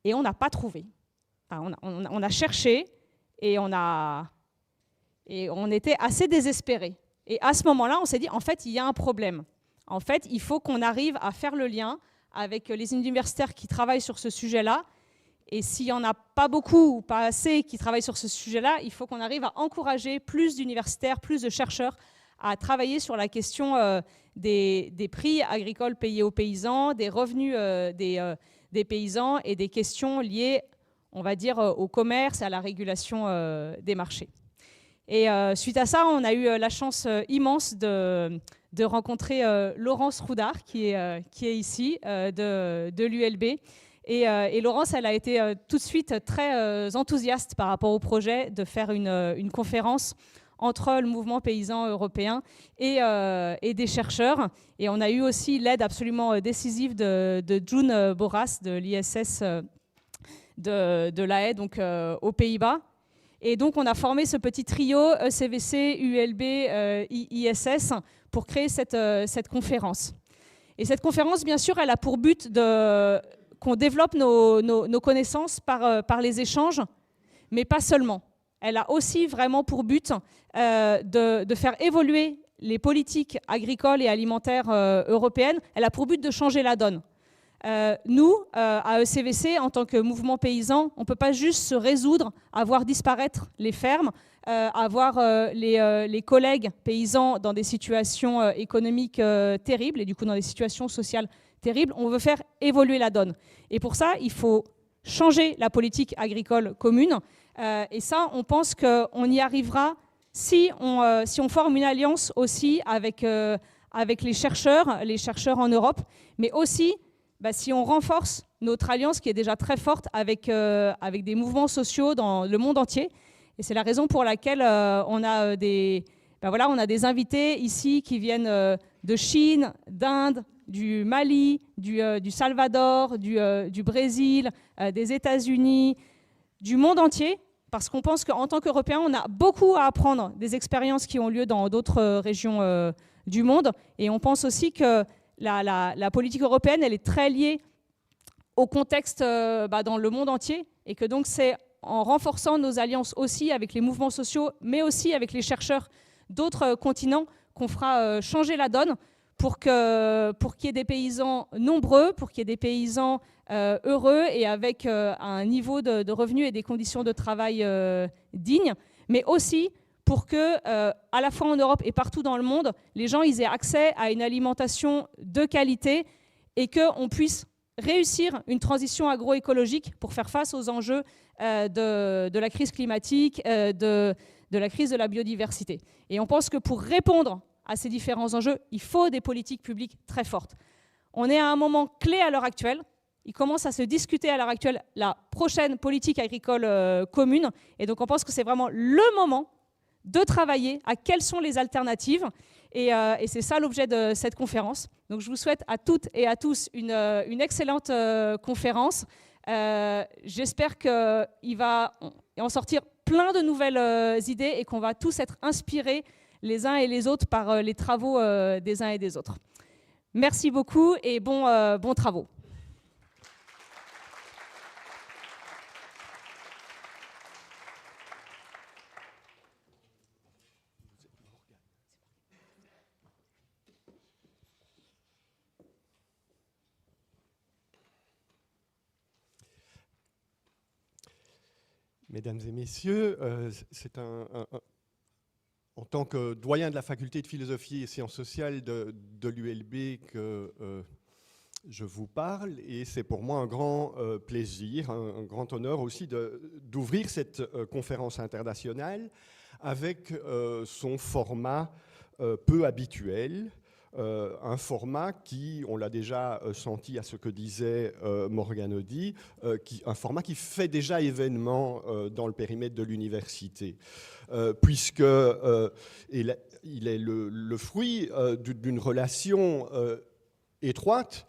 et on n'a pas trouvé. Enfin, on a cherché et on était assez désespérés. Et à ce moment-là, on s'est dit, en fait, il y a un problème. En fait, il faut qu'on arrive à faire le lien avec les universitaires qui travaillent sur ce sujet-là. Et s'il n'y en a pas beaucoup ou pas assez qui travaillent sur ce sujet-là, il faut qu'on arrive à encourager plus d'universitaires, plus de chercheurs à travailler sur la question des prix agricoles payés aux paysans, des revenus des paysans et des questions liées, on va dire, au commerce et à la régulation des marchés. Et suite à ça, on a eu la chance immense de rencontrer Laurence Roudard, qui est ici, de l'ULB. Et Laurence, elle a été tout de suite très enthousiaste par rapport au projet de faire une conférence entre le mouvement paysan européen et des chercheurs. Et on a eu aussi l'aide absolument décisive de June Boras, de l'ISS de La Haye, donc aux Pays-Bas. Et donc, on a formé ce petit trio ECVC, ULB, ISS pour créer cette conférence. Et cette conférence, bien sûr, elle a pour but qu'on développe nos connaissances par les échanges, mais pas seulement. Elle a aussi vraiment pour but de faire évoluer les politiques agricoles et alimentaires européennes. Elle a pour but de changer la donne. Nous, à ECVC, en tant que mouvement paysan, on ne peut pas juste se résoudre à voir disparaître les fermes, à voir les collègues paysans dans des situations économiques terribles et du coup dans des situations sociales terribles. On veut faire évoluer la donne. Et pour ça, il faut changer la politique agricole commune. Et ça, on pense qu'on y arrivera si on forme une alliance aussi avec les chercheurs en Europe, mais aussi si on renforce notre alliance qui est déjà très forte avec des mouvements sociaux dans le monde entier. Et c'est la raison pour laquelle on a des invités ici qui viennent de Chine, d'Inde, du Mali, du Salvador, du Brésil, des États-Unis, du monde entier, parce qu'on pense qu'en tant qu'Européens, on a beaucoup à apprendre des expériences qui ont lieu dans d'autres régions du monde. Et on pense aussi que la politique européenne, elle est très liée au contexte dans le monde entier, et que donc c'est en renforçant nos alliances aussi avec les mouvements sociaux, mais aussi avec les chercheurs d'autres continents, qu'on fera changer la donne pour qu'il y ait des paysans nombreux, pour qu'il y ait des paysans heureux et avec un niveau de revenus et des conditions de travail dignes, mais aussi pour que, à la fois en Europe et partout dans le monde, les gens ils aient accès à une alimentation de qualité et qu'on puisse réussir une transition agroécologique pour faire face aux enjeux de la crise climatique, de la crise de la biodiversité. Et on pense que pour répondre à ces différents enjeux, il faut des politiques publiques très fortes. On est à un moment clé à l'heure actuelle. Il commence à se discuter à l'heure actuelle la prochaine politique agricole commune. Et donc on pense que c'est vraiment le moment de travailler à quelles sont les alternatives. Et c'est ça l'objet de cette conférence. Donc je vous souhaite à toutes et à tous une excellente conférence. J'espère qu'il va en sortir plein de nouvelles idées et qu'on va tous être inspirés les uns et les autres par les travaux des uns et des autres. Merci beaucoup et bons travaux. Mesdames et messieurs, c'est en tant que doyen de la faculté de philosophie et sciences sociales de l'ULB que je vous parle, et c'est pour moi un grand plaisir, un grand honneur aussi d'ouvrir cette conférence internationale avec son format peu habituel, un format qui, on l'a déjà senti à ce que disait Morgane Audy, un format qui fait déjà événement dans le périmètre de l'université, puisque il est le fruit d'une relation étroite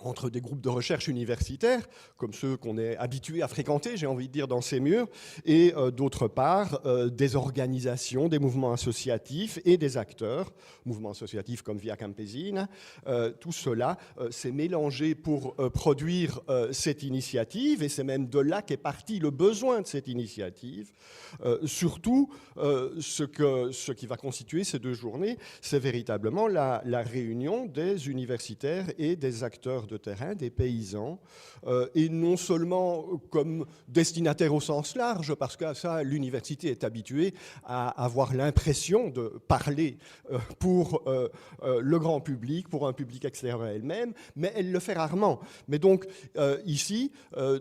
entre des groupes de recherche universitaires, comme ceux qu'on est habitué à fréquenter, j'ai envie de dire, dans ces murs, et d'autre part, des organisations, des mouvements associatifs et des acteurs, mouvements associatifs comme Via Campesina. Tout cela s'est mélangé pour produire cette initiative, et c'est même de là qu'est parti le besoin de cette initiative. Surtout, ce qui va constituer ces 2 journées, c'est véritablement la réunion des universitaires et des acteurs de terrain, des paysans, et non seulement comme destinataires au sens large, parce que ça, l'université est habituée à avoir l'impression de parler pour le grand public, pour un public extérieur à elle-même, mais elle le fait rarement. Mais donc, ici,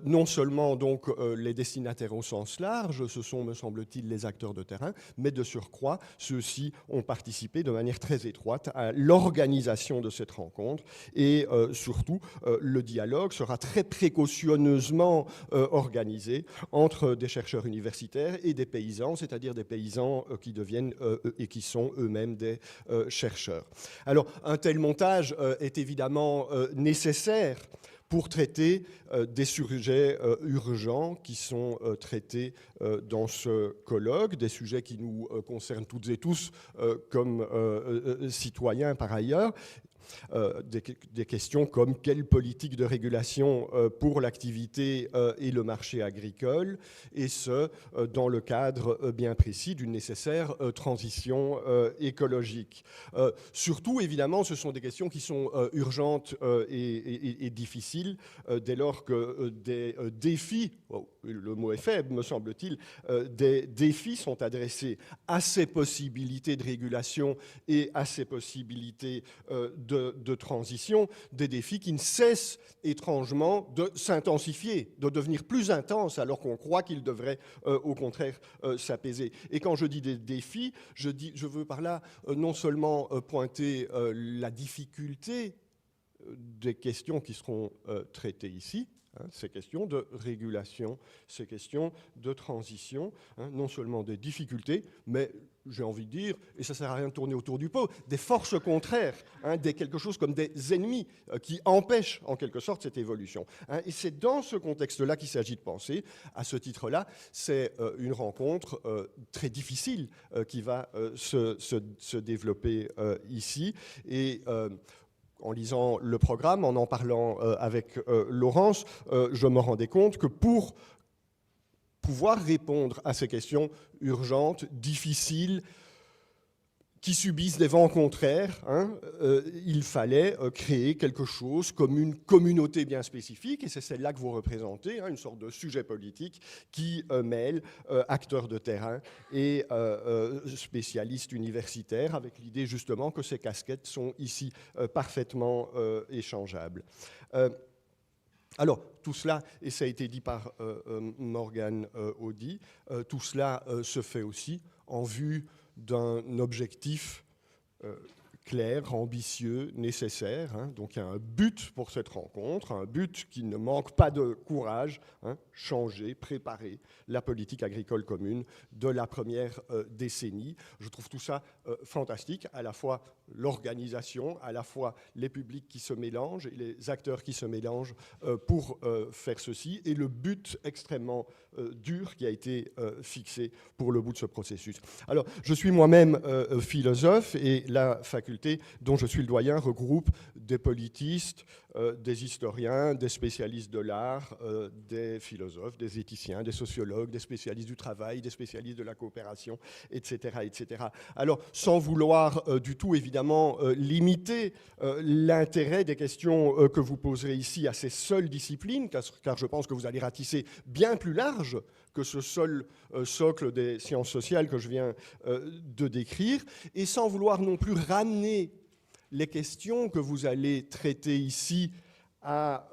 non seulement donc, les destinataires au sens large, ce sont, me semble-t-il, les acteurs de terrain, mais de surcroît, ceux-ci ont participé de manière très étroite à l'organisation de cette rencontre, et surtout, le dialogue sera très précautionneusement organisé entre des chercheurs universitaires et des paysans, c'est-à-dire des paysans qui deviennent et qui sont eux-mêmes des chercheurs. Alors, un tel montage est évidemment nécessaire pour traiter des sujets urgents qui sont traités dans ce colloque, des sujets qui nous concernent toutes et tous comme citoyens par ailleurs. Des questions comme quelle politique de régulation pour l'activité et le marché agricole, et ce, dans le cadre bien précis d'une nécessaire transition écologique. Surtout, évidemment, ce sont des questions qui sont urgentes et difficiles dès lors que des défis, le mot est faible, me semble-t-il, des défis sont adressés à ces possibilités de régulation et à ces possibilités de transition, des défis qui ne cessent étrangement de s'intensifier, de devenir plus intenses, alors qu'on croit qu'ils devraient au contraire s'apaiser. Et quand je dis des défis, je veux par là non seulement pointer la difficulté des questions qui seront traitées ici, ces questions de régulation, ces questions de transition, non seulement des difficultés, mais j'ai envie de dire, et ça ne sert à rien de tourner autour du pot, des forces contraires, quelque chose comme des ennemis qui empêchent en quelque sorte cette évolution. Et c'est dans ce contexte-là qu'il s'agit de penser. À ce titre-là, c'est une rencontre très difficile qui va se développer ici. Et en lisant le programme, en parlant avec Laurence, je me rendais compte que pour pouvoir répondre à ces questions urgentes, difficiles, qui subissent des vents contraires, il fallait créer quelque chose comme une communauté bien spécifique, et c'est celle-là que vous représentez, une sorte de sujet politique qui mêle acteurs de terrain et spécialistes universitaires, avec l'idée justement que ces casquettes sont ici parfaitement échangeables. Alors, tout cela, et ça a été dit par Morgane Audy, tout cela se fait aussi en vue d'un objectif clair, ambitieux, nécessaire. Donc il y a un but pour cette rencontre, un but qui ne manque pas de courage, changer, préparer la politique agricole commune de la première décennie. Je trouve tout ça fantastique, à la fois l'organisation, à la fois les publics qui se mélangent et les acteurs qui se mélangent pour faire ceci, et le but extrêmement dur qui a été fixé pour le bout de ce processus. Alors, je suis moi-même philosophe, et la faculté dont je suis le doyen regroupe des politistes, des historiens, des spécialistes de l'art, des philosophes, des éthiciens, des sociologues, des spécialistes du travail, des spécialistes de la coopération, etc. etc. Alors, sans vouloir du tout, évidemment, limiter l'intérêt des questions que vous poserez ici à ces seules disciplines, car je pense que vous allez ratisser bien plus large que ce seul socle des sciences sociales que je viens de décrire, et sans vouloir non plus ramener les questions que vous allez traiter ici à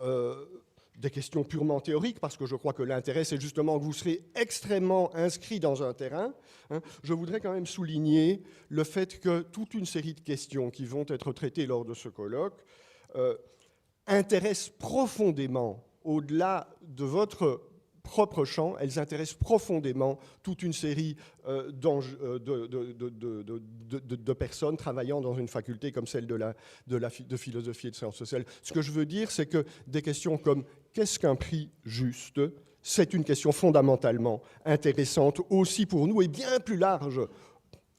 des questions purement théoriques, parce que je crois que l'intérêt, c'est justement que vous serez extrêmement inscrit dans un terrain. Je voudrais quand même souligner le fait que toute une série de questions qui vont être traitées lors de ce colloque intéressent profondément, au-delà de votre propre champ, elles intéressent profondément toute une série de personnes travaillant dans une faculté comme celle de philosophie et de sciences sociales. Ce que je veux dire, c'est que des questions comme « qu'est-ce qu'un prix juste ?» c'est une question fondamentalement intéressante aussi pour nous et bien plus large,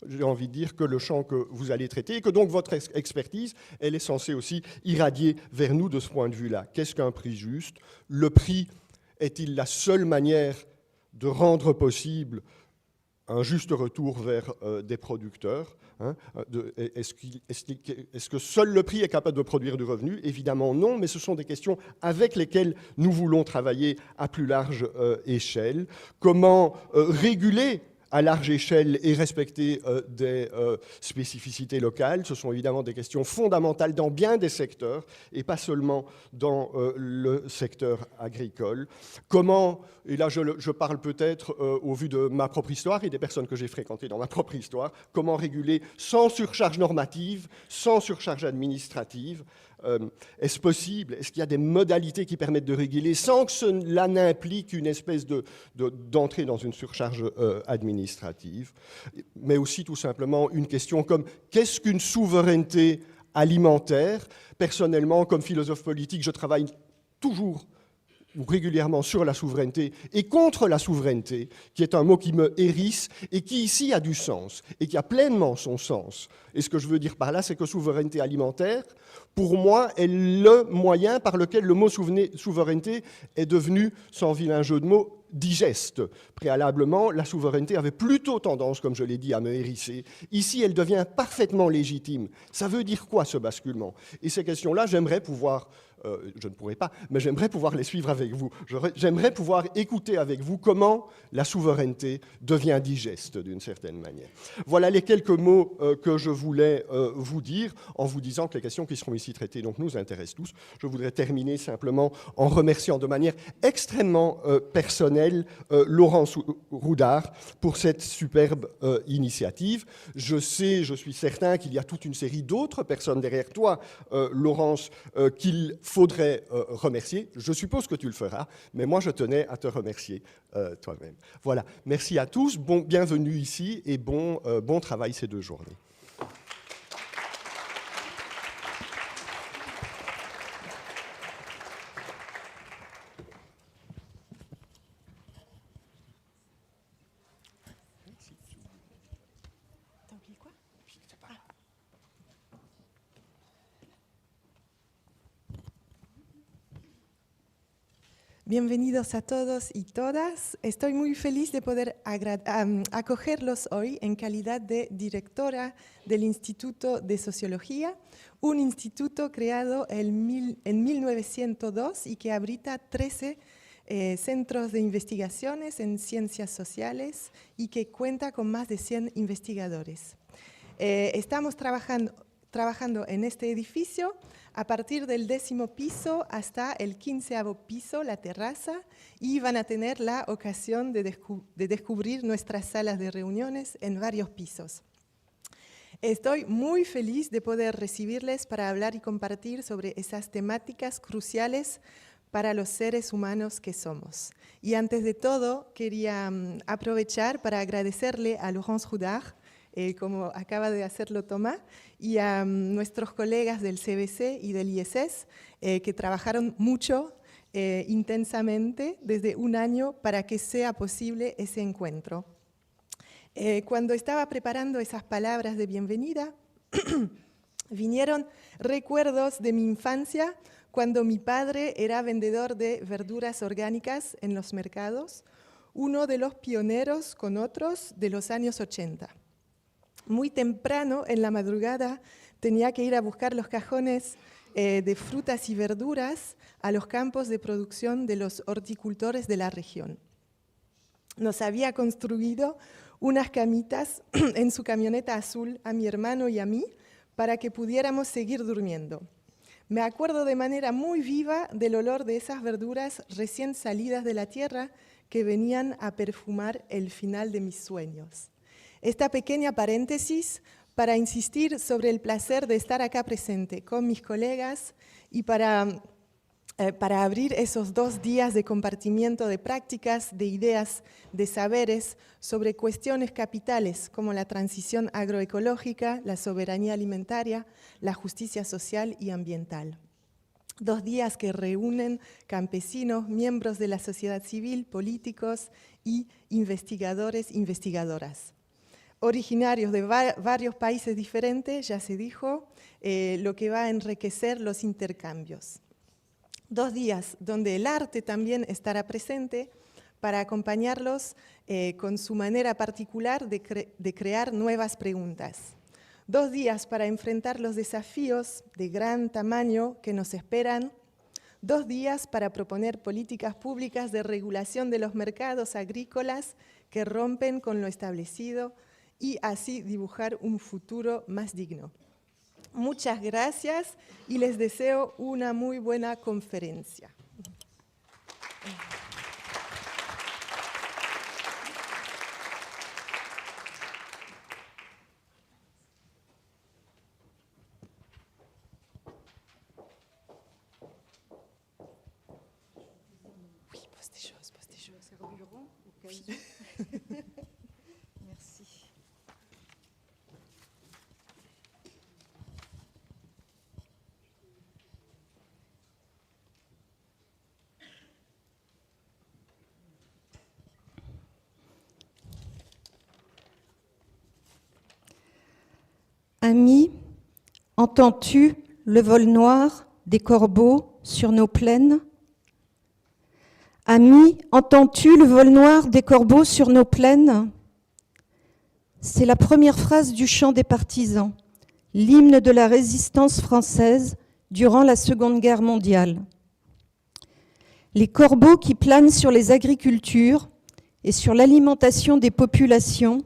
j'ai envie de dire, que le champ que vous allez traiter, et que donc votre expertise, elle est censée aussi irradier vers nous de ce point de vue-là. Qu'est-ce qu'un prix juste? Le prix est-il la seule manière de rendre possible un juste retour vers des producteurs, hein? Est-ce que seul le prix est capable de produire du revenu? Évidemment non, mais ce sont des questions avec lesquelles nous voulons travailler à plus large échelle. Comment réguler à large échelle et respecter des spécificités locales? Ce sont évidemment des questions fondamentales dans bien des secteurs et pas seulement dans le secteur agricole. Comment, et là je parle peut-être au vu de ma propre histoire et des personnes que j'ai fréquentées dans ma propre histoire, comment réguler sans surcharge normative, sans surcharge administrative? Est-ce possible? Est-ce qu'il y a des modalités qui permettent de réguler sans que cela n'implique une espèce d'entrée dans une surcharge administrative? Mais aussi tout simplement une question comme qu'est-ce qu'une souveraineté alimentaire? Personnellement, comme philosophe politique, je travaille toujours ou régulièrement sur la souveraineté et contre la souveraineté, qui est un mot qui me hérisse et qui ici a du sens et qui a pleinement son sens. Et ce que je veux dire par là, c'est que souveraineté alimentaire, pour moi, est le moyen par lequel le mot souveraineté est devenu, sans vilain jeu de mots, digeste. Préalablement, la souveraineté avait plutôt tendance, comme je l'ai dit, à me hérisser. Ici, elle devient parfaitement légitime. Ça veut dire quoi, ce basculement? Et ces questions-là, j'aimerais pouvoir... je ne pourrais pas, mais j'aimerais pouvoir les suivre avec vous. J'aimerais pouvoir écouter avec vous comment la souveraineté devient digeste d'une certaine manière. Voilà les quelques mots que je voulais vous dire en vous disant que les questions qui seront ici traitées donc, nous intéressent tous. Je voudrais terminer simplement en remerciant de manière extrêmement personnelle Laurence Roudard pour cette superbe initiative. Je suis certain qu'il y a toute une série d'autres personnes derrière toi, Laurence, qu'il faudrait remercier. Je suppose que tu le feras, mais moi je tenais à te remercier toi-même. Voilà, merci à tous, bienvenue ici et bon travail ces 2 journées. Bienvenidos a todos y todas. Estoy muy feliz de poder acogerlos hoy en calidad de directora del Instituto de Sociología, un instituto creado en 1902 y que abrita 13 centros de investigaciones en ciencias sociales y que cuenta con más de 100 investigadores. Estamos trabajando en este edificio a partir del 10º piso hasta el 15º piso, la terraza, y van a tener la ocasión de descubrir nuestras salas de reuniones en varios pisos. Estoy muy feliz de poder recibirles para hablar y compartir sobre esas temáticas cruciales para los seres humanos que somos. Y antes de todo, quería aprovechar para agradecerle a Laurence Roudard, como acaba de hacerlo Tomás, y a nuestros colegas del CBC y del ISS, que trabajaron mucho, intensamente, desde un año para que sea posible ese encuentro. Cuando estaba preparando esas palabras de bienvenida, vinieron recuerdos de mi infancia, cuando mi padre era vendedor de verduras orgánicas en los mercados, uno de los pioneros con otros de los años 80. Muy temprano, en la madrugada, tenía que ir a buscar los cajones de frutas y verduras a los campos de producción de los horticultores de la región. Nos había construido unas camitas en su camioneta azul a mi hermano y a mí para que pudiéramos seguir durmiendo. Me acuerdo de manera muy viva del olor de esas verduras recién salidas de la tierra que venían a perfumar el final de mis sueños. Esta pequeña paréntesis para insistir sobre el placer de estar acá presente con mis colegas y para para abrir esos 2 días de compartimiento de prácticas, de ideas, de saberes sobre cuestiones capitales como la transición agroecológica, la soberanía alimentaria, la justicia social y ambiental. 2 días que reúnen campesinos, miembros de la sociedad civil, políticos y investigadores, investigadoras. Originarios de varios países diferentes, ya se dijo, lo que va a enriquecer los intercambios. 2 días donde el arte también estará presente para acompañarlos con su manera particular de crear nuevas preguntas. 2 días para enfrentar los desafíos de gran tamaño que nos esperan. 2 días para proponer políticas públicas de regulación de los mercados agrícolas que rompen con lo establecido y así dibujar un futuro más digno. Muchas gracias y les deseo una muy buena conferencia. Oui, pose des choses. Ça reviendront au cas où. Merci. Ami, entends-tu le vol noir des corbeaux sur nos plaines? Ami, entends-tu le vol noir des corbeaux sur nos plaines? C'est la première phrase du chant des partisans, l'hymne de la résistance française durant la Seconde Guerre mondiale. Les corbeaux qui planent sur les agricultures et sur l'alimentation des populations,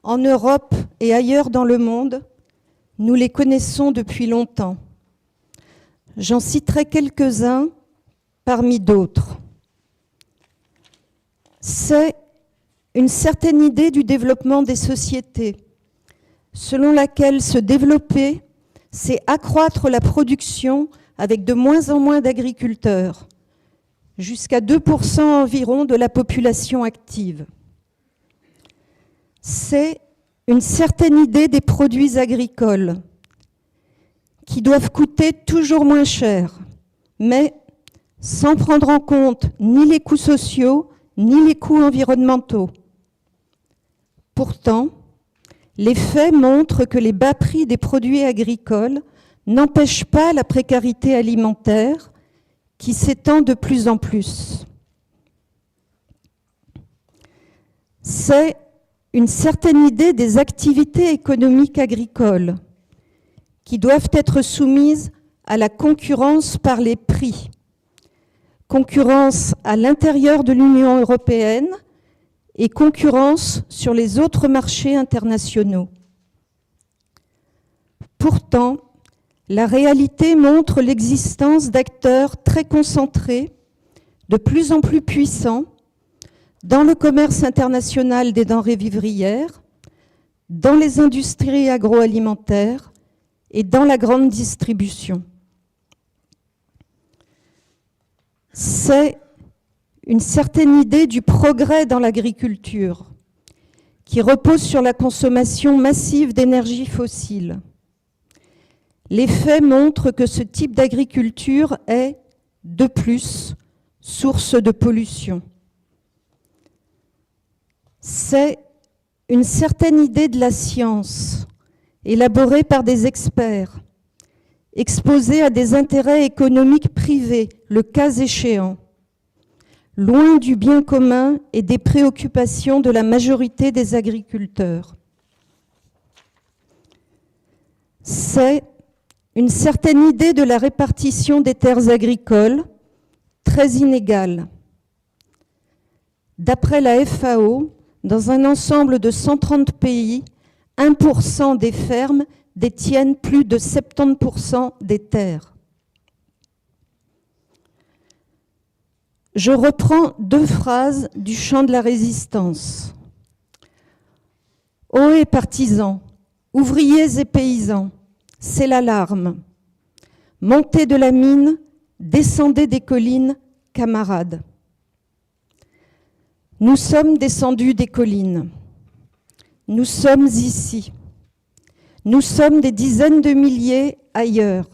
en Europe et ailleurs dans le monde, nous les connaissons depuis longtemps. J'en citerai quelques-uns parmi d'autres. C'est une certaine idée du développement des sociétés, selon laquelle se développer, c'est accroître la production avec de moins en moins d'agriculteurs, jusqu'à 2% environ de la population active. C'est une certaine idée des produits agricoles qui doivent coûter toujours moins cher, mais sans prendre en compte ni les coûts sociaux, ni les coûts environnementaux. Pourtant, les faits montrent que les bas prix des produits agricoles n'empêchent pas la précarité alimentaire qui s'étend de plus en plus. C'est une certaine idée des activités économiques agricoles qui doivent être soumises à la concurrence par les prix. Concurrence à l'intérieur de l'Union européenne et concurrence sur les autres marchés internationaux. Pourtant, la réalité montre l'existence d'acteurs très concentrés, de plus en plus puissants, dans le commerce international des denrées vivrières, dans les industries agroalimentaires et dans la grande distribution. C'est une certaine idée du progrès dans l'agriculture qui repose sur la consommation massive d'énergie fossile. Les faits montrent que ce type d'agriculture est, de plus, source de pollution. C'est une certaine idée de la science, élaborée par des experts, exposée à des intérêts économiques privés, le cas échéant, loin du bien commun et des préoccupations de la majorité des agriculteurs. C'est une certaine idée de la répartition des terres agricoles, très inégale. D'après la FAO, dans un ensemble de 130 pays, 1% des fermes détiennent plus de 70% des terres. Je reprends 2 phrases du chant de la résistance. Ohé partisans, ouvriers et paysans, c'est l'alarme. Montez de la mine, Descendez des collines, camarades. Nous sommes descendus des collines. Nous sommes ici. Nous sommes des dizaines de milliers ailleurs.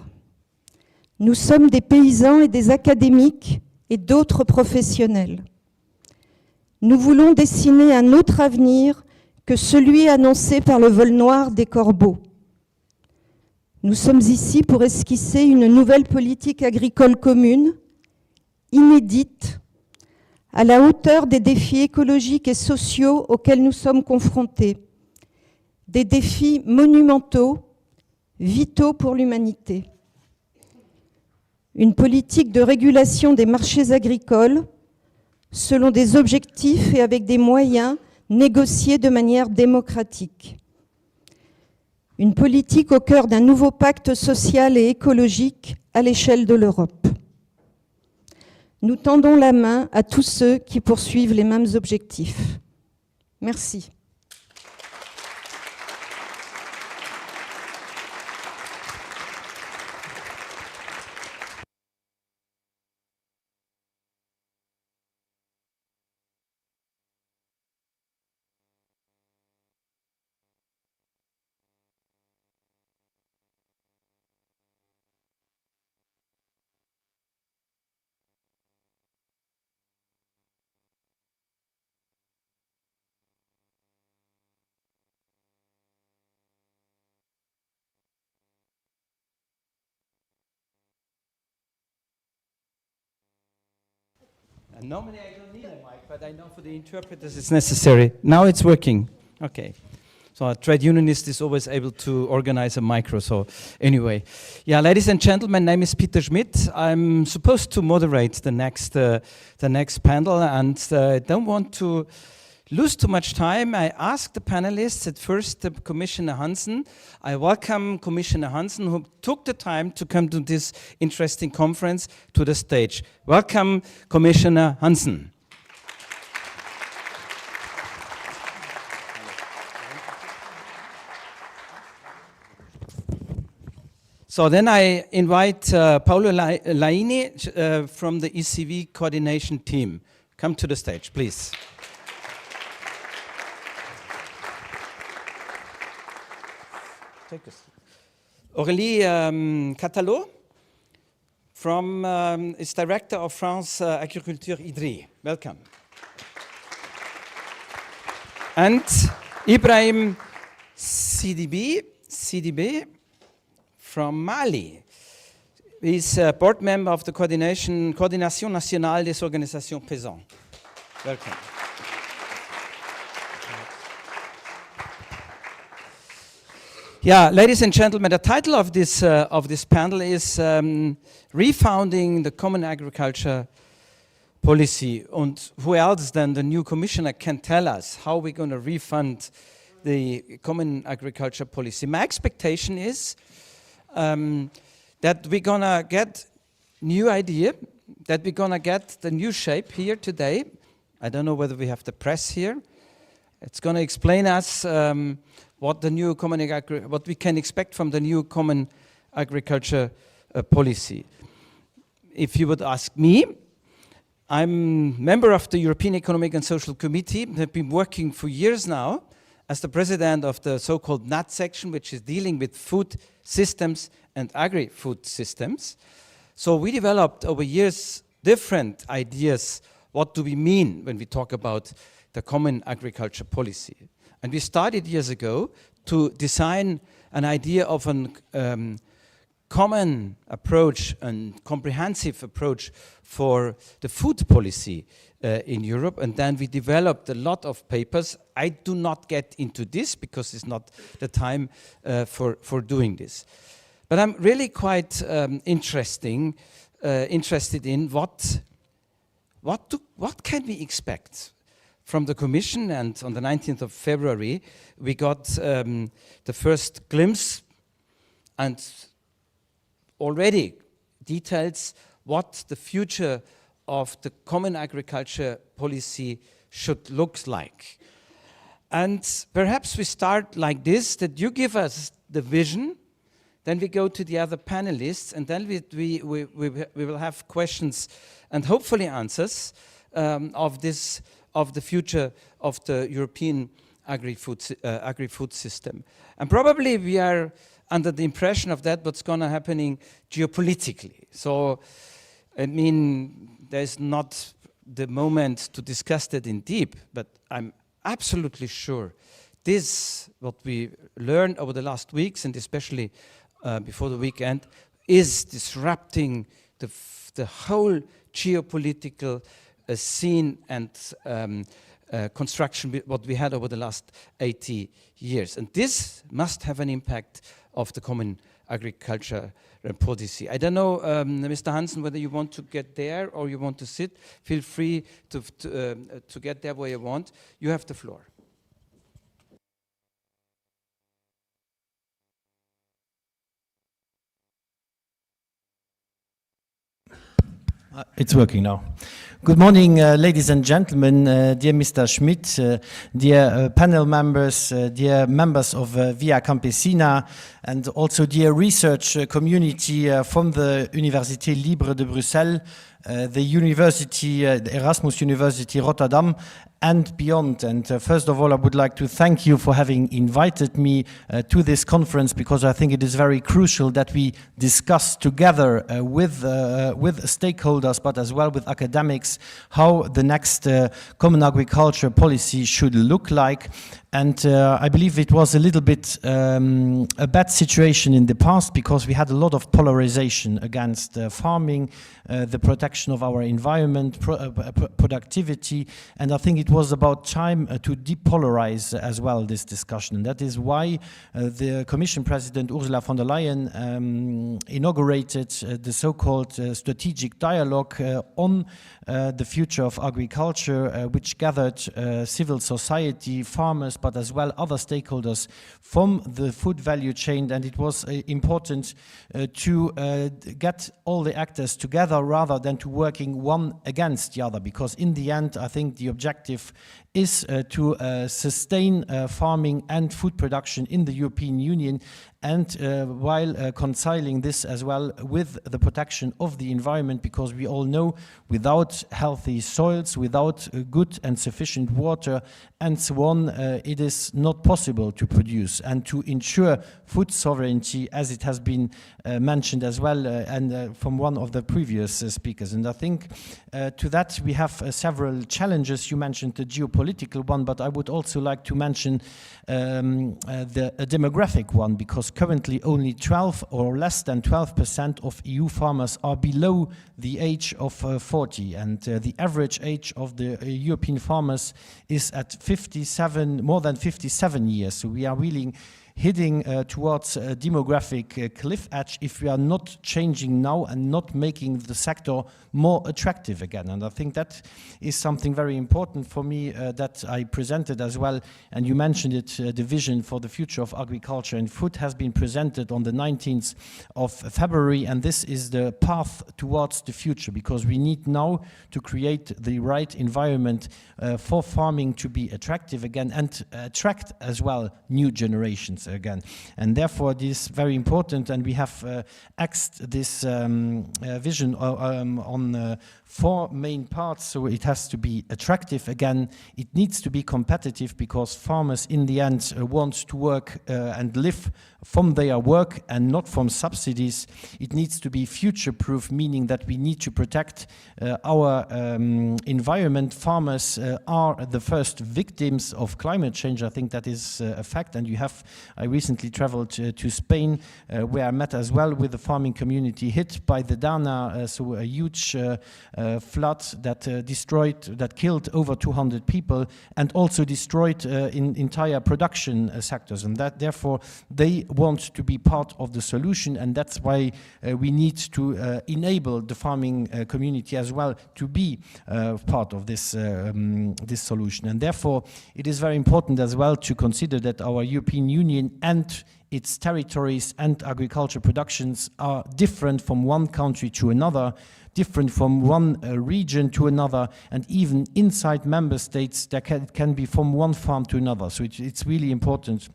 Nous sommes des paysans et des académiques et d'autres professionnels. Nous voulons dessiner un autre avenir que celui annoncé par le vol noir des corbeaux. Nous sommes ici pour esquisser une nouvelle politique agricole commune, inédite, à la hauteur des défis écologiques et sociaux auxquels nous sommes confrontés, des défis monumentaux, vitaux pour l'humanité. Une politique de régulation des marchés agricoles selon des objectifs et avec des moyens négociés de manière démocratique. Une politique au cœur d'un nouveau pacte social et écologique à l'échelle de l'Europe. Nous tendons la main à tous ceux qui poursuivent les mêmes objectifs. Merci. Normally I don't need a mic, but I know for the interpreters it's necessary. Now it's working. Okay. So a trade unionist is always able to organize a micro. So anyway, yeah, ladies and gentlemen, my name is Peter Schmidt. I'm supposed to moderate the next panel, and I don't want to lose too much time. I asked the panelists at first, Commissioner Hansen. I welcome Commissioner Hansen, who took the time to come to this interesting conference, to the stage. Welcome, Commissioner Hansen. So then I invite Paolo Laini from the ECV coordination team. Come to the stage, please. Take this. Aurélie Catalot is director of France Agriculture IDRI. Welcome. And Ibrahim Sidibé from Mali. He's a board member of the Coordination Nationale des Organisations Paysannes. Welcome. Yeah, ladies and gentlemen, the title of this panel is Refounding the Common Agriculture Policy. And who else than the new commissioner can tell us how we're going to refund the Common Agriculture Policy? My expectation is that we're going to get new idea, that we're going to get the new shape here today. I don't know whether we have the press here. It's going to explain us what we can expect from the new Common Agriculture Policy. If you would ask me, I'm member of the European Economic and Social Committee. I've been working for years now as the president of the so-called NAT section, which is dealing with food systems and agri-food systems. So we developed over years different ideas. What do we mean when we talk about the Common Agriculture Policy? And we started years ago to design an idea of a common approach and comprehensive approach for the food policy in Europe. And then we developed a lot of papers. I do not get into this because it's not the time for doing this. But I'm really quite interested in what can we expect from the Commission. And on the 19th of February, we got the first glimpse and already details what the future of the Common Agriculture Policy should look like. And perhaps we start like this, that you give us the vision, then we go to the other panelists, and then we will have questions and hopefully answers of the future of the European agri-food system. And probably we are under the impression of that what's going to happening geopolitically. So, I mean, there's not the moment to discuss that in deep, but I'm absolutely sure this, what we learned over the last weeks, and especially before the weekend, is disrupting the whole geopolitical scene and construction what we had over the last 80 years. And this must have an impact of the common agriculture policy. I don't know, Mr. Hansen, whether you want to get there or you want to sit. Feel free to get there where you want. You have the floor. It's working now. Good morning, ladies and gentlemen, dear Mr. Schmidt, dear panel members, dear members of Via Campesina, and also dear research community from the Université Libre de Bruxelles, the University, the Erasmus University Rotterdam, and beyond. And first of all, I would like to thank you for having invited me to this conference, because I think it is very crucial that we discuss together with stakeholders, but as well with academics, how the next common agriculture policy should look like. And I believe it was a little bit a bad situation in the past, because we had a lot of polarization against farming, the protection of our environment, productivity, and I think it was about time to depolarize as well this discussion. And that is why the Commission President Ursula von der Leyen inaugurated the so-called strategic dialogue on the future of agriculture, which gathered civil society, farmers, but as well other stakeholders from the food value chain. And it was important to get all the actors together rather than to working one against the other, because in the end I think the objective is to sustain farming and food production in the European Union, and while reconciling this as well with the protection of the environment, because we all know without healthy soils, without good and sufficient water and so on, it is not possible to produce and to ensure food sovereignty, as it has been mentioned as well, and from one of the previous speakers. And I think to that we have several challenges. You mentioned the geopolitical one, but I would also like to mention the demographic one, because currently only 12 or less than 12% of EU farmers are below the age of 40, and the average age of the European farmers is at more than 57 years. So we are really heading towards a demographic cliff edge if we are not changing now and not making the sector more attractive again. And I think that is something very important for me that I presented as well. And you mentioned it, the vision for the future of agriculture and food has been presented on the 19th of February. And this is the path towards the future, because we need now to create the right environment for farming to be attractive again and attract as well new generations again. And therefore it is very important, and we have axed this vision on 4 main parts. So it has to be attractive again, it needs to be competitive, because farmers in the end want to work and live from their work and not from subsidies. It needs to be future-proof, meaning that we need to protect our environment. Farmers are the first victims of climate change. I think that is a fact. And I recently traveled to Spain, where I met as well with the farming community hit by the Dana, so a huge flood that killed over 200 people and also destroyed in entire production sectors. And that therefore they want to be part of the solution, and that's why we need to enable the farming community as well to be part of this solution. And therefore it is very important as well to consider that our European Union and its territories and agriculture productions are different from one country to another, different from one region to another, and even inside member states there can be from one farm to another. So it's really important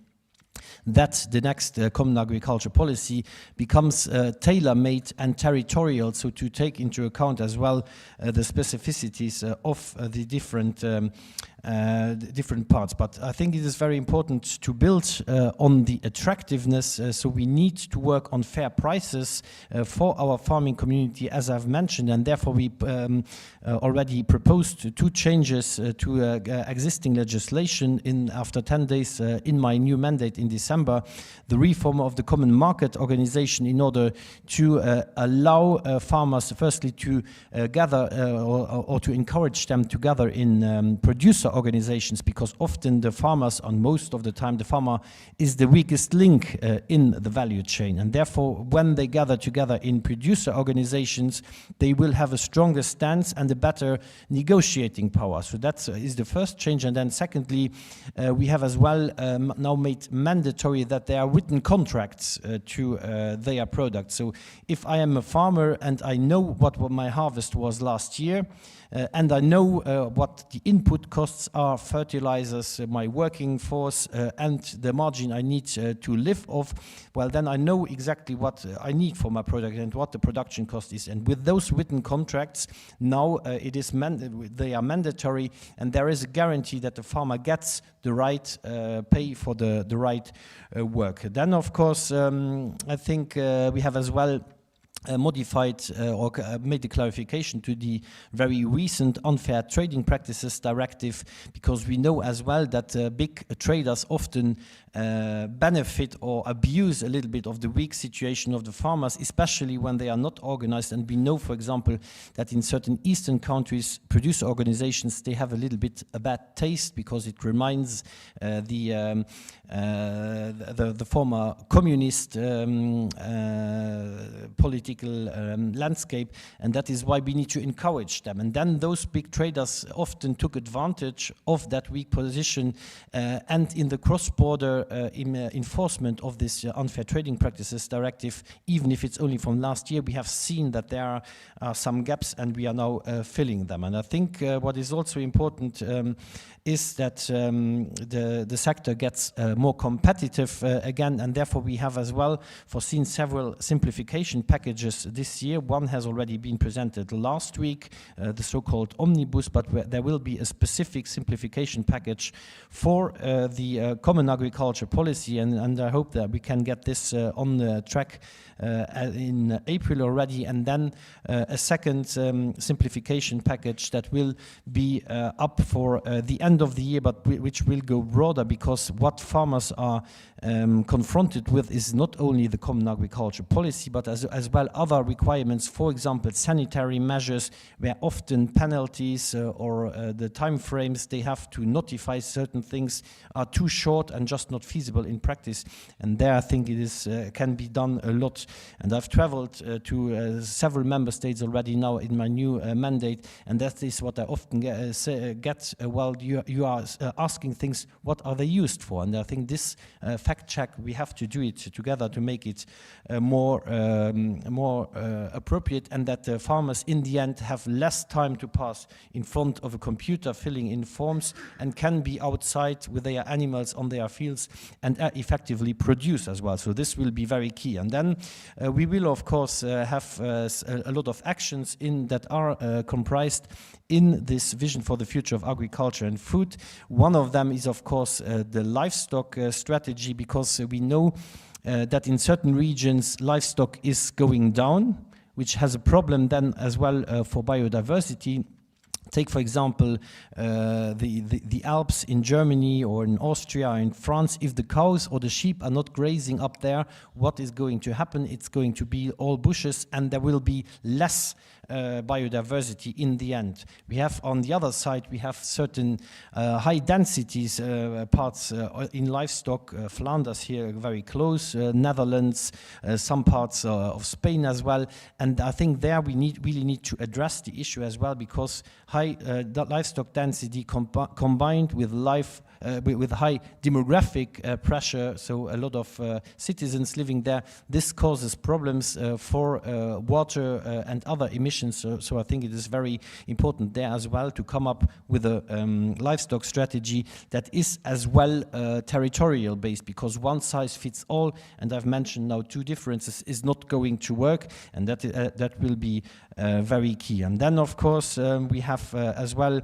that the next common agriculture policy becomes tailor-made and territorial, so to take into account as well the specificities of the different parts. But I think it is very important to build on the attractiveness, so we need to work on fair prices for our farming community, as I've mentioned, and therefore we already proposed 2 changes to existing legislation after 10 days in my new mandate in December, the reform of the common market organization in order to allow farmers firstly to gather or to encourage them to gather in producer organizations, because often the farmers, and most of the time the farmer is the weakest link in the value chain, and therefore when they gather together in producer organizations they will have a stronger stance and a better negotiating power. So that is the first change. And then secondly, we have as well now made mandatory that there are written contracts to their products. So if I am a farmer and I know what my harvest was last year, and I know what the input costs are, fertilizers, my working force, and the margin I need to live off, well, then I know exactly what I need for my product and what the production cost is. And with those written contracts, now they are mandatory, and there is a guarantee that the farmer gets the right pay for the right work. Then, of course, I think we have as well modified or made a clarification to the very recent unfair trading practices directive, because we know as well that big traders often benefit or abuse a little bit of the weak situation of the farmers, especially when they are not organized. And we know, for example, that in certain eastern countries, producer organizations, they have a little bit a bad taste, because it reminds the former communist political landscape, and that is why we need to encourage them. And then those big traders often took advantage of that weak position, and in the cross-border enforcement of this unfair trading practices directive, even if it's only from last year, we have seen that there are some gaps, and we are now filling them. And I think what is also important is that the sector gets more competitive again, and therefore we have as well foreseen several simplification packages this year. One has already been presented last week, the so-called omnibus, but there will be a specific simplification package for the common agriculture policy, and I hope that we can get this on the track in April already, and then a second simplification package that will be up for the end of the year, but which will go broader, because what farmers are confronted with is not only the common agriculture policy, but as well other requirements, for example sanitary measures, where often penalties or the time frames they have to notify certain things are too short and just not feasible in practice. And there I think it is can be done a lot. And I've traveled to several member states already now in my new mandate, and that is what I often get while you are asking things, what are they used for? And I think this fact check, we have to do it together to make it more appropriate, and that the farmers in the end have less time to pass in front of a computer filling in forms, and can be outside with their animals on their fields and effectively produce as well. So this will be very key. And then we will of course have a lot of actions that are comprised in this vision for the future of agriculture and food. One of them is of course the livestock strategy, because we know that in certain regions livestock is going down, which has a problem then as well for biodiversity. Take, for example, the Alps in Germany or in Austria or in France. If the cows or the sheep are not grazing up there, what is going to happen? It's going to be all bushes, and there will be less biodiversity in the end. We have on the other side, we have certain high densities parts in livestock, Flanders here very close, Netherlands, some parts of Spain as well. And I think there we really need to address the issue as well, because high livestock density combined with with high demographic pressure, so a lot of citizens living there. This causes problems for water and other emissions. So I think it is very important there as well to come up with a livestock strategy that is as well territorial based, because one size fits all, and I've mentioned now two differences, is not going to work, and that will be very key. And then of course we have as well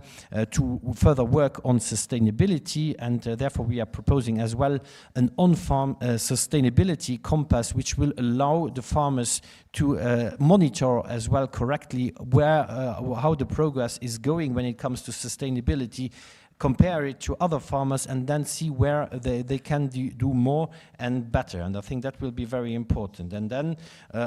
to further work on sustainability, and therefore we are proposing as well an on-farm sustainability compass, which will allow the farmers to monitor as well correctly where how the progress is going when it comes to sustainability, compare it to other farmers, and then see where they can do more and better. And I think that will be very important. And then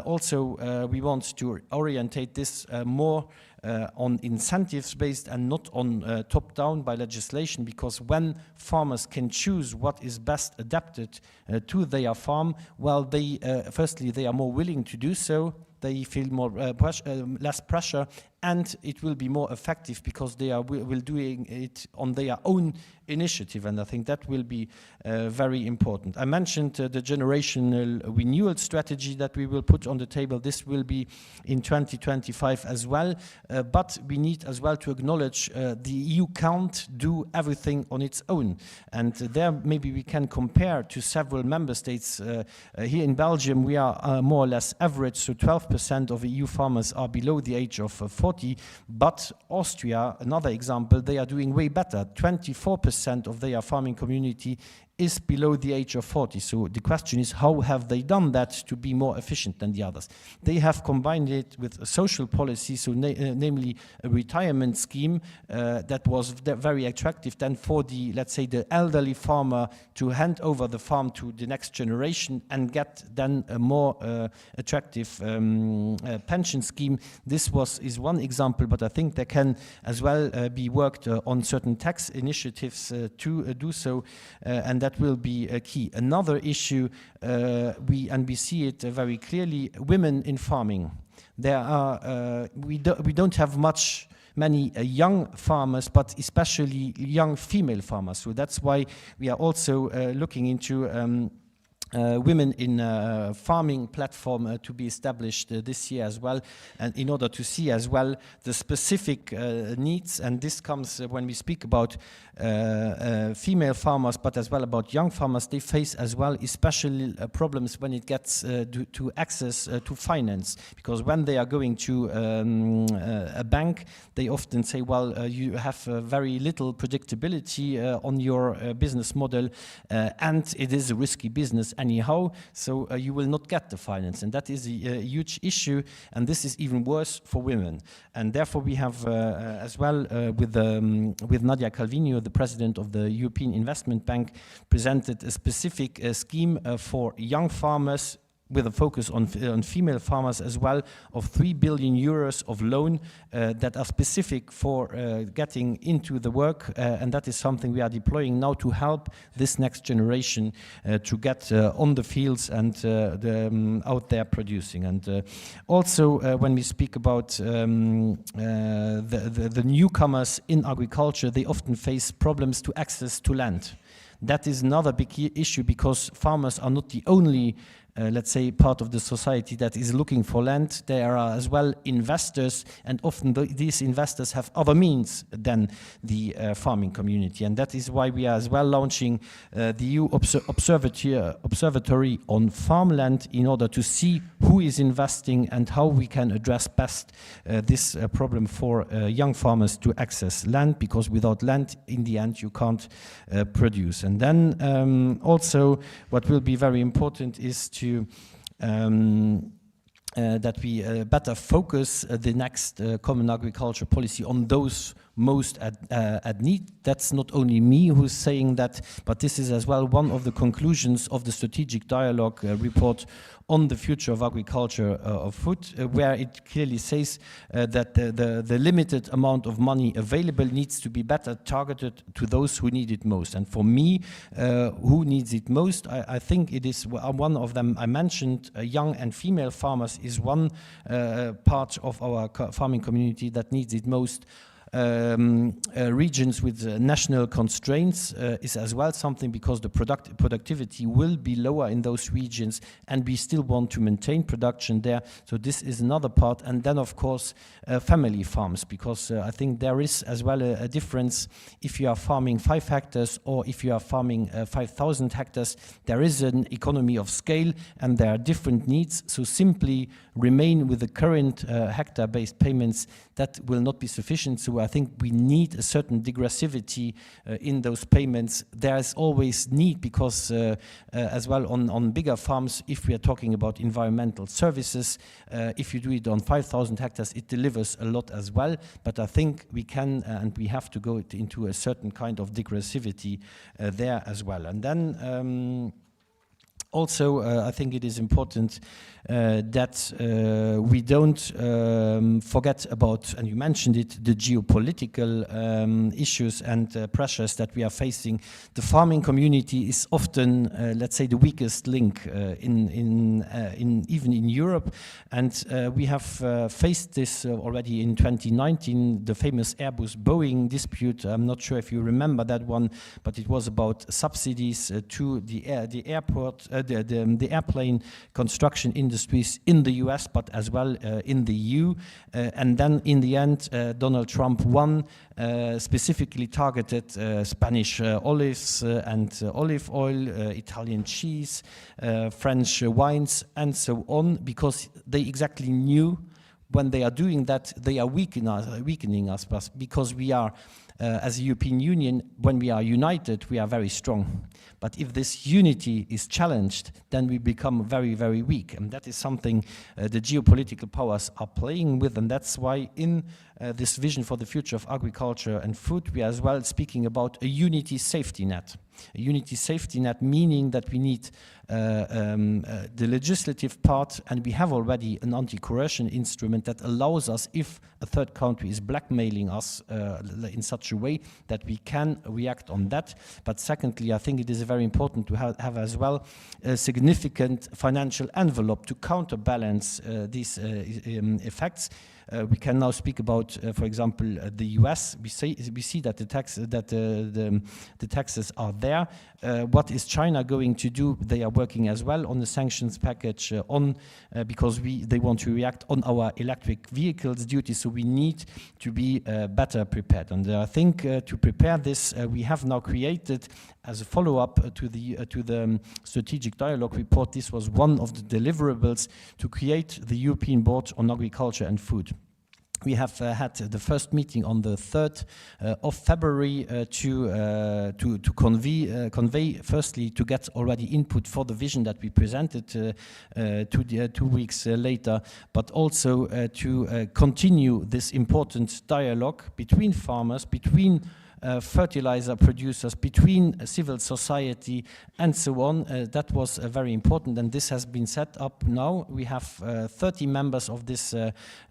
also we want to orientate this more on incentives based and not on top-down by legislation, because when farmers can choose what is best adapted to their farm, well, firstly they are more willing to do so, they feel more less pressure, and it will be more effective because they are will doing it on their own initiative, and I think that will be very important. I mentioned the generational renewal strategy that we will put on the table. This will be in 2025 as well, but we need as well to acknowledge the EU can't do everything on its own, and there maybe we can compare to several member states. Here in Belgium we are more or less average, so 12% of EU farmers are below the age of 40, but Austria, another example, they are doing way better. 24% of their farming community is below the age of 40. So the question is, how have they done that to be more efficient than the others? They have combined it with a social policy, so namely a retirement scheme that was very attractive then for the, let's say, the elderly farmer to hand over the farm to the next generation and get then a more attractive pension scheme. This is one example, but I think there can as well be worked on certain tax initiatives to do so, and that will be a key. Another issue, we see it very clearly, women in farming. There are we don't have many young farmers, but especially young female farmers. So that's why we are also looking into women in farming platform to be established this year as well, and in order to see as well the specific needs. And this comes when we speak about female farmers, but as well about young farmers. They face as well especially problems when it gets to access to finance, because when they are going to a bank, they often say, well, you have very little predictability on your business model, and it is a risky business anyhow, so you will not get the finance, and that is a huge issue, and this is even worse for women. And therefore we have as well with Nadia Calvino, the president of the European Investment Bank, presented a specific scheme for young farmers with a focus on female farmers as well, of 3 billion euros of loan that are specific for getting into the work, and that is something we are deploying now to help this next generation to get on the fields and out there producing. And also when we speak about the newcomers in agriculture, they often face problems to access to land. That is another big issue, because farmers are not the only let's say part of the society that is looking for land. There are as well investors, and often these investors have other means than the farming community, and that is why we are as well launching the EU Observatory on Farmland, in order to see who is investing and how we can address best this problem for young farmers to access land, because without land in the end you can't produce. And then also what will be very important is to that we better focus the next common agriculture policy on those most at need. That's not only me who's saying that, but this is as well one of the conclusions of the strategic dialogue report on the future of agriculture of food, where it clearly says that the limited amount of money available needs to be better targeted to those who need it most. And for me, who needs it most, I think it is one of them I mentioned, young and female farmers is one part of our farming community that needs it most. regions with national constraints is as well something, because the productivity will be lower in those regions and we still want to maintain production there. So this is another part. And then of course family farms, because I think there is as well a difference if you are farming 5 hectares or if you are farming 5,000 hectares. There is an economy of scale and there are different needs. So simply remain with the current hectare-based payments, that will not be sufficient. So I think we need a certain digressivity in those payments. There is always need, because as well on bigger farms, if we are talking about environmental services, if you do it on 5,000 hectares, it delivers a lot as well. But I think we can and we have to go into a certain kind of digressivity there as well. And then also, I think it is important that we don't forget about, and you mentioned it, the geopolitical issues and pressures that we are facing. The farming community is often, let's say, the weakest link even in Europe, and we have faced this already in 2019, the famous Airbus-Boeing dispute. I'm not sure if you remember that one, but it was about subsidies to the airplane construction industries in the US, but as well in the EU. And then in the end, Donald Trump won, specifically targeted Spanish olives and olive oil, Italian cheese, French wines, and so on, because they exactly knew when they are doing that, they are weakening us, because we are, as a European Union, when we are united, we are very strong. But if this unity is challenged, then we become very, very weak. And that is something the geopolitical powers are playing with. And that's why in this vision for the future of agriculture and food, we are as well speaking about a unity safety net. A unity safety net, meaning that we need the legislative part, and we have already an anti-coercion instrument that allows us, if a third country is blackmailing us in such a way, that we can react on that. But secondly, I think it is very important to have as well a significant financial envelope to counterbalance these effects. We can now speak about, for example, the US. We see that the taxes are there. What is China going to do? They are working as well on the sanctions package because they want to react on our electric vehicles duty. So we need to be better prepared. And I think to prepare this, we have now created, as a follow-up to the strategic dialogue report, this was one of the deliverables, to create the European Board on Agriculture and Food. We have had the first meeting on the 3rd of February to convey, firstly, to get already input for the vision that we presented 2 weeks later, but also to continue this important dialogue between farmers, between fertilizer producers, between civil society and so on. That was very important, and this has been set up now. We have 30 members of this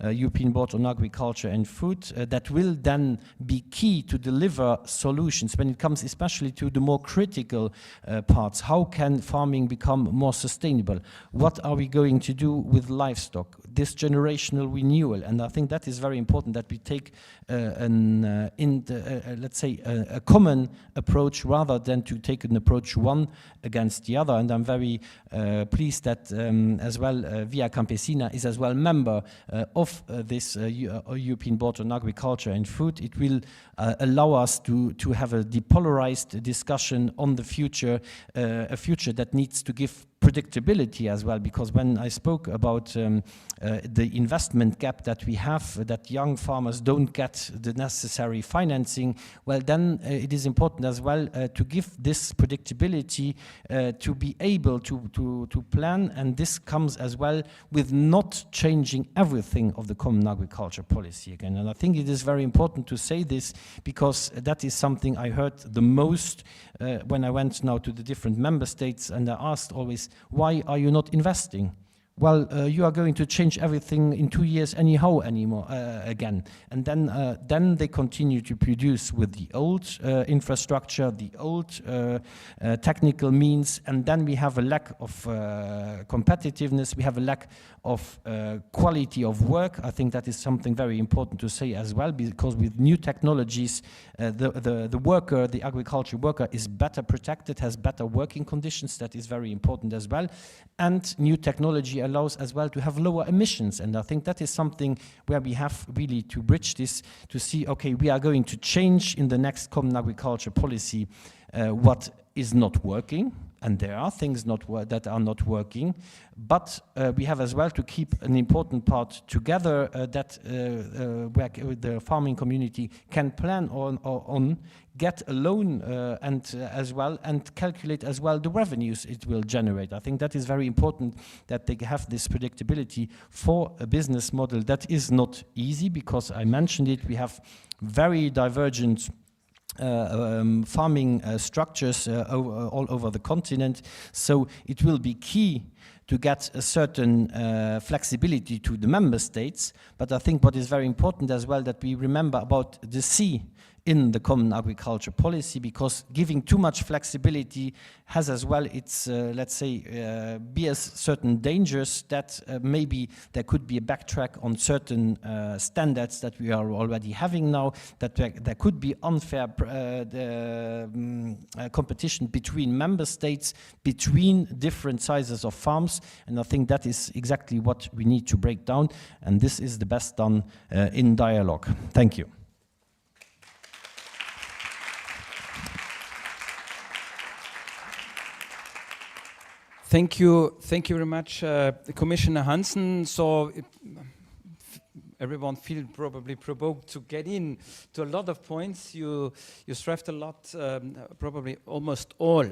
European Board on Agriculture and Food that will then be key to deliver solutions when it comes especially to the more critical parts. How can farming become more sustainable? What are we going to do with livestock? This generational renewal, and I think that is very important, that we take let's say a common approach rather than to take an approach one against the other. And I'm very pleased that as well Via Campesina is as well member of this European Board on Agriculture and Food. It will allow us to have a depolarized discussion on the future, a future that needs to give predictability as well, because when I spoke about the investment gap that we have, that young farmers don't get the necessary financing, well then it is important as well to give this predictability, to be able to plan, and this comes as well with not changing everything of the common agriculture policy again. And I think it is very important to say this, because that is something I heard the most when I went now to the different member states, and I asked always, why are you not investing? well, you are going to change everything in 2 years anyhow again. And then they continue to produce with the old infrastructure, the old technical means, and then we have a lack of competitiveness, we have a lack of quality of work. I think that is something very important to say as well, because with new technologies, the worker, the agriculture worker is better protected, has better working conditions. That is very important as well. And new technology allows as well to have lower emissions. And I think that is something where we have really to bridge this to see, okay, we are going to change in the next common agriculture policy what is not working. And there are things that are not working, but we have as well to keep an important part together that where the farming community can plan on get a loan and as well, and calculate as well the revenues it will generate. I think that is very important, that they have this predictability for a business model that is not easy, because I mentioned it, we have very divergent farming structures all over the continent. So it will be key to get a certain flexibility to the member states. But I think what is very important as well, that we remember about the sea in the common agriculture policy, because giving too much flexibility has as well its, let's say, bears certain dangers, that maybe there could be a backtrack on certain standards that we are already having now, that there could be unfair competition between member states, between different sizes of farms, and I think that is exactly what we need to break down, and this is the best done in dialogue. Thank you. Thank you very much, Commissioner Hansen. So everyone feels probably provoked to get in to a lot of points. You stressed a lot, probably almost all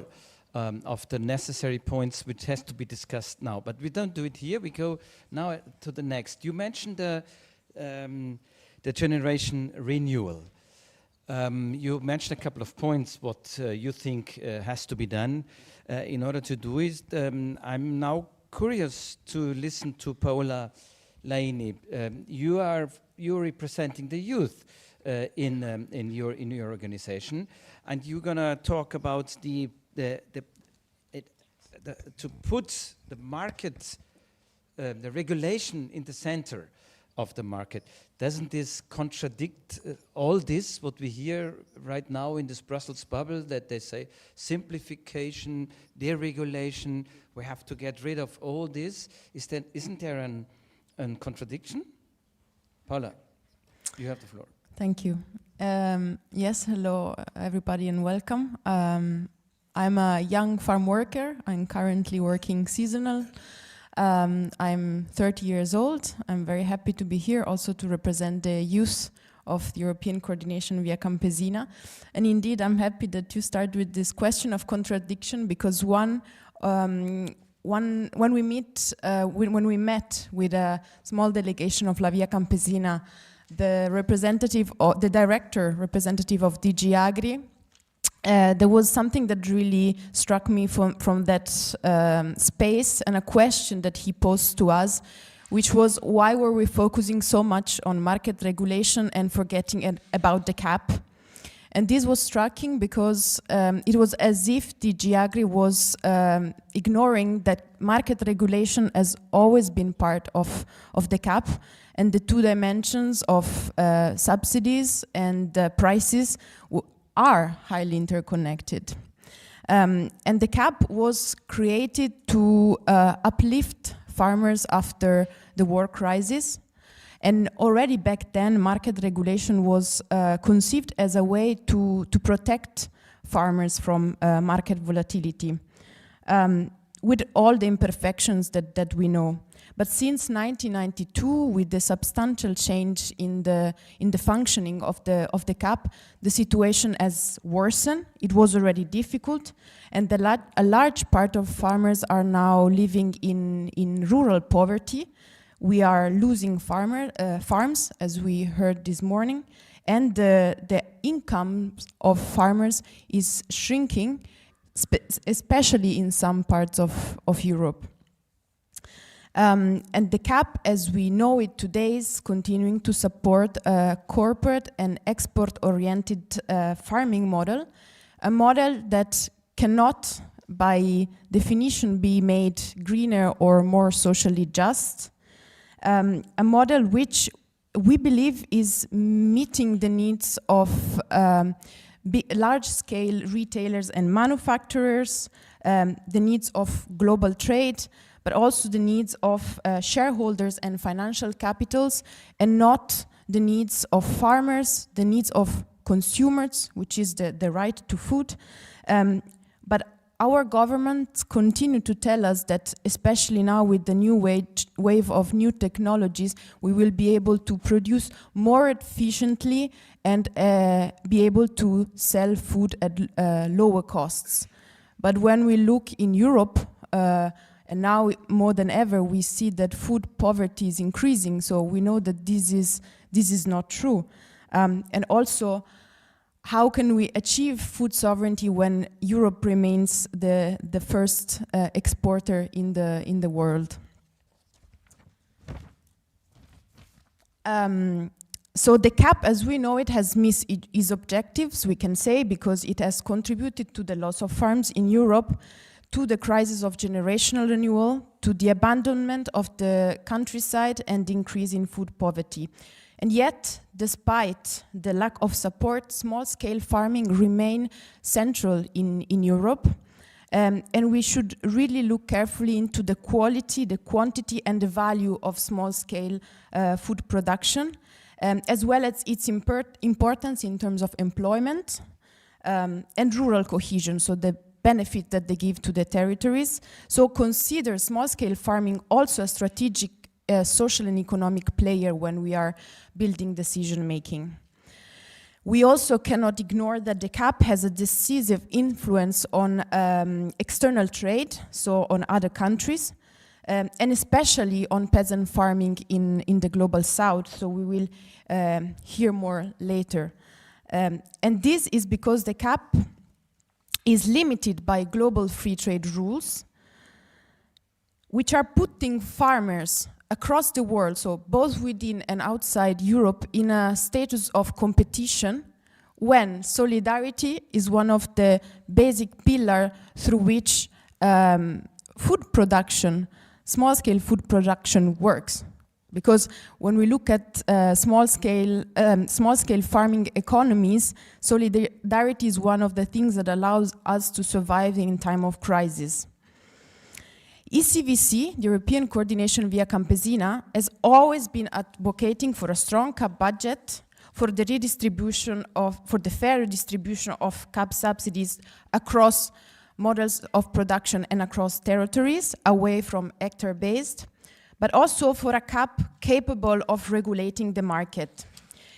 of the necessary points which has to be discussed now. But we don't do it here. We go now to the next. You mentioned the generation renewal. You mentioned a couple of points what you think has to be done in order to do it. I'm now curious to listen to Paola Laini. You're representing the youth in your organization, and you're gonna talk about to put the market, the regulation in the center of the market. Doesn't this contradict all this, what we hear right now in this Brussels bubble, that they say simplification, deregulation, we have to get rid of all this? Isn't there a contradiction? Paula, you have the floor. Thank you. Yes, hello everybody and welcome. I'm a young farm worker. I'm currently working seasonal. I'm 30 years old. I'm very happy to be here also to represent the youth of the European Coordination Via Campesina. And indeed, I'm happy that you start with this question of contradiction, because when we met with a small delegation of La Via Campesina, the director representative of DG Agri, there was something that really struck me from that space, and a question that he posed to us, which was, why were we focusing so much on market regulation and forgetting about the CAP? And this was striking because it was as if DG Agri was ignoring that market regulation has always been part of the CAP, and the two dimensions of subsidies and prices are highly interconnected. And the CAP was created to uplift farmers after the war crisis. And already back then, market regulation was conceived as a way to protect farmers from market volatility, with all the imperfections that we know. But since 1992, with the substantial change in the functioning of the CAP, the situation has worsened. It was already difficult, and a large part of farmers are now living in rural poverty. We are losing farms, as we heard this morning, and the income of farmers is shrinking, especially in some parts of Europe. And the CAP, as we know it today, is continuing to support a corporate and export-oriented farming model, a model that cannot, by definition, be made greener or more socially just, a model which we believe is meeting the needs of large-scale retailers and manufacturers, the needs of global trade, but also the needs of shareholders and financial capitals, and not the needs of farmers, the needs of consumers, which is the right to food. But our governments continue to tell us that, especially now with the new wave of new technologies, we will be able to produce more efficiently and be able to sell food at lower costs. But when we look in Europe, and now more than ever, we see that food poverty is increasing, so we know that this is not true. And also, how can we achieve food sovereignty when Europe remains the first exporter in the world? So the CAP, as we know it, has missed its objectives, we can say, because it has contributed to the loss of farms in Europe, to the crisis of generational renewal, to the abandonment of the countryside and the increase in food poverty. And yet, despite the lack of support, small-scale farming remain central in Europe. And we should really look carefully into the quality, the quantity, and the value of small-scale food production, as well as its importance in terms of employment and rural cohesion, so the benefit that they give to the territories. So consider small-scale farming also a strategic social and economic player when we are building decision-making. We also cannot ignore that the CAP has a decisive influence on external trade, so on other countries, and especially on peasant farming in the global south, so we will hear more later. And this is because the CAP is limited by global free trade rules, which are putting farmers across the world, so both within and outside Europe, in a status of competition, when solidarity is one of the basic pillars through which food production, small-scale food production works. Because when we look at small-scale farming economies, solidarity is one of the things that allows us to survive in time of crisis. ECVC, the European Coordination Via Campesina, has always been advocating for a strong CAP budget, for the fair redistribution of CAP subsidies across models of production and across territories, away from hectare-based, but also for a CAP capable of regulating the market.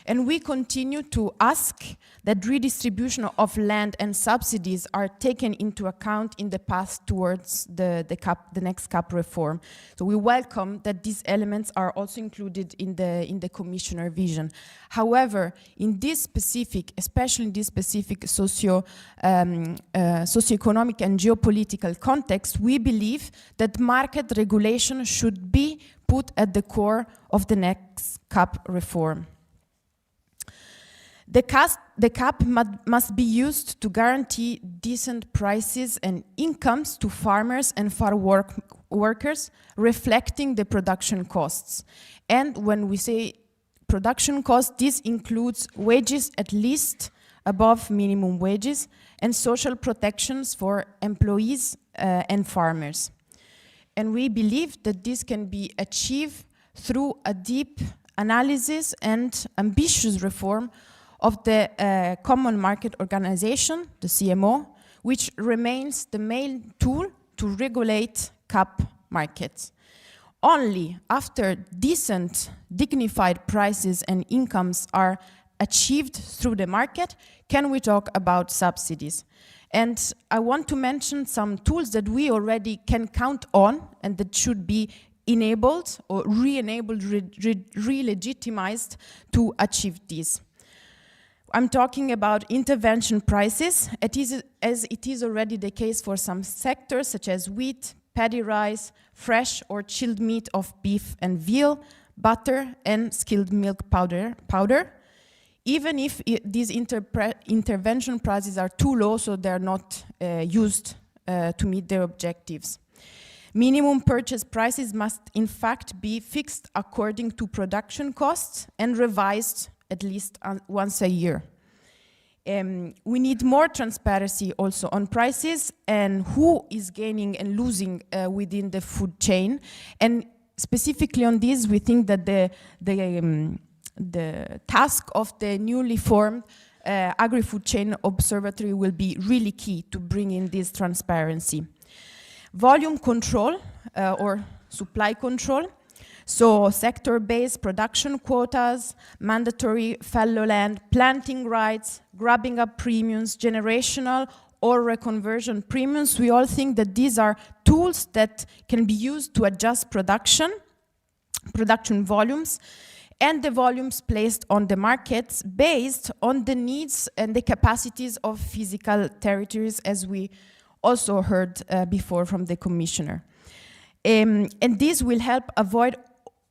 And we continue to ask that redistribution of land and subsidies are taken into account in the path towards the next CAP reform. So we welcome that these elements are also included in the Commissioner vision. However, in this specific, especially in this specific socioeconomic and geopolitical context, we believe that market regulation should be put at the core of the next CAP reform. The CAP must be used to guarantee decent prices and incomes to farmers and farm workers, reflecting the production costs. And when we say production costs, this includes wages at least above minimum wages and social protections for employees and farmers. And we believe that this can be achieved through a deep analysis and ambitious reform of the Common Market Organization, the CMO, which remains the main tool to regulate CAP markets. Only after decent, dignified prices and incomes are achieved through the market can we talk about subsidies. And I want to mention some tools that we already can count on and that should be enabled or re-enabled, re-legitimized to achieve this. I'm talking about intervention prices, as it is already the case for some sectors such as wheat, paddy rice, fresh or chilled meat of beef and veal, butter, and skimmed milk powder. Even if these intervention prices are too low, so they're not used to meet their objectives. Minimum purchase prices must in fact be fixed according to production costs and revised at least once a year. We need more transparency also on prices and who is gaining and losing within the food chain. And specifically on this, we think that the task of the newly formed Agri-Food Chain Observatory will be really key to bring in this transparency. Volume control or supply control, so sector-based production quotas, mandatory fallow land, planting rights, grabbing up premiums, generational or reconversion premiums. We all think that these are tools that can be used to adjust production volumes, and the volumes placed on the markets based on the needs and the capacities of physical territories, as we also heard before from the Commissioner. And this will help avoid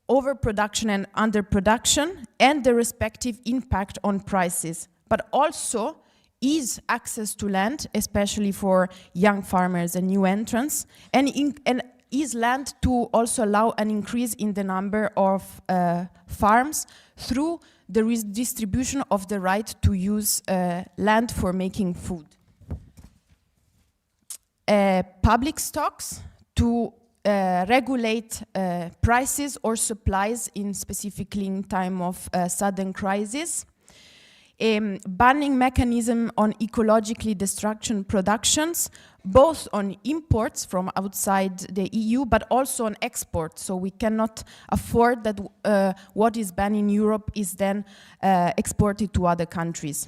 overproduction and underproduction and the respective impact on prices, but also ease access to land, especially for young farmers and new entrants, and ease land to also allow an increase in the number of farms through the redistribution of the right to use land for making food. Public stocks to regulate prices or supplies specifically in time of sudden crisis. Banning mechanism on ecologically destruction productions, both on imports from outside the EU, but also on exports. So we cannot afford that what is banned in Europe is then exported to other countries.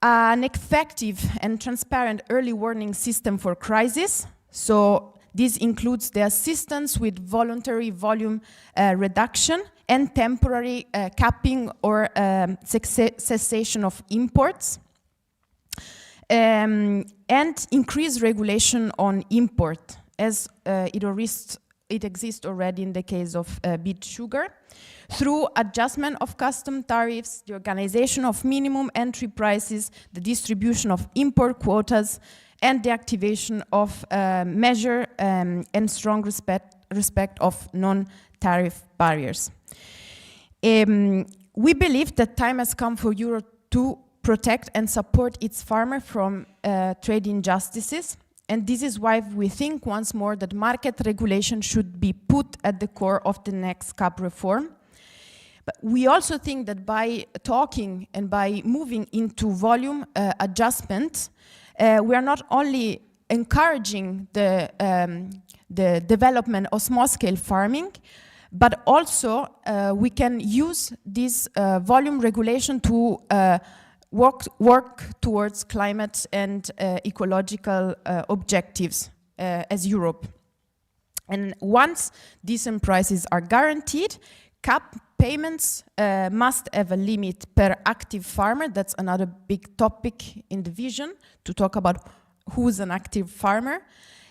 An effective and transparent early warning system for crisis. So this includes the assistance with voluntary volume reduction and temporary capping or cessation of imports. And increased regulation on import, as it exists already in the case of beet sugar, through adjustment of custom tariffs, the organization of minimum entry prices, the distribution of import quotas, and the activation of measure and strong respect of non-tariff barriers. We believe that time has come for Europe to protect and support its farmer from trade injustices. And this is why we think once more that market regulation should be put at the core of the next CAP reform. But we also think that by talking and by moving into volume adjustment, we are not only encouraging the development of small-scale farming, but also we can use this volume regulation to work towards climate and ecological objectives as Europe. And once decent prices are guaranteed, CAP payments must have a limit per active farmer. That's another big topic in the vision, to talk about who's an active farmer,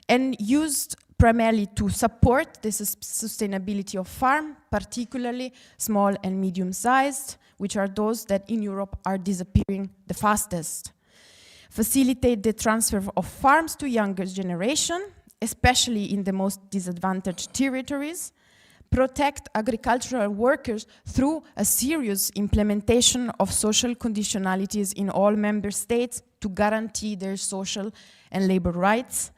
and used primarily to support the sustainability of farm, particularly small and medium-sized, which are those that in Europe are disappearing the fastest. Facilitate the transfer of farms to younger generation, especially in the most disadvantaged territories. Protect agricultural workers through a serious implementation of social conditionalities in all member states to guarantee their social and labor rights.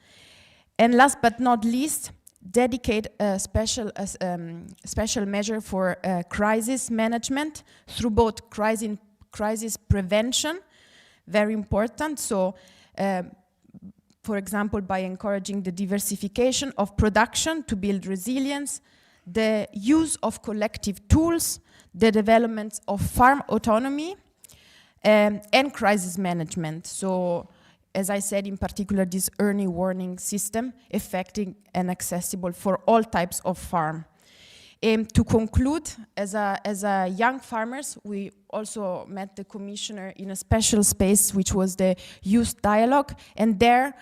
And last but not least, dedicate a special measure for crisis management through both crisis prevention, very important. So, for example, by encouraging the diversification of production to build resilience, the use of collective tools, the development of farm autonomy, and crisis management. So, as I said, in particular, this early warning system, effective and accessible for all types of farm. To conclude, as a young farmers, we also met the commissioner in a special space, which was the youth dialogue, and there,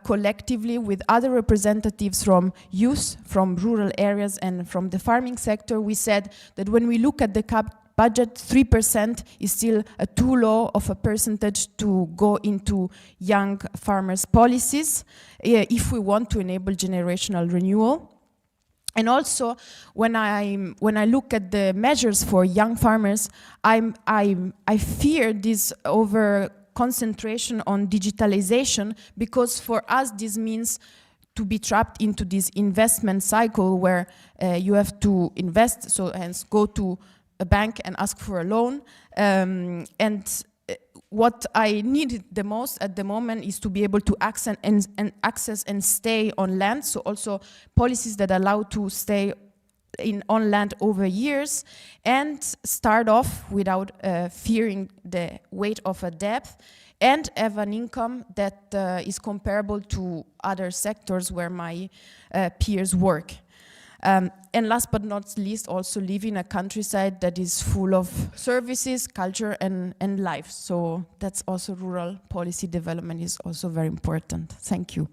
collectively with other representatives from youth, from rural areas and from the farming sector, we said that when we look at the CAP budget, 3% is still too low of a percentage to go into young farmers' policies if we want to enable generational renewal. And also, when I look at the measures for young farmers, I fear this over concentration on digitalization, because for us this means to be trapped into this investment cycle where you have to invest, so hence go to a bank and ask for a loan. What I need the most at the moment is to be able to access and stay on land, so also policies that allow to stay on land over years and start off without fearing the weight of a debt, and have an income that is comparable to other sectors where my peers work. And last but not least, also live in a countryside that is full of services, culture, and life. So that's also rural policy development is also very important. Thank you.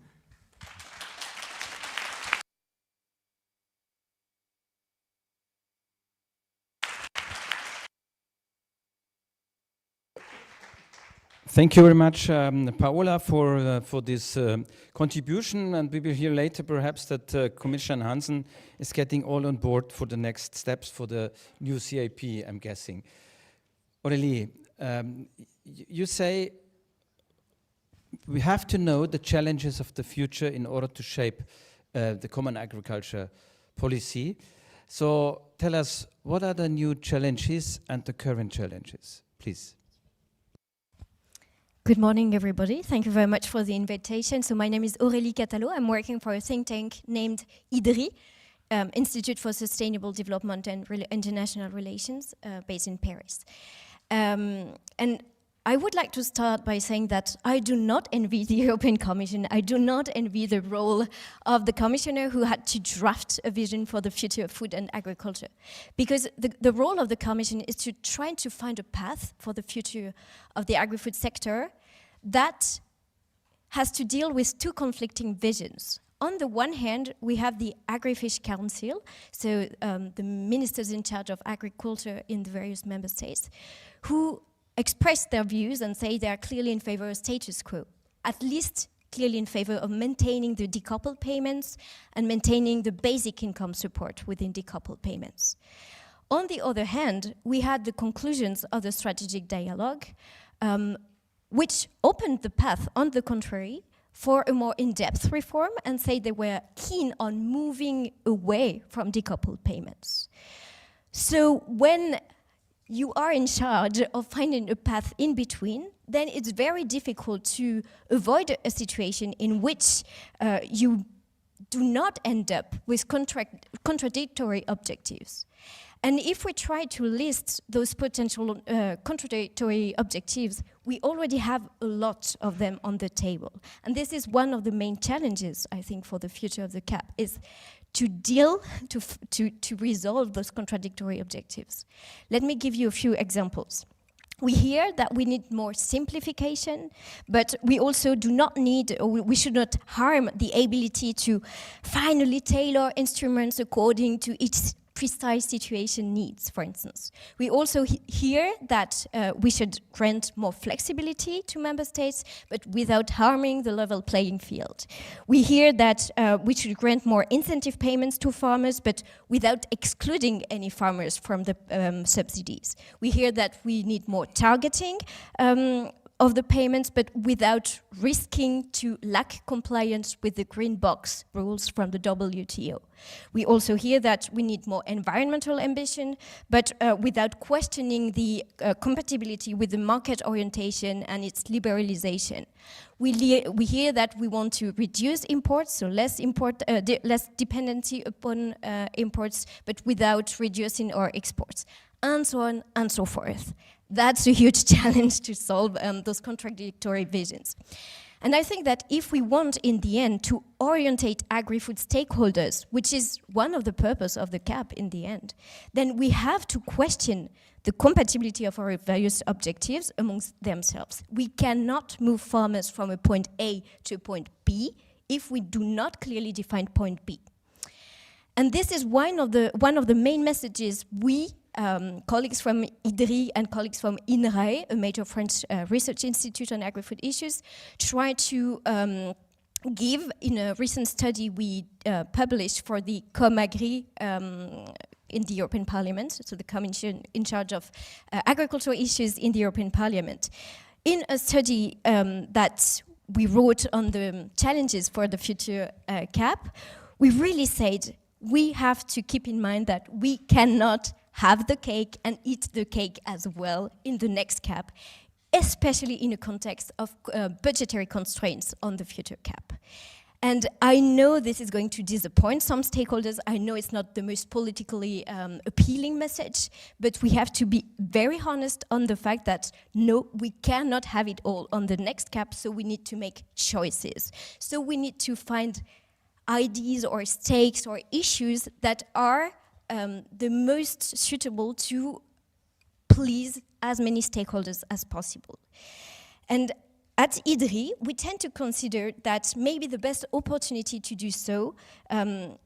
Thank you very much, Paola, for this contribution, and we will hear later perhaps that Commissioner Hansen is getting all on board for the next steps for the new CAP, I'm guessing. Aurélie, you say we have to know the challenges of the future in order to shape the common agriculture policy. So tell us, what are the new challenges and the current challenges, please? Good morning, everybody. Thank you very much for the invitation. So my name is Aurélie Catalot. I'm working for a think tank named IDRI, Institute for Sustainable Development and International Relations, based in Paris. And I would like to start by saying that I do not envy the European Commission. I do not envy the role of the commissioner who had to draft a vision for the future of food and agriculture. Because the role of the Commission is to try to find a path for the future of the agri-food sector that has to deal with two conflicting visions. On the one hand, we have the Agri-Fish Council, so the ministers in charge of agriculture in the various member states, who express their views and say they are clearly in favor of status quo, at least clearly in favor of maintaining the decoupled payments and maintaining the basic income support within decoupled payments. On the other hand, we had the conclusions of the strategic dialogue, which opened the path, on the contrary, for a more in-depth reform, and say they were keen on moving away from decoupled payments. So when you are in charge of finding a path in between, then it's very difficult to avoid a situation in which you do not end up with contradictory objectives. And if we try to list those potential contradictory objectives, we already have a lot of them on the table. And this is one of the main challenges, I think, for the future of the CAP, is to deal, to resolve those contradictory objectives. Let me give you a few examples. We hear that we need more simplification, but we also do not need, or we should not harm the ability to finally tailor instruments according to each precise situation needs, for instance. We also hear that we should grant more flexibility to member states, but without harming the level playing field. We hear that we should grant more incentive payments to farmers, but without excluding any farmers from the subsidies. We hear that we need more targeting of the payments, but without risking to lack compliance with the green box rules from the WTO. We also hear that we need more environmental ambition, but without questioning the compatibility with the market orientation and its liberalization. We hear that we want to reduce imports, so less dependency upon imports, but without reducing our exports, and so on and so forth. That's a huge challenge to solve those contradictory visions. And I think that if we want, in the end, to orientate agri-food stakeholders, which is one of the purpose of the CAP in the end, then we have to question the compatibility of our various objectives amongst themselves. We cannot move farmers from a point A to a point B if we do not clearly define point B. And this is one of the main messages we, colleagues from IDRI and colleagues from INRAE, a major French research institute on agri-food issues, try to give in a recent study we published for the ComAgri in the European Parliament, so the Commission in charge of agricultural issues in the European Parliament. In a study that we wrote on the challenges for the future CAP, we really said we have to keep in mind that we cannot have the cake and eat the cake as well in the next CAP, especially in a context of budgetary constraints on the future CAP. And I know this is going to disappoint some stakeholders. I know it's not the most politically appealing message, but we have to be very honest on the fact that no, we cannot have it all on the next CAP, so we need to make choices. So we need to find ideas or stakes or issues that are the most suitable to please as many stakeholders as possible. And at IDRI, we tend to consider that maybe the best opportunity to do so, and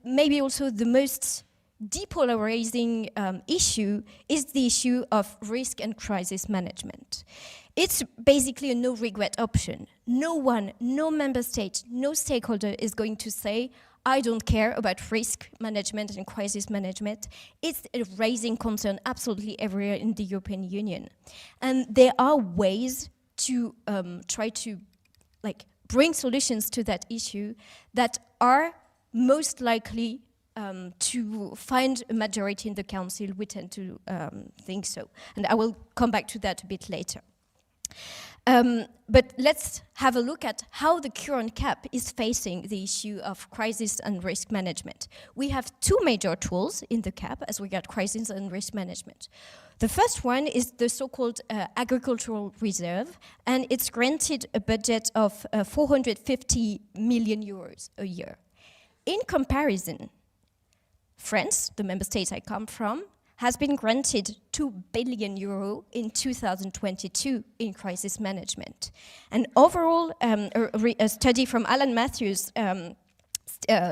maybe also the most depolarizing issue, is the issue of risk and crisis management. It's basically a no-regret option. No one, no member state, no stakeholder is going to say, I don't care about risk management and crisis management. It's a raising concern absolutely everywhere in the European Union. And there are ways to try to bring solutions to that issue that are most likely to find a majority in the Council. We tend to think so. And I will come back to that a bit later. But let's have a look at how the current CAP is facing the issue of crisis and risk management. We have two major tools in the CAP as regards crisis and risk management. The first one is the so-called agricultural reserve, and it's granted a budget of 450 million euros a year. In comparison, France, the member state I come from, has been granted 2 billion euro in 2022 in crisis management. And overall, a study from Alan Matthews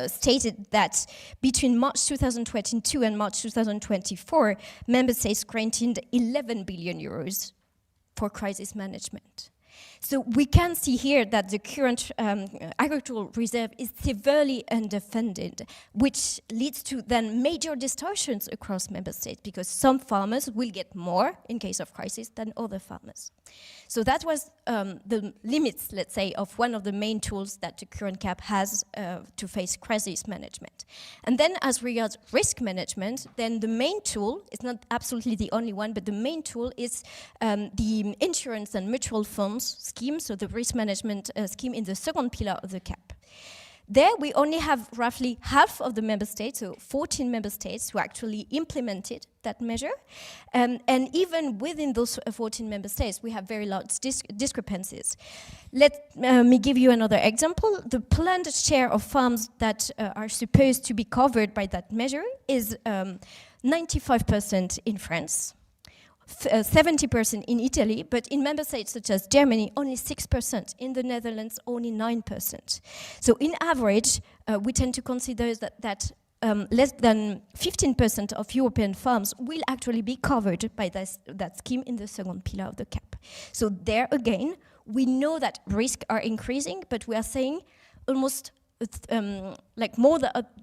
stated that between March 2022 and March 2024, member states granted 11 billion euros for crisis management. So we can see here that the current agricultural reserve is severely underfunded, which leads to then major distortions across member states, because some farmers will get more in case of crisis than other farmers. So that was the limits, let's say, of one of the main tools that the current CAP has to face crisis management. And then as regards risk management, then the main tool, it's not absolutely the only one, but the main tool is the insurance and mutual funds scheme, so the risk management scheme in the second pillar of the CAP. There we only have roughly half of the member states, so 14 member states, who actually implemented that measure. And even within those 14 member states, we have very large discrepancies. Let me give you another example. The planned share of farms that are supposed to be covered by that measure is 95% in France, 70% in Italy, but in member states such as Germany, only 6%. In the Netherlands, only 9%. So in average, we tend to consider that less than 15% of European farms will actually be covered by that scheme in the second pillar of the CAP. So there again, we know that risks are increasing, but we are saying almost the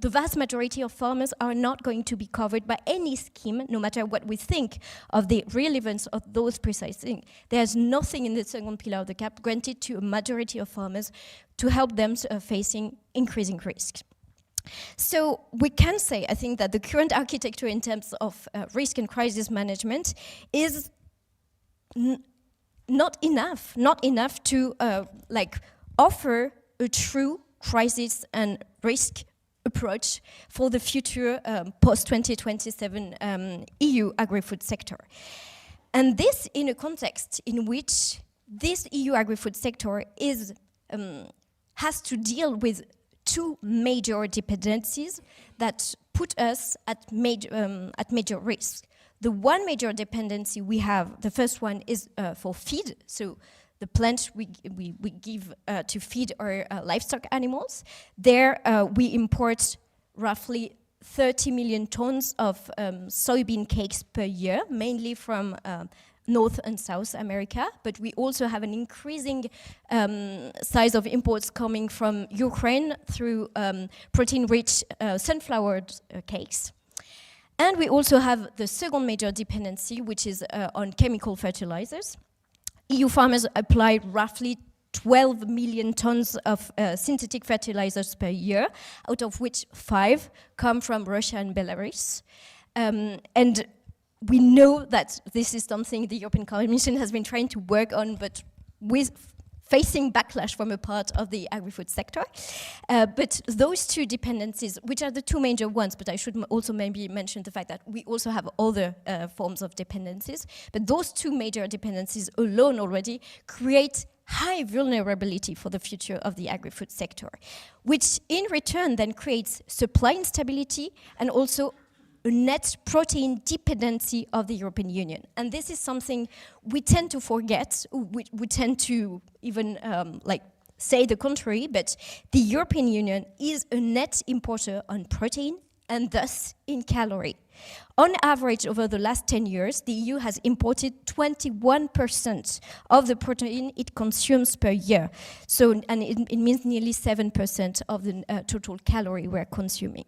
vast majority of farmers are not going to be covered by any scheme, no matter what we think of the relevance of those precise things. There's nothing in the second pillar of the CAP granted to a majority of farmers to help them facing increasing risk. So we can say, I think, that the current architecture in terms of risk and crisis management is not enough to offer a true crisis and risk approach for the future post-2027 EU agri-food sector. And this in a context in which this EU agri-food sector is, has to deal with two major dependencies that put us at major risk. The one major dependency we have, the first one is for feed, so the plant we give to feed our livestock animals. There we import roughly 30 million tons of soybean cakes per year, mainly from North and South America, but we also have an increasing size of imports coming from Ukraine through protein-rich sunflower cakes. And we also have the second major dependency, which is on chemical fertilizers. EU farmers apply roughly 12 million tons of synthetic fertilizers per year, out of which 5 come from Russia and Belarus. And we know that this is something the European Commission has been trying to work on, but with facing backlash from a part of the agri-food sector. But those two dependencies, which are the two major ones, but I should also maybe mention the fact that we also have other forms of dependencies, but those two major dependencies alone already create high vulnerability for the future of the agri-food sector, which in return then creates supply instability and also a net protein dependency of the European Union. And this is something we tend to forget, we tend to even say the contrary, but the European Union is a net importer on protein and thus in calorie. On average, over the last 10 years, the EU has imported 21% of the protein it consumes per year. So, and it means nearly 7% of the total calorie we're consuming.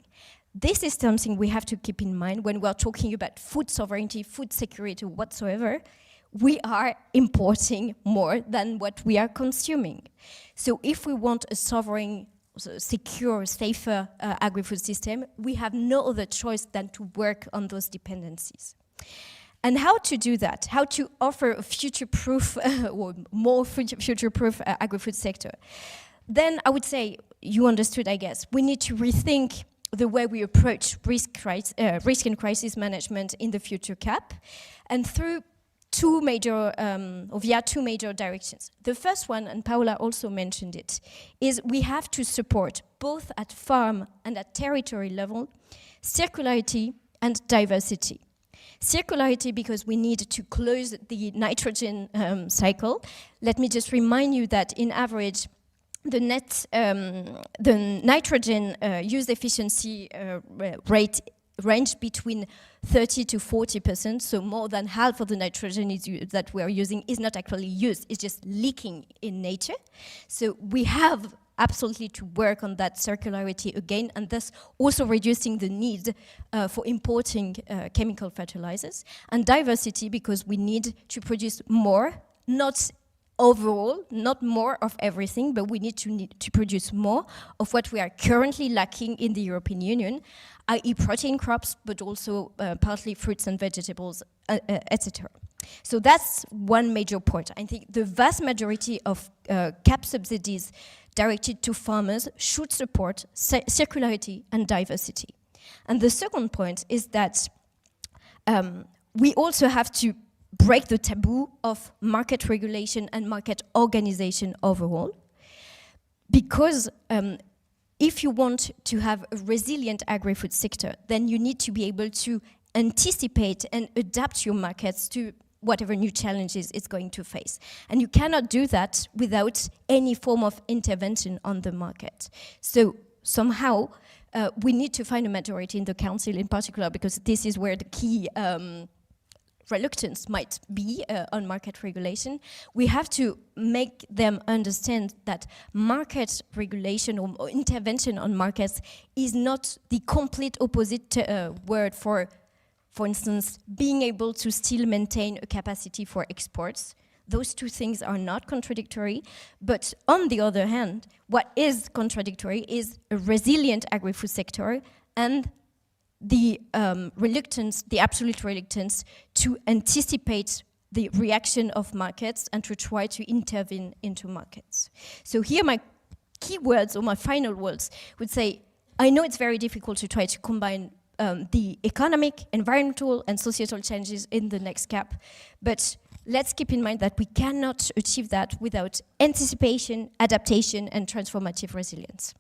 This is something we have to keep in mind when we're talking about food sovereignty, food security whatsoever. We are importing more than what we are consuming. So if we want a sovereign, secure, safer agri-food system, we have no other choice than to work on those dependencies. And how to do that? How to offer a future-proof or more future-proof agri-food sector? Then I would say, you understood, I guess, we need to rethink the way we approach risk and crisis management in the future CAP, and through via two major directions. The first one, and Paola also mentioned it, is we have to support, both at farm and at territory level, circularity and diversity. Circularity because we need to close the nitrogen cycle. Let me just remind you that in average, the nitrogen use efficiency rate ranged between 30 to 40%, so more than half of the nitrogen that we are using is not actually used, it's just leaking in nature. So we have absolutely to work on that circularity again, and thus also reducing the need for importing chemical fertilizers. And diversity, because we need to produce more, not overall, not more of everything, but we need to produce more of what we are currently lacking in the European Union, i.e. protein crops, but also partly fruits and vegetables, etc. So that's one major point. I think the vast majority of CAP subsidies directed to farmers should support circularity and diversity. And the second point is that we also have to break the taboo of market regulation and market organization overall. Because if you want to have a resilient agri-food sector, then you need to be able to anticipate and adapt your markets to whatever new challenges it's going to face. And you cannot do that without any form of intervention on the market. So somehow we need to find a majority in the council in particular, because this is where the key reluctance might be on market regulation. We have to make them understand that market regulation or intervention on markets is not the complete opposite word for instance, being able to still maintain a capacity for exports. Those two things are not contradictory, but on the other hand, what is contradictory is a resilient agri-food sector and the reluctance, the absolute reluctance to anticipate the reaction of markets and to try to intervene into markets. So here my key words, or my final words, would say, I know it's very difficult to try to combine the economic, environmental and societal changes in the next CAP, but let's keep in mind that we cannot achieve that without anticipation, adaptation, and transformative resilience.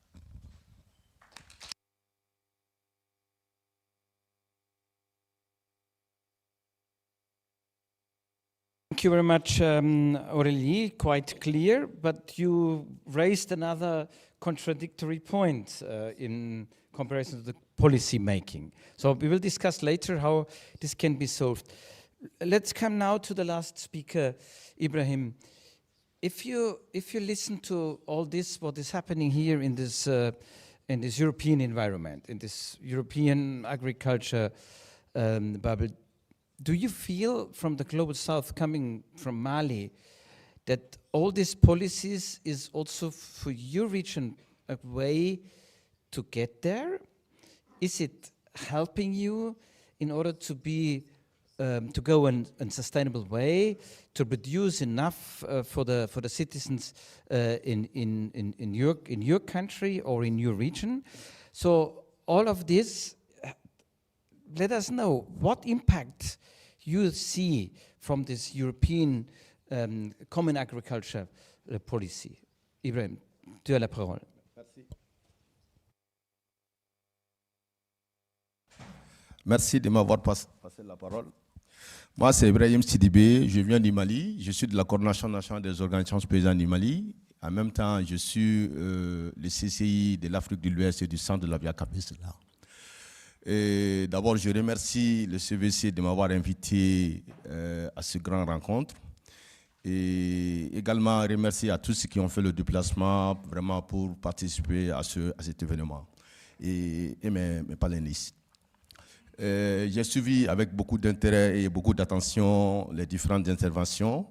Thank you very much, Aurélie. Quite clear, but you raised another contradictory point in comparison to the policy making. So we will discuss later how this can be solved. Let's come now to the last speaker, Ibrahim. If you listen to all this, what is happening here in this European environment, in this European agriculture bubble, do you feel from the Global South, coming from Mali, that all these policies is also for your region a way to get there? Is it helping you in order to be to go in a sustainable way, to produce enough for the citizens in your country or in your region? So all of this, let us know what impact you see from this European common agriculture policy. Ibrahim, tu as la parole. Merci de m'avoir passé la parole. Moi, c'est Ibrahim Sidibé, je viens du Mali, je suis de la Coordination nationale des organisations paysannes du Mali. En même temps, je suis le CCI de l'Afrique de l'Ouest et du centre de la Via Campesina. D'abord, je remercie le CVC de m'avoir invité à cette grande rencontre. Et également remercier à tous ceux qui ont fait le déplacement vraiment pour participer à cet événement. Et mes panélistes. J'ai suivi avec beaucoup d'intérêt et beaucoup d'attention les différentes interventions.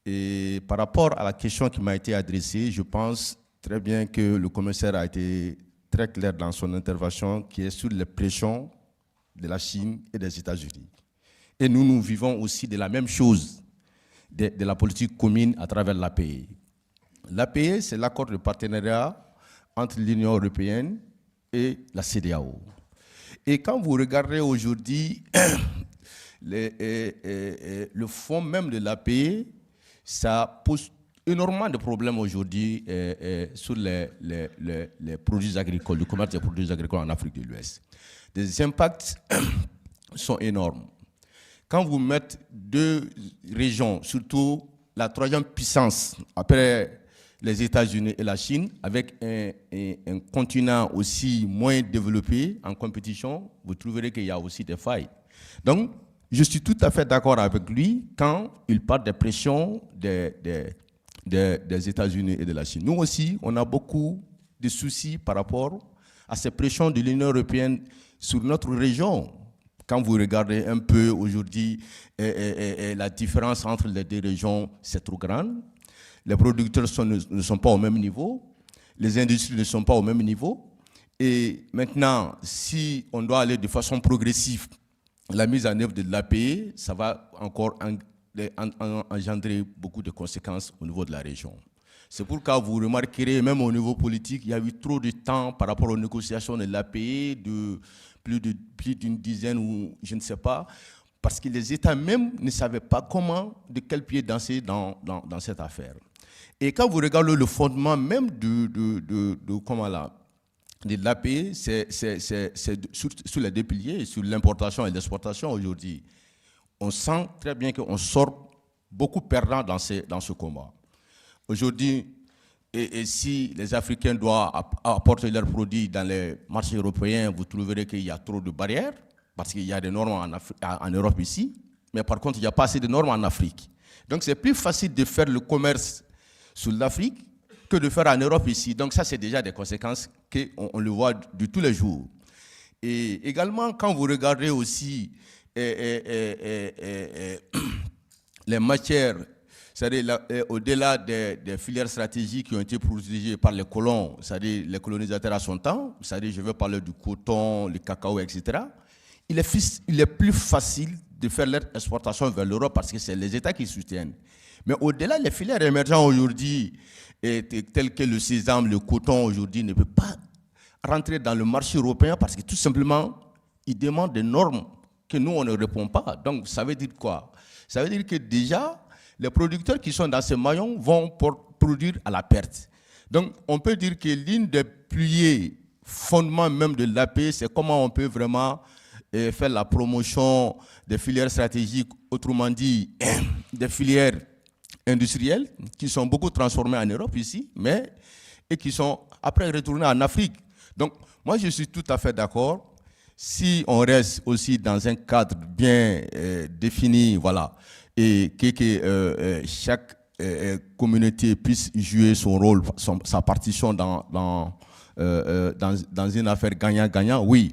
Et par rapport à la question qui m'a été adressée, je pense très bien que le commissaire a été très clair dans son intervention, qui est sur les pressions de la Chine et des États-Unis. Et nous vivons aussi de la même chose, de la politique commune à travers l'APE. L'APE, c'est l'accord de partenariat entre l'Union européenne et la CEDEAO. Et quand vous regardez aujourd'hui le fond même de l'APE, ça pose énormément de problèmes aujourd'hui sur les produits agricoles, le commerce des produits agricoles en Afrique de l'Ouest. Les impacts sont énormes. Quand vous mettez deux régions, surtout la troisième puissance après les États-Unis et la Chine, avec un continent aussi moins développé en compétition, vous trouverez qu'il y a aussi des failles. Donc, je suis tout à fait d'accord avec lui quand il parle des pressions des États-Unis et de la Chine. Nous aussi, on a beaucoup de soucis par rapport à ces pressions de l'Union européenne sur notre région. Quand vous regardez un peu aujourd'hui la différence entre les deux régions, c'est trop grande. Les producteurs ne sont pas au même niveau, les industries ne sont pas au même niveau. Et maintenant, si on doit aller de façon progressive, la mise en œuvre de l'APE, ça va encore engendrer beaucoup de conséquences au niveau de la région. C'est pourquoi vous remarquerez, même au niveau politique, il y a eu trop de temps par rapport aux négociations de l'APE, de plus d'une dizaine ou je ne sais pas, parce que les États même ne savaient pas comment, de quel pied danser dans cette affaire. Et quand vous regardez le fondement même de l'APE, c'est sur les deux piliers, sur l'importation et l'exportation aujourd'hui. On sent très bien qu'on sort beaucoup perdant dans ce combat. Aujourd'hui, et si les Africains doivent apporter leurs produits dans les marchés européens, vous trouverez qu'il y a trop de barrières, parce qu'il y a des normes en Europe ici, mais par contre, il n'y a pas assez de normes en Afrique. Donc, c'est plus facile de faire le commerce sur l'Afrique que de faire en Europe ici. Donc, ça, c'est déjà des conséquences qu'on le voit de tous les jours. Et également, quand vous regardez aussi les matières, c'est-à-dire au-delà des filières stratégiques qui ont été protégées par les colons, c'est-à-dire les colonisateurs à son temps, c'est-à-dire je veux parler du coton, le cacao, etc., il est plus facile de faire leur exportation vers l'Europe parce que c'est les États qui soutiennent. Mais au-delà, les filières émergentes aujourd'hui, telles que le sésame, le coton aujourd'hui, ne peuvent pas rentrer dans le marché européen parce que tout simplement, ils demandent des normes que nous, on ne répond pas. Donc, ça veut dire quoi? Ça veut dire que déjà, les producteurs qui sont dans ces maillons vont produire à la perte. Donc, on peut dire que l'une des piliers fondements même de l'AP, c'est comment on peut vraiment faire la promotion des filières stratégiques, autrement dit, des filières industrielles qui sont beaucoup transformées en Europe ici, et qui sont après retournées en Afrique. Donc, moi, je suis tout à fait d'accord. Si on reste aussi dans un cadre bien défini, voilà, et que chaque communauté puisse jouer son rôle, sa partition dans une affaire gagnant-gagnant, oui.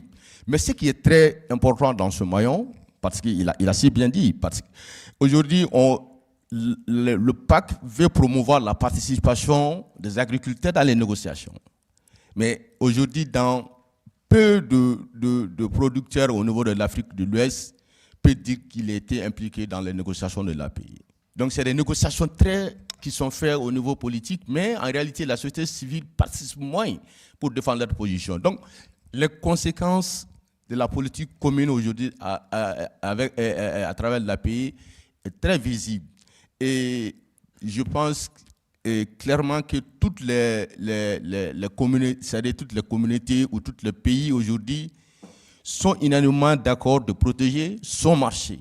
Mais ce qui est très important dans ce maillon, parce qu'il a si bien dit, parce qu'aujourd'hui, le PAC veut promouvoir la participation des agriculteurs dans les négociations. Mais aujourd'hui, dans peu de producteurs au niveau de l'Afrique de l'Ouest peut dire qu'il a été impliqué dans les négociations de l'API. Donc c'est des négociations qui sont faites au niveau politique, mais en réalité la société civile participe moins pour défendre leur position. Donc les conséquences de la politique commune aujourd'hui à travers l'API est très visible. Et je pense clairement que toutes les communautés, c'est-à-dire toutes les communautés ou tous les pays aujourd'hui sont unanimement d'accord de protéger son marché.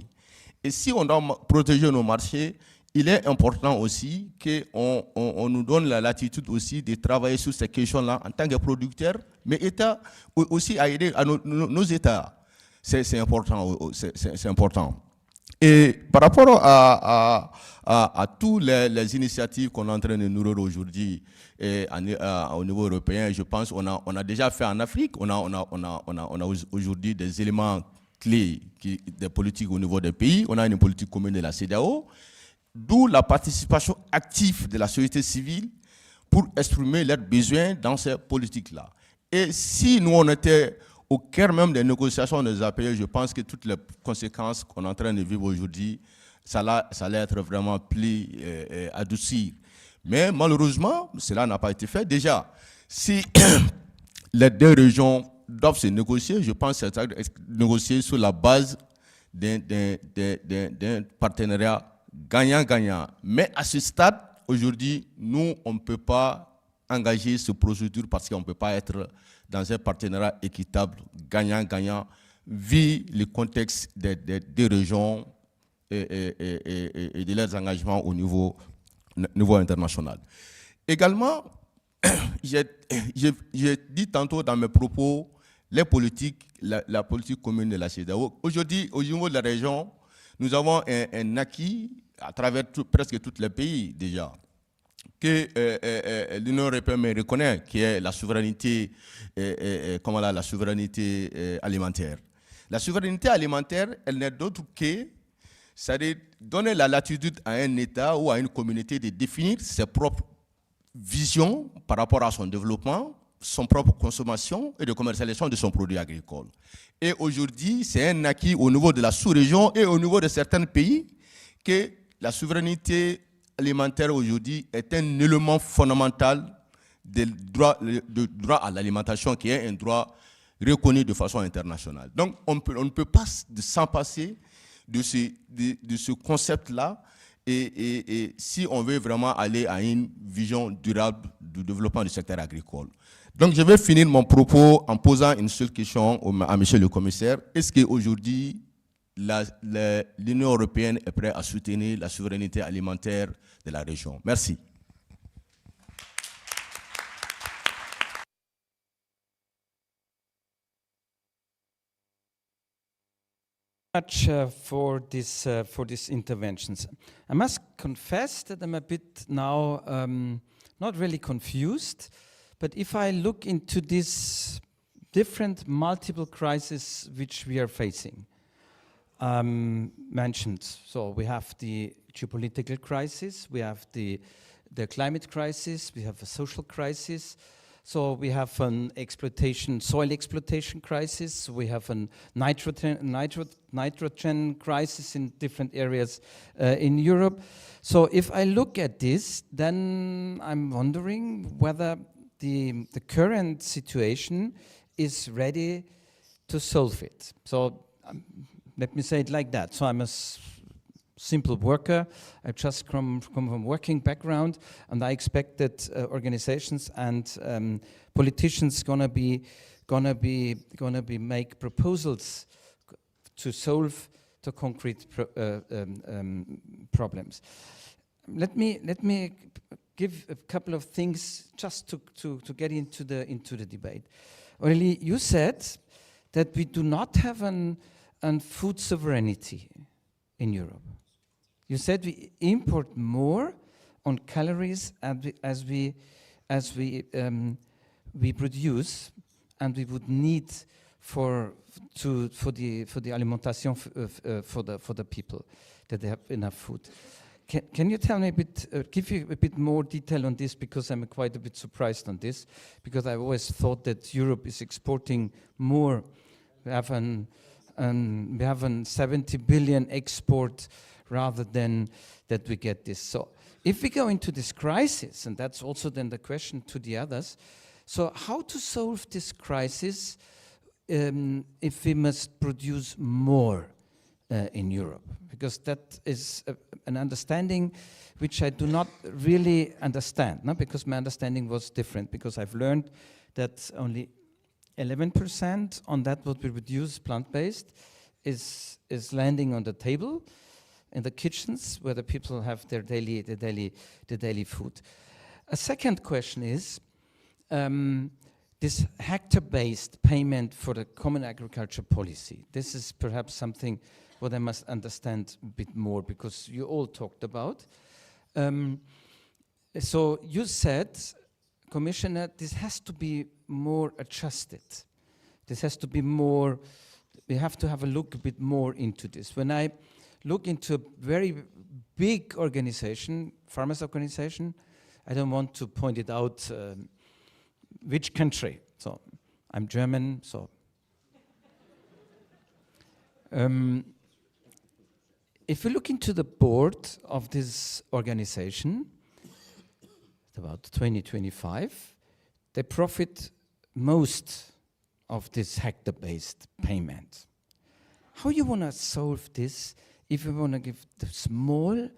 Et si on doit protéger nos marchés, il est important aussi qu'on nous donne la latitude aussi de travailler sur ces questions-là en tant que producteurs, mais État aussi à aider à nos États. C'est important. C'est important. Et par rapport à toutes les initiatives qu'on est en train de nourrir aujourd'hui au niveau européen, je pense qu'on a déjà fait en Afrique, on a aujourd'hui des éléments clés des politiques au niveau des pays, on a une politique commune de la CEDEAO, d'où la participation active de la société civile pour exprimer leurs besoins dans ces politiques-là. Et si nous, on était au cœur même des négociations des APE, je pense que toutes les conséquences qu'on est en train de vivre aujourd'hui, ça allait être vraiment plus adouci. Mais malheureusement, cela n'a pas été fait. Déjà, si les deux régions doivent se négocier, je pense que c'est négocier sur la base d'un partenariat gagnant-gagnant. Mais à ce stade, aujourd'hui, nous, on ne peut pas engager cette procédure parce qu'on ne peut pas être dans un partenariat équitable, gagnant-gagnant, vu le contexte des régions et de leurs engagements au niveau international. Également, j'ai dit tantôt dans mes propos, les politiques, la politique commune de la CEDEAO. Aujourd'hui, au niveau de la région, nous avons un acquis à travers presque tous les pays déjà, que l'Union européenne reconnaît, qui est la souveraineté, la souveraineté alimentaire. La souveraineté alimentaire, elle n'est d'autre que, c'est-à-dire donner la latitude à un État ou à une communauté de définir ses propres visions par rapport à son développement, son propre consommation et de commercialisation de son produit agricole. Et aujourd'hui, c'est un acquis au niveau de la sous-région et au niveau de certains pays que la souveraineté alimentaire aujourd'hui est un élément fondamental du droit à l'alimentation qui est un droit reconnu de façon internationale. Donc on ne peut pas s'en passer de ce concept-là et si on veut vraiment aller à une vision durable du développement du secteur agricole. Donc je vais finir mon propos en posant une seule question à monsieur le commissaire. Est-ce qu'aujourd'hui, l'Union européenne est prête à soutenir la souveraineté alimentaire de la région? Merci. Much for these interventions. I must confess that I'm a bit now not really confused, but if I look into these different multiple crises which we are facing, mentioned, so we have the geopolitical crisis, we have the climate crisis, we have a social crisis. So we have an soil exploitation crisis, we have a nitrogen crisis in different areas in Europe. So if I look at this, then I'm wondering whether the current situation is ready to solve it. So let me say it like that. So I must simple worker. I just come from working background, and I expect that organizations and politicians gonna be make proposals to solve the concrete problems. Let me give a couple of things just to get into the debate. Aurélie, you said that we do not have an food sovereignty in Europe. You said we import more on calories as we produce, and we would need for the alimentation for the people, that they have enough food. Can you tell me a bit, give you a bit more detail on this, because I'm quite a bit surprised on this, because I always thought that Europe is exporting more. We have an 70 billion export rather than that we get this. So if we go into this crisis, and that's also then the question to the others, so how to solve this crisis if we must produce more in Europe? Because that is an understanding which I do not really understand, no? Because my understanding was different, because I've learned that only 11% on that what we produce plant-based is landing on the table in the kitchens where the people have their daily food. A second question is this hectare-based payment for the common agriculture policy. This is perhaps something what I must understand a bit more, because you all talked about. So you said, Commissioner, this has to be more adjusted. This has to be more, we have to have a look a bit more into this. When I look into a very big organization, farmers organization, I don't want to point it out which country. So I'm German, so. If we look into the board of this organization, about 2025, they profit most of this hectare-based payment. How you want to solve this if you want to give the small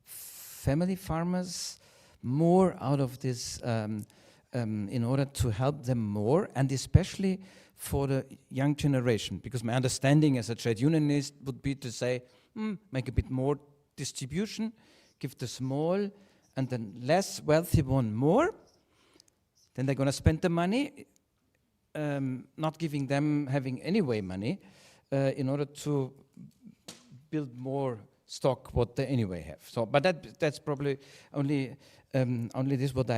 family farmers more out of this in order to help them more, and especially for the young generation? Because my understanding as a trade unionist would be to say, make a bit more distribution, give the small and the less wealthy one more, then they're going to spend the money, not giving them having anyway money, in order to build more stock what they anyway have. So, but that's probably only this what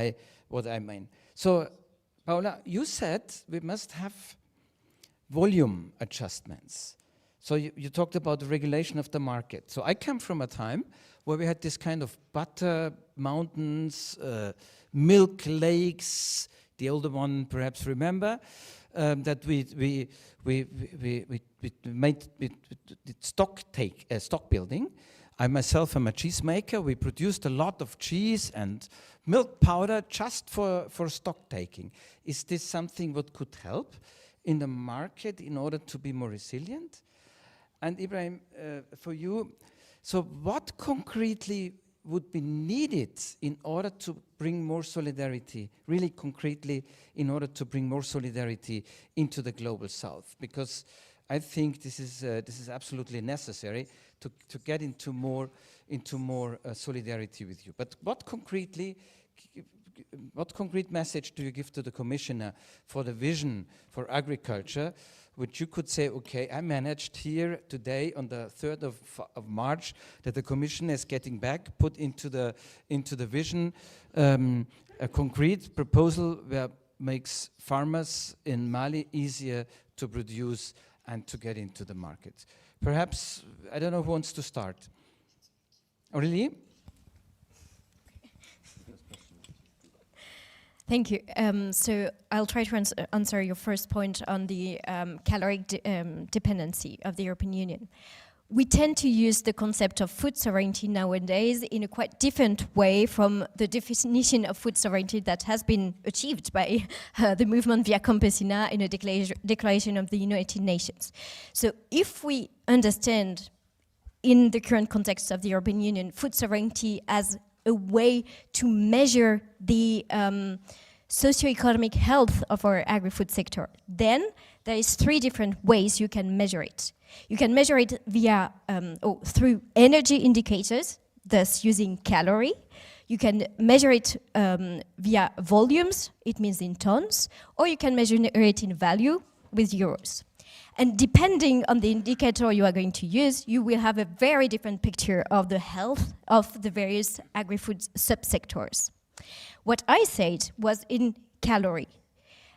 I mean. So, Paula, you said we must have volume adjustments. So you talked about the regulation of the market. So I come from a time where we had this kind of butter mountains, milk lakes. The older one perhaps remember that we made stock building. I myself am a cheesemaker. We produced a lot of cheese and milk powder just for stock taking. Is this something what could help in the market in order to be more resilient? And Ibrahim, for you, so what concretely would be needed in order to bring more solidarity, really concretely, in order to bring more solidarity into the global south? Because I think this is absolutely necessary to get into more solidarity with you. But what concrete message do you give to the Commissioner for the vision for agriculture, which you could say, okay, I managed here today on the 3rd of March that the Commissioner is getting back, put into the vision a concrete proposal that makes farmers in Mali easier to produce and to get into the market. Perhaps, I don't know who wants to start. Aurélie? Thank you. So I'll try to answer your first point on the caloric dependency of the European Union. We tend to use the concept of food sovereignty nowadays in a quite different way from the definition of food sovereignty that has been achieved by the movement Via Campesina in a declaration of the United Nations. So if we understand in the current context of the European Union, food sovereignty as a way to measure the socioeconomic health of our agri-food sector, then there is 3 different ways you can measure it. You can measure it via through energy indicators, thus using calorie. You can measure it via volumes, it means in tons, or you can measure it in value with euros. And depending on the indicator you are going to use, you will have a very different picture of the health of the various agri-food subsectors. What I said was in calorie.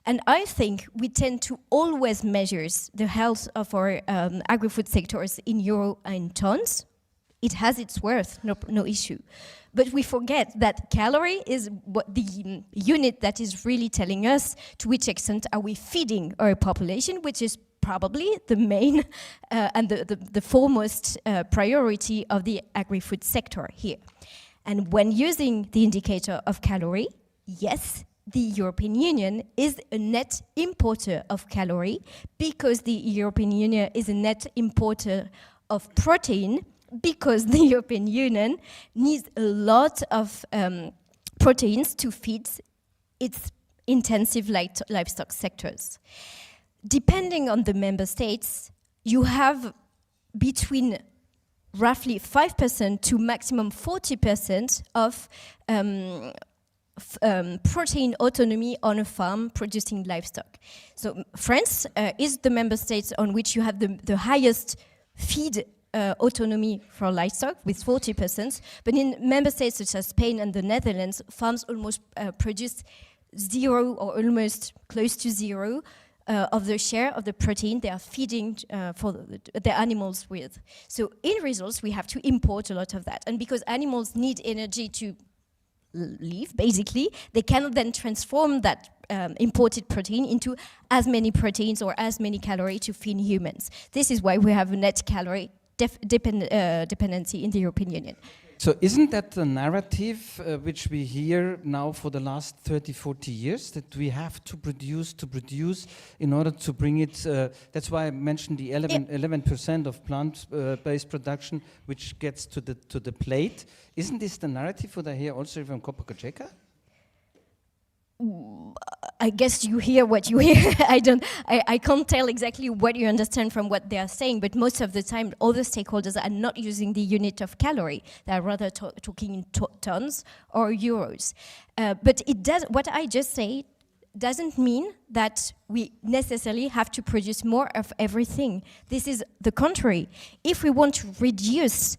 And I think we tend to always measure the health of our agri-food sectors in euro and tons. It has its worth, no issue. But we forget that calorie is what the unit that is really telling us to which extent are we feeding our population, which is probably the main and the foremost priority of the agri-food sector here. And when using the indicator of calorie, yes, the European Union is a net importer of calorie because the European Union is a net importer of protein, because the European Union needs a lot of proteins to feed its intensive livestock sectors. Depending on the member states, you have between roughly 5% to maximum 40% of protein autonomy on a farm producing livestock. So France is the member states on which you have the highest feed autonomy for livestock with 40%, but in member states such as Spain and the Netherlands, farms almost produce 0 or almost close to 0 of the share of the protein they are feeding for their animals with. So in results, we have to import a lot of that. And because animals need energy to live, basically, they cannot then transform that imported protein into as many proteins or as many calories to feed humans. This is why we have a net calorie dependency in the European Union. So isn't that the narrative which we hear now for the last 30, 40 years, that we have to produce in order to bring it, that's why I mentioned the 11% of plant-based production which gets to the plate. Isn't this the narrative what I hear also from Copa Cogeca? I guess you hear what you hear. I can't tell exactly what you understand from what they are saying, but most of the time, all the stakeholders are not using the unit of calorie. They are rather talking in tons or euros. But it does. What I just say doesn't mean that we necessarily have to produce more of everything. This is the contrary. If we want to reduce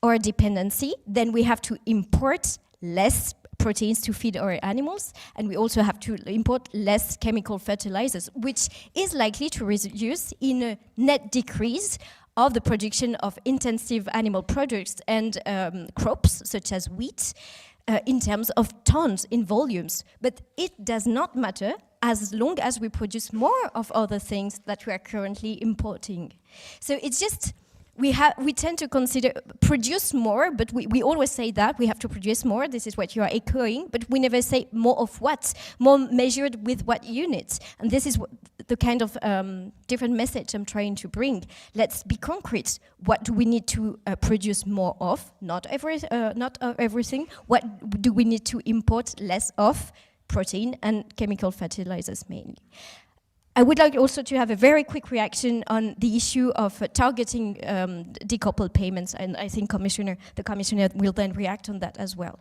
our dependency, then we have to import less proteins to feed our animals, and we also have to import less chemical fertilizers, which is likely to reduce in a net decrease of the production of intensive animal products and crops, such as wheat, in terms of tons, in volumes. But it does not matter as long as we produce more of other things that we are currently importing. So it's just, we tend to consider produce more, but we always say that we have to produce more. This is what you are echoing, but we never say more of what, more measured with what units. And this is the kind of different message I'm trying to bring. Let's be concrete. What do we need to produce more of? Not everything. What do we need to import less of? Protein and chemical fertilizers mainly. I would like also to have a very quick reaction on the issue of targeting decoupled payments, and I think the Commissioner will then react on that as well.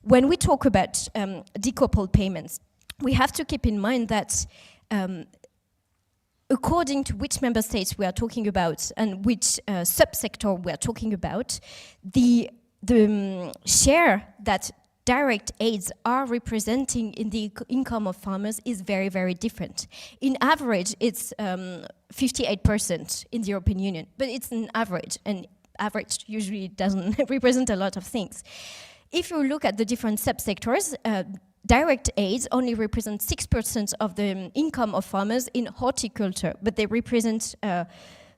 When we talk about decoupled payments, we have to keep in mind that according to which member states we are talking about and which subsector we are talking about, the share that direct aids are representing in the income of farmers is very, very different. In average, it's 58% in the European Union, but it's an average, and average usually doesn't represent a lot of things. If you look at the different subsectors, direct aids only represent 6% of the income of farmers in horticulture, but they represent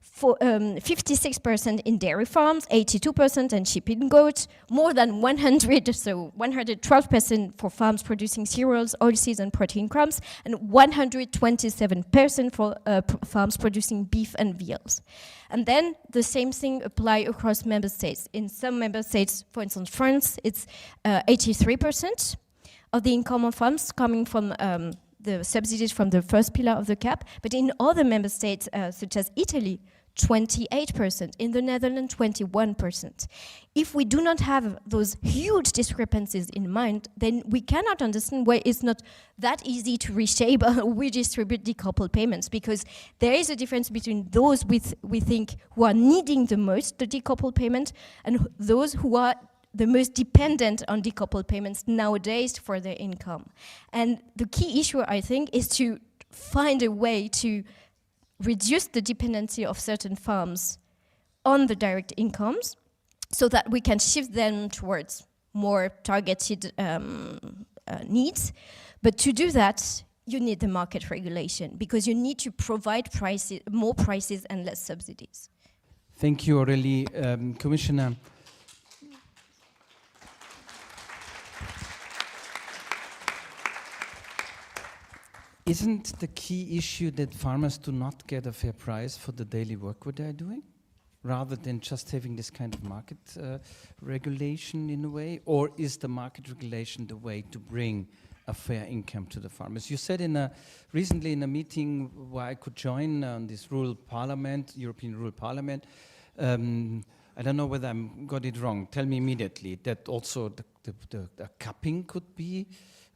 56% in dairy farms, 82% in sheep and goats, more than 100, so 112% for farms producing cereals, oilseeds and protein crops, and 127% for farms producing beef and veals. And then the same thing apply across member states. In some member states, for instance, France, it's 83% of the income of farms coming from the subsidies from the first pillar of the CAP, but in other member states, such as Italy, 28%, in the Netherlands, 21%. If we do not have those huge discrepancies in mind, then we cannot understand why it's not that easy to reshape or redistribute decoupled payments, because there is a difference between those we think who are needing the most the decoupled payment and those who are the most dependent on decoupled payments nowadays for their income. And the key issue, I think, is to find a way to reduce the dependency of certain farms on the direct incomes so that we can shift them towards more targeted needs. But to do that, you need the market regulation because you need to provide prices, more prices and less subsidies. Thank you, Aurélie. Commissioner, isn't the key issue that farmers do not get a fair price for the daily work what they're doing, rather than just having this kind of market regulation in a way? Or is the market regulation the way to bring a fair income to the farmers? You said recently in a meeting where I could join on this rural parliament, European rural parliament, I don't know whether I got it wrong, tell me immediately, that also the capping could be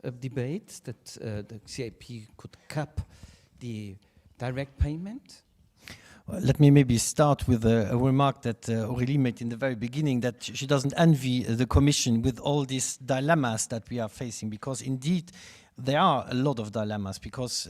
a debate, that the CIP could cap the direct payment? Well, let me maybe start with a remark that Aurélie made in the very beginning, that she doesn't envy the Commission with all these dilemmas that we are facing, because indeed there are a lot of dilemmas, because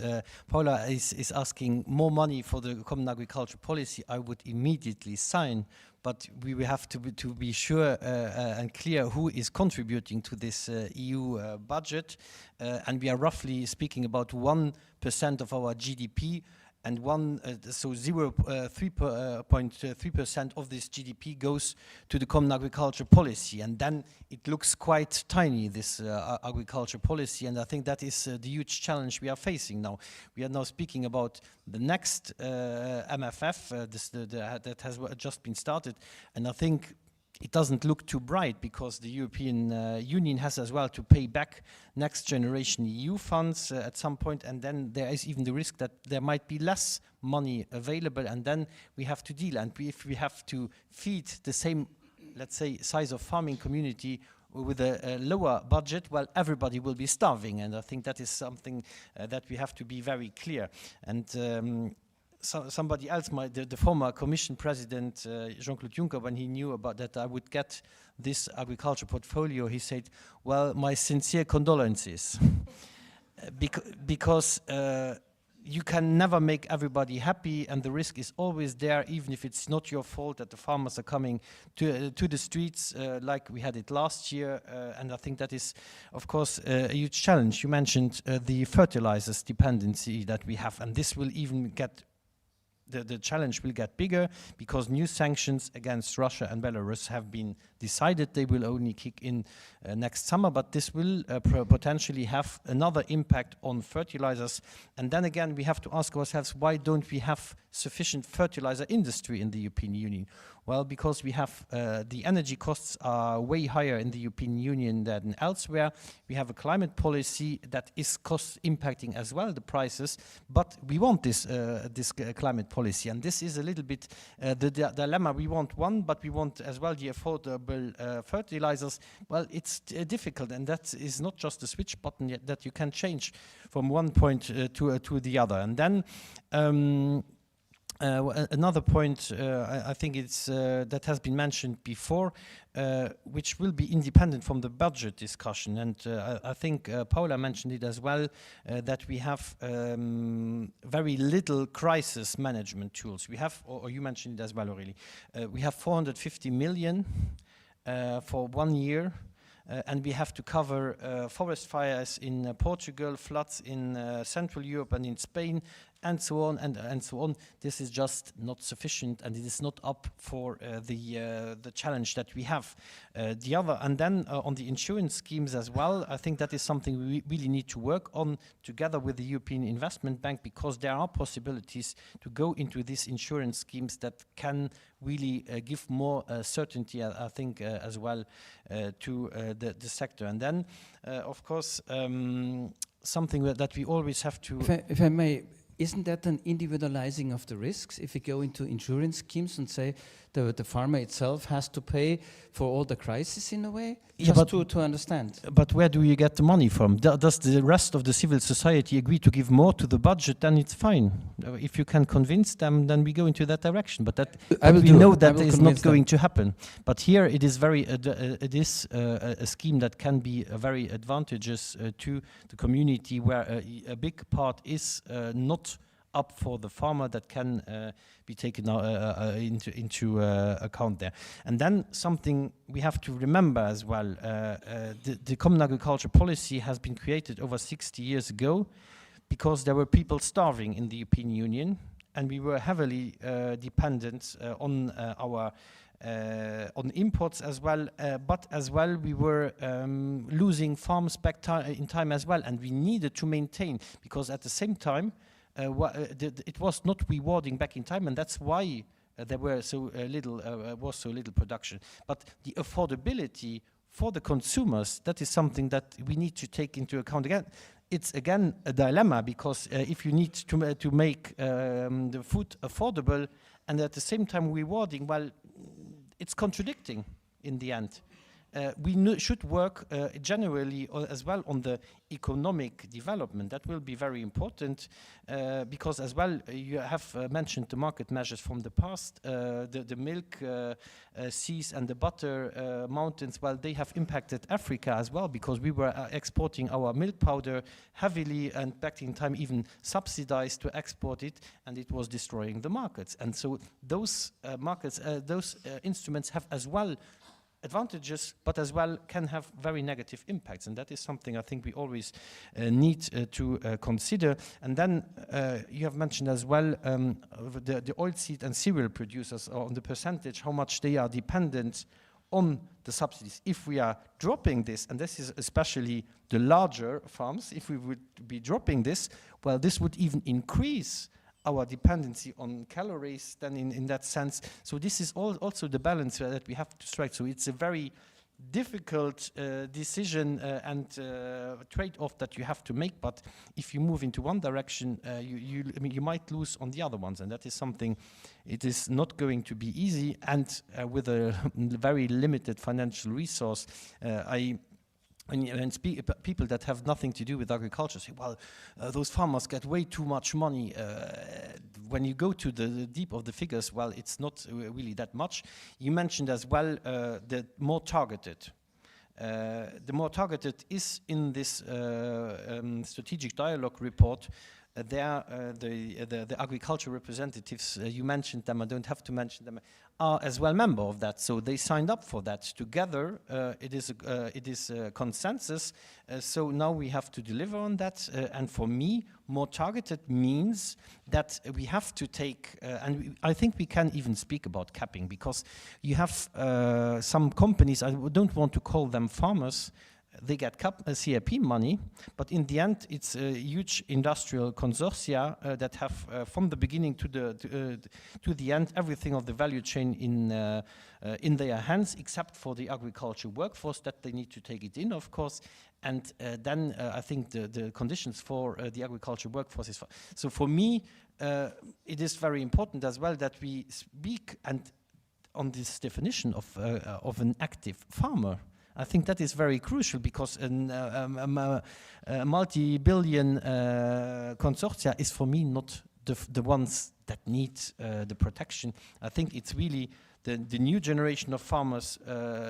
Paula is asking more money for the common agriculture policy. I would immediately sign, but we will have to be sure and clear who is contributing to this EU budget. And we are roughly speaking about 1% of our GDP, and 0.3% of this GDP goes to the common agriculture policy, and then it looks quite tiny, this agriculture policy, and I think that is the huge challenge we are facing now. We are now speaking about the next MFF that has just been started, and I think it doesn't look too bright, because the European Union has as well to pay back next generation EU funds at some point, and then there is even the risk that there might be less money available, and then we have to deal. And if we have to feed the same, let's say, size of farming community with a lower budget, well, everybody will be starving, and I think that is something that we have to be very clear. And somebody else, the former Commission President Jean-Claude Juncker, when he knew about that I would get this agriculture portfolio, he said, well, my sincere condolences. Because you can never make everybody happy, and the risk is always there, even if it's not your fault that the farmers are coming to the streets like we had it last year. And I think that is, of course, a huge challenge. You mentioned the fertilizers dependency that we have, and this will even get the challenge will get bigger, because new sanctions against Russia and Belarus have been decided. They will only kick in next summer, but this will potentially have another impact on fertilizers. And then again, we have to ask ourselves, why don't we have sufficient fertilizer industry in the European Union? Well, because we have the energy costs are way higher in the European Union than elsewhere. We have a climate policy that is cost impacting as well, the prices, but we want this climate policy, and this is a little bit the dilemma. We want one, but we want as well the affordable fertilizers. Well, it's difficult, and that is not just a switch button yet that you can change from one point to the other. And then another point, I think it's that has been mentioned before, which will be independent from the budget discussion, and I think Paula mentioned it as well, that we have very little crisis management tools. We have, or you mentioned it as well, Aurélie, we have 450 million for 1 year. And we have to cover forest fires in Portugal, floods in Central Europe and in Spain, and so on and so on. This is just not sufficient, and it is not up for the challenge that we have. And then on the insurance schemes as well, I think that is something we really need to work on together with the European Investment Bank, because there are possibilities to go into these insurance schemes that can really give more certainty, I think, as well to the sector. And then, of course, something that we always have to... If I may, isn't that an individualizing of the risks? If we go into insurance schemes and say the farmer itself has to pay for all the crisis in a way? Yeah, just to understand. But where do you get the money from? Does the rest of the civil society agree to give more to the budget? Then it's fine. If you can convince them, then we go into that direction. But we know that is not going to happen. But here it is a scheme that can be very advantageous to the community, where a big part is not up for the farmer, that can be taken into account there. And then something we have to remember as well, the Common Agriculture Policy has been created over 60 years ago because there were people starving in the European Union, and we were heavily dependent on imports as well, but as well we were losing farms back in time as well, and we needed to maintain, because at the same time it was not rewarding back in time, and that's why there were so little production. But the affordability for the consumers, that is something that we need to take into account. Again, it's again a dilemma, because if you need to make the food affordable and at the same time rewarding, well, it's contradicting in the end. We should work generally as well on the economic development. That will be very important, because as well you have mentioned the market measures from the past, the milk seas and the butter mountains. Well, they have impacted Africa as well, because we were exporting our milk powder heavily, and back in time even subsidized to export it, and it was destroying the markets. And so those markets, those instruments have as well advantages, but as well can have very negative impacts, and that is something I think we always need to consider. And then you have mentioned as well the oilseed and cereal producers, on the percentage, how much they are dependent on the subsidies. If we are dropping this, and this is especially the larger farms, if we would be dropping this, well, this would even increase our dependency on calories then in that sense. So this is also the balance that we have to strike. So it's a very difficult decision and trade-off that you have to make, but if you move into one direction, you might lose on the other ones, and that is something, it is not going to be easy, and with a very limited financial resource. And people that have nothing to do with agriculture say, well, those farmers get way too much money. When you go to the deep of the figures, well, it's not really that much. You mentioned as well the more targeted. The more targeted is in this strategic dialogue report. The agriculture representatives, you mentioned them, I don't have to mention them, are as well member of that, so they signed up for that. Together, it is a consensus, so now we have to deliver on that, and for me, more targeted means that we have to take, and I think we can even speak about capping, because you have some companies, I don't want to call them farmers, they get CAP money, but in the end, it's a huge industrial consortia that have, from the beginning to the end, everything of the value chain in their hands, except for the agriculture workforce that they need to take it in, of course. And then I think the conditions for the agriculture workforce is. So for me, it is very important as well that we speak on this definition of an active farmer. I think that is very crucial, because a multi-billion consortia is for me not the ones that need the protection. I think it's really the new generation of farmers,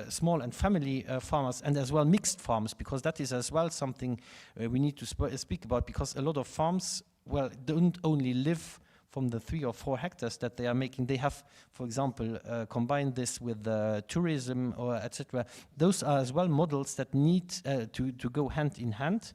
small and family farmers, and as well mixed farmers, because that is as well something we need to speak about, because a lot of farms, well, don't only live from the 3 or 4 hectares that they are making. They have, for example, combined this with tourism or etc. Those are as well models that need to go hand in hand.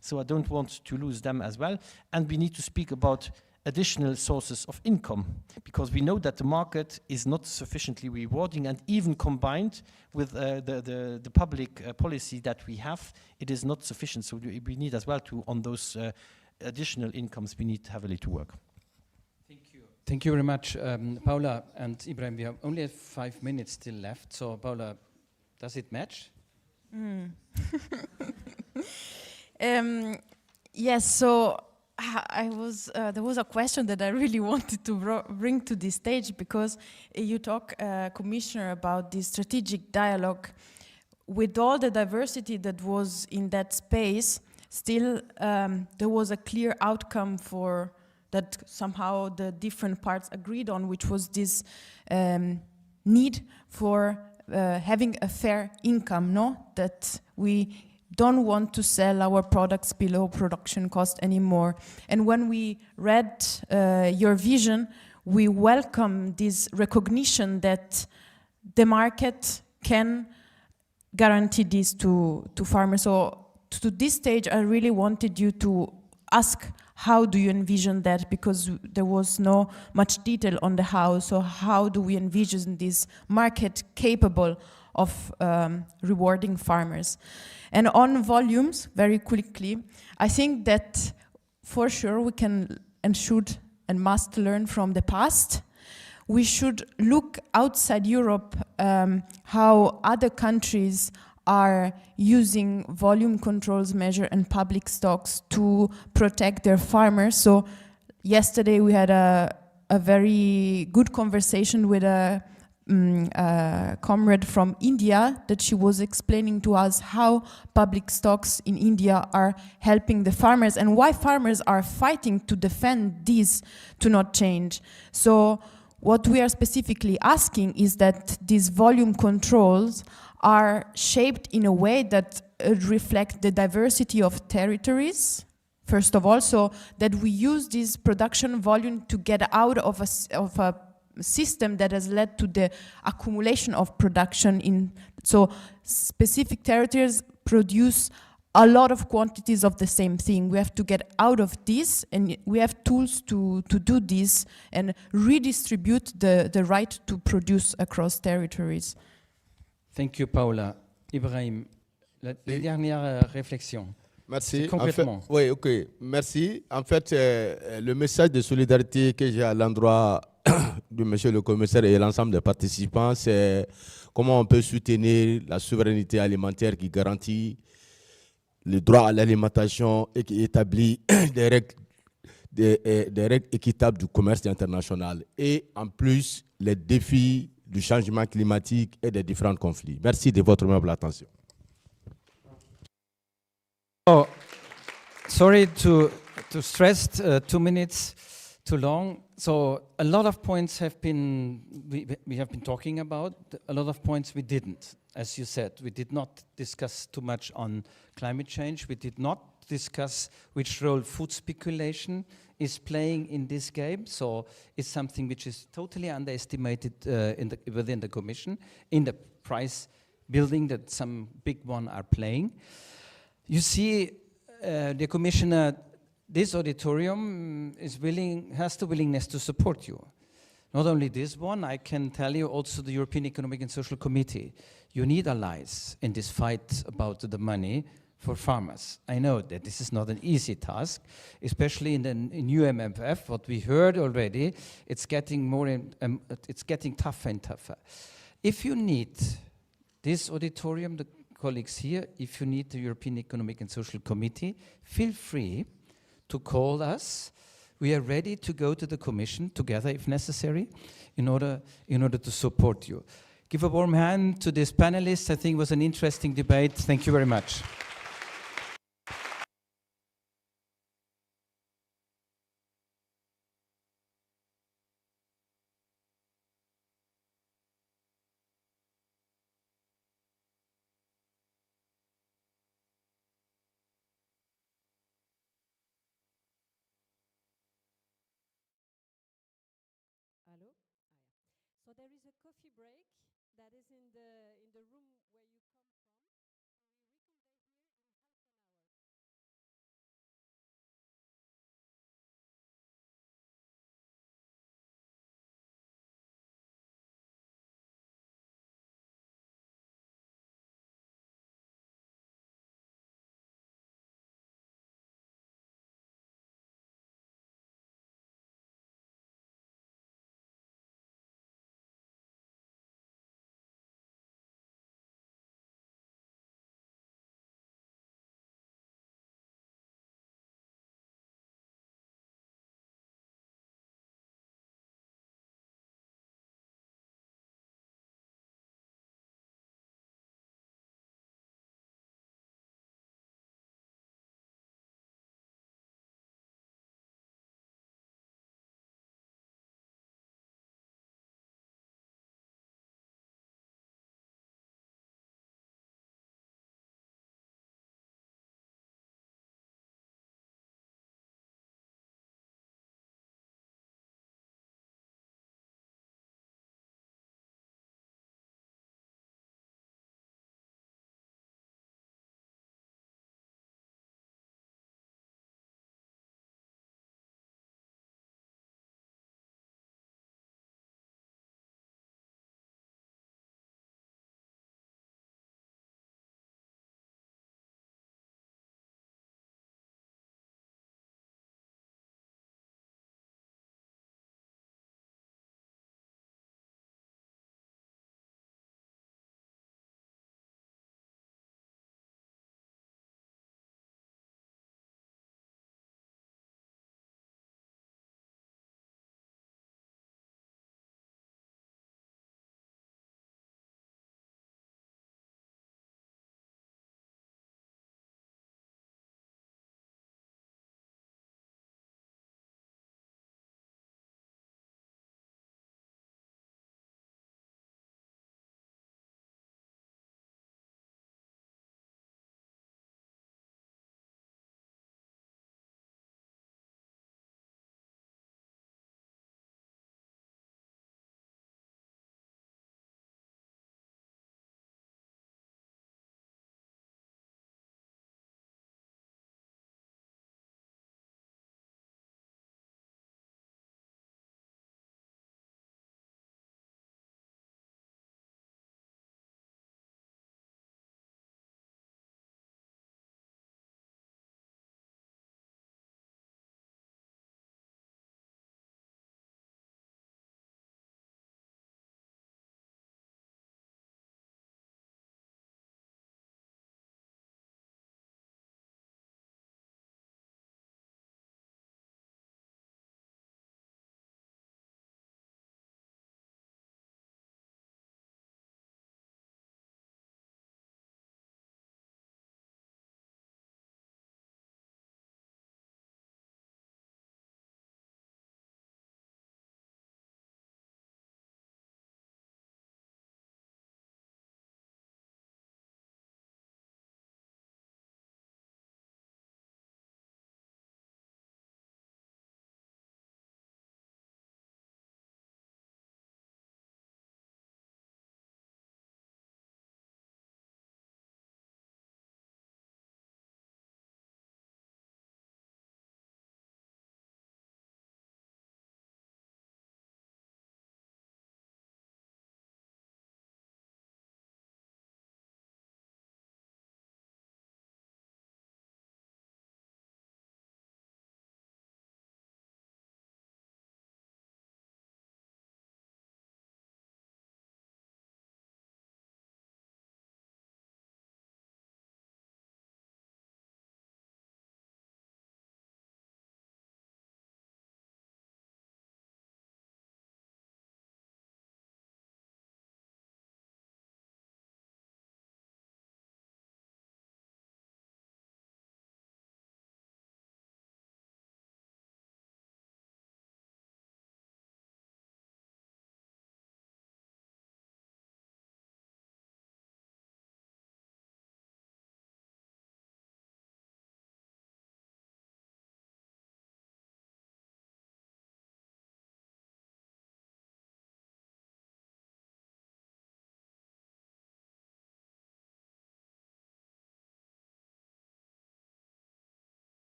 So I don't want to lose them as well. And we need to speak about additional sources of income, because we know that the market is not sufficiently rewarding, and even combined with the public policy that we have, it is not sufficient. So we need as well to, on those additional incomes, we need heavily to work. Thank you. Thank you very much, Paula and Ibrahim. We have only 5 minutes still left. So Paula, does it match? Yes, so there was a question that I really wanted to bring to this stage, because you talk, Commissioner, about the strategic dialogue. With all the diversity that was in that space, still there was a clear outcome for that somehow the different parts agreed on, which was this need for having a fair income, no? That we don't want to sell our products below production cost anymore. And when we read your vision, we welcome this recognition that the market can guarantee this to farmers. So to this stage, I really wanted you to ask, how do you envision that? Because there was no much detail on the how. So how do we envision this market capable of rewarding farmers? And on volumes, very quickly, I think that for sure we can and should and must learn from the past. We should look outside Europe how other countries are using volume controls measure and public stocks to protect their farmers. So yesterday we had a very good conversation with a comrade from India, that she was explaining to us how public stocks in India are helping the farmers and why farmers are fighting to defend these to not change. So what we are specifically asking is that these volume controls are shaped in a way that reflect the diversity of territories, first of all, so that we use this production volume to get out of a system that has led to the accumulation of production in, so specific territories produce a lot of quantities of the same thing. We have to get out of this, and we have tools to do this and redistribute the right to produce across territories. Thank you, Paula. Ibrahim, la dernière réflexion. Merci. Complètement. En fait, oui, ok. Merci. En fait, le message de solidarité que j'ai à l'endroit de monsieur le commissaire et l'ensemble des participants, c'est comment on peut soutenir la souveraineté alimentaire qui garantit le droit à l'alimentation et qui établit des règles équitables du commerce international. Et en plus, les défis du changement climatique et des différents conflits. Merci de votre aimable attention. Oh, sorry to stress 2 minutes too long. So a lot of points have been we have been talking about. A lot of points we didn't. As you said, we did not discuss too much on climate change. We did not discuss which role food speculation is playing in this game. So it's something which is totally underestimated within the Commission, in the price building that some big one are playing. You see, the Commissioner, this auditorium has the willingness to support you. Not only this one, I can tell you also the European Economic and Social Committee. You need allies in this fight about the money for farmers. I know that this is not an easy task, especially in the new MFF. What we heard already, it's getting it's getting tougher and tougher. If you need this auditorium, the colleagues here, if you need the European Economic and Social Committee, feel free to call us. We are ready to go to the Commission together if necessary in order to support you. Give a warm hand to these panelists. I think it was an interesting debate. Thank you very much. there is a coffee break that is in the room where you come from. So we reconvene here in half an hour.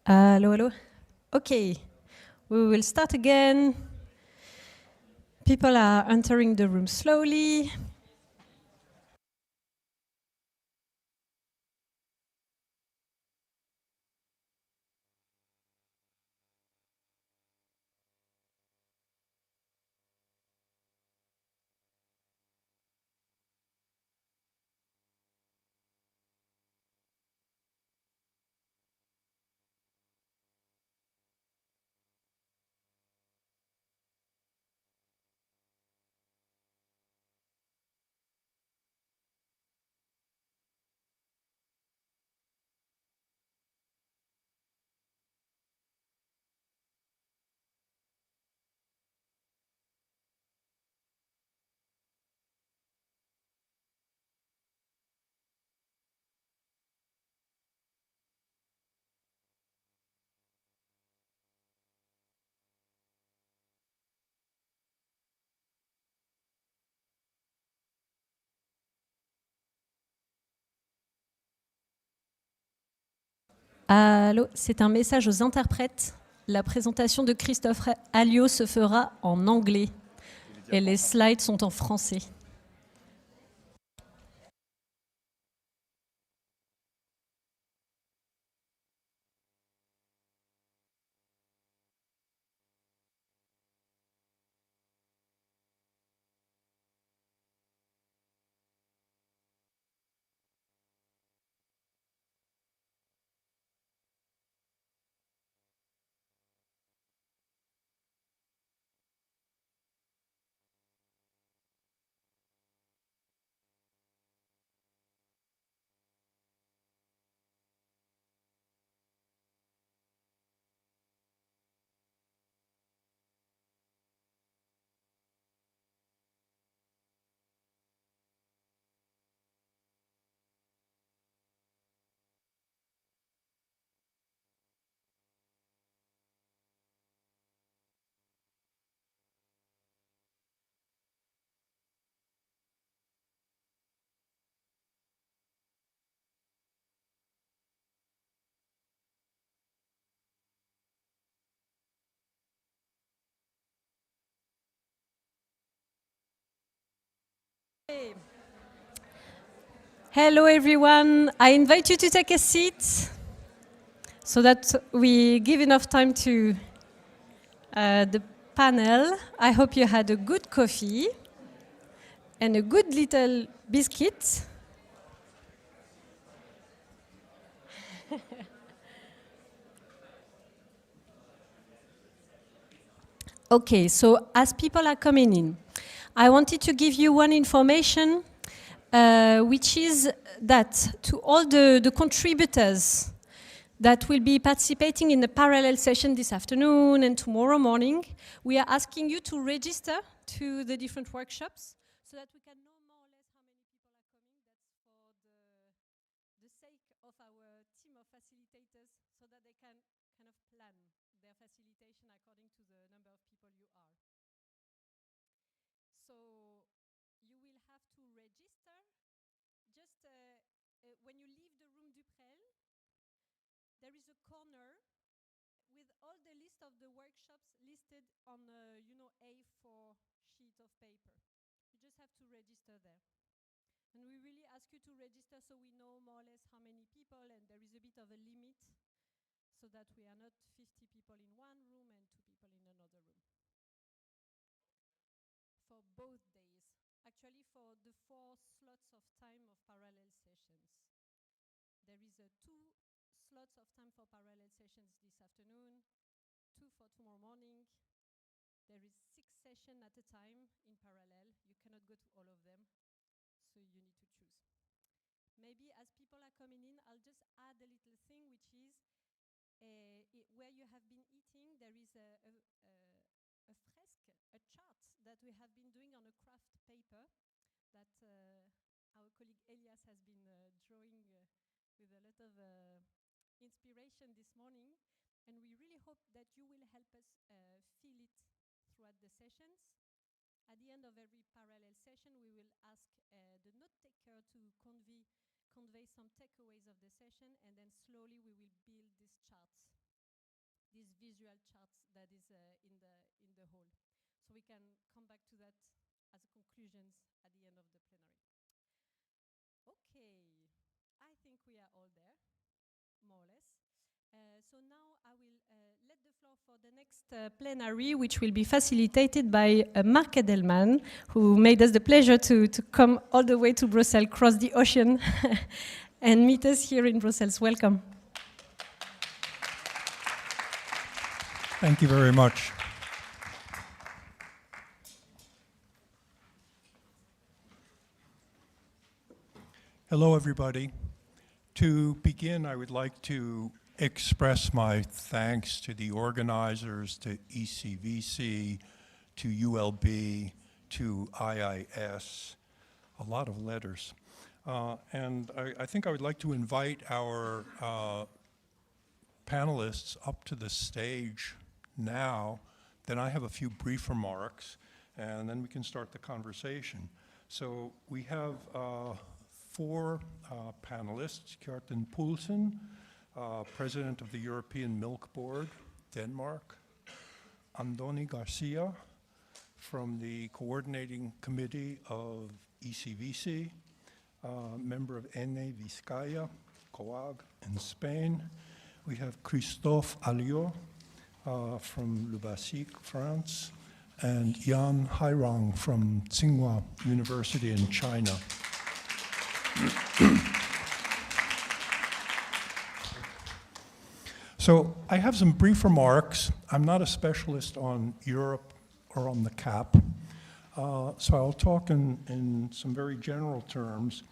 Hello, hello. Okay, we will start again. People are entering the room slowly. Allô, c'est un message aux interprètes. La présentation de Christophe Alliot se fera en anglais et les slides sont en français. Hello everyone, I invite you to take a seat so that we give enough time to the panel. I hope you had a good coffee and a good little biscuit. Okay, so as people are coming in, I wanted to give you one information, which is that to all the contributors that will be participating in the parallel session this afternoon and tomorrow morning, we are asking you to register to the different workshops so that we can know more or less how many people are coming. That's for the sake of our team of facilitators so that they can kind of plan their facilitation according to the number of people you are. So you will have to register just when you leave the room Duprel. There is a corner with all the list of the workshops listed on a A4 sheet of paper. You just have to register there. And we really ask you to register so we know more or less how many people, and there is a bit of a limit so that we are not 50 people in one room and 2 people in another room. For both days. Actually, for the 4 slots of time of parallel sessions. There is 2 slots of time for parallel sessions this afternoon, 2 for tomorrow morning. There is 6 sessions at a time in parallel. You cannot go to all of them, so you need to choose. Maybe as people are coming in, I'll just add a little thing, which is where you have been eating, there is a fresque, a chart that we have been doing on a craft paper that our colleague Elias has been drawing with a lot of inspiration this morning, and we really hope that you will help us fill it throughout the sessions. At the end of every parallel session, we will ask the note taker to convey some takeaways of the session, and then slowly we will build these charts this visual chart that is in the hall. So we can come back to that as conclusions at the end of the plenary. Okay, I think we are all there, more or less. So now I will let the floor for the next plenary, which will be facilitated by Mark Edelman, who made us the pleasure to come all the way to Brussels, cross the ocean, and meet us here in Brussels. Welcome. Thank you very much. Hello, everybody. To begin, I would like to express my thanks to the organizers, to ECVC, to ULB, to IIS, a lot of letters. And I think I would like to invite our panelists up to the stage now. Then I have a few brief remarks, and then we can start the conversation. So we have four panelists: Kjartan Poulsen, President of the European Milk Board, Denmark; Andoni Garcia from the Coordinating Committee of ECVC, member of Ene Vizcaya, COAG in Spain. We have Christophe Alliot from Le Basic, France, and Jan Hairang from Tsinghua University in China. So I have some brief remarks. I'm not a specialist on Europe or on the CAP, so I'll talk in some very general terms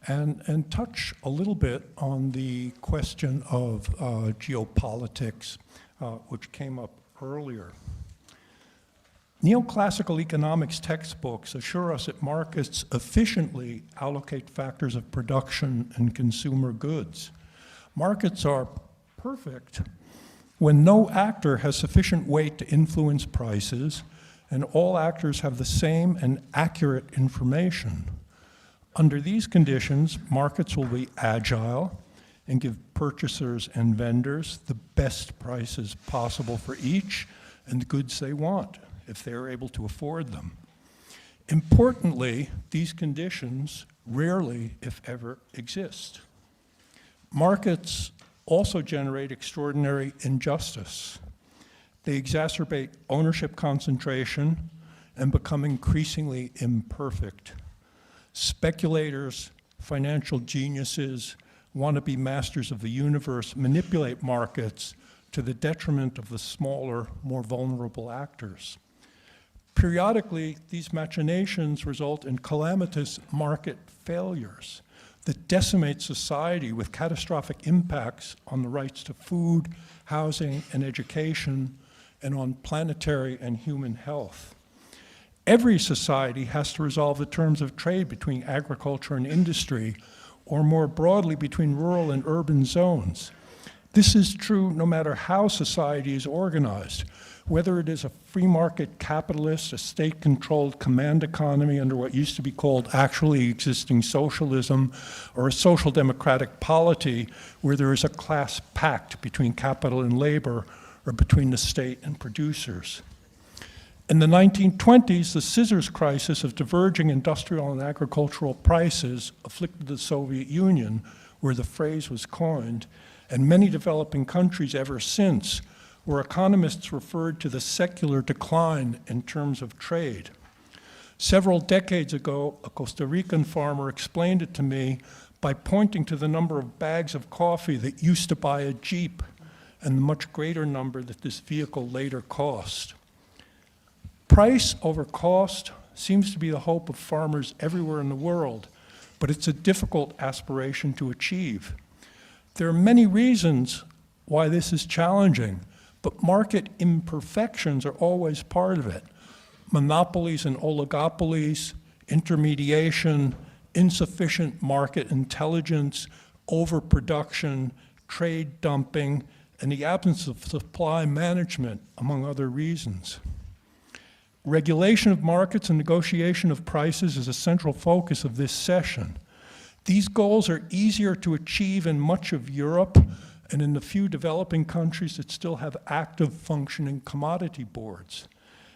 and touch a little bit on the question of geopolitics, which came up earlier. Neoclassical economics textbooks assure us that markets efficiently allocate factors of production and consumer goods. Markets are perfect when no actor has sufficient weight to influence prices and all actors have the same and accurate information. Under these conditions, markets will be agile and give purchasers and vendors the best prices possible for each and the goods they want, if they're able to afford them. Importantly, these conditions rarely, if ever, exist. Markets also generate extraordinary injustice. They exacerbate ownership concentration and become increasingly imperfect. Speculators, financial geniuses, wannabe masters of the universe manipulate markets to the detriment of the smaller, more vulnerable actors. Periodically, these machinations result in calamitous market failures that decimate society with catastrophic impacts on the rights to food, housing, and education, and on planetary and human health. Every society has to resolve the terms of trade between agriculture and industry, or more broadly, between rural and urban zones. This is true no matter how society is organized, whether it is a free market capitalist, a state-controlled command economy under what used to be called actually existing socialism, or a social democratic polity where there is a class pact between capital and labor, or between the state and producers. In the 1920s, the scissors crisis of diverging industrial and agricultural prices afflicted the Soviet Union, where the phrase was coined, and many developing countries ever since, where economists referred to the secular decline in terms of trade. Several decades ago, a Costa Rican farmer explained it to me by pointing to the number of bags of coffee that used to buy a Jeep and the much greater number that this vehicle later cost. Price over cost seems to be the hope of farmers everywhere in the world, but it's a difficult aspiration to achieve. There are many reasons why this is challenging, but market imperfections are always part of it. Monopolies and oligopolies, intermediation, insufficient market intelligence, overproduction, trade dumping, and the absence of supply management, among other reasons. Regulation of markets and negotiation of prices is a central focus of this session. These goals are easier to achieve in much of Europe and in the few developing countries that still have active functioning commodity boards.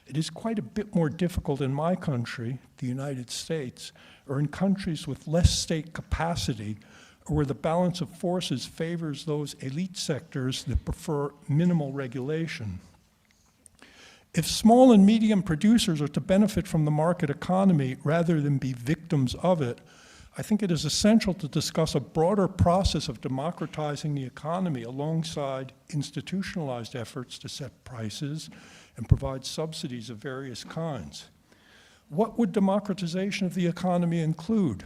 It is quite a bit more difficult in my country, the United States, or in countries with less state capacity, or where the balance of forces favors those elite sectors that prefer minimal regulation. If small and medium producers are to benefit from the market economy rather than be victims of it, I think it is essential to discuss a broader process of democratizing the economy alongside institutionalized efforts to set prices and provide subsidies of various kinds. What would democratization of the economy include?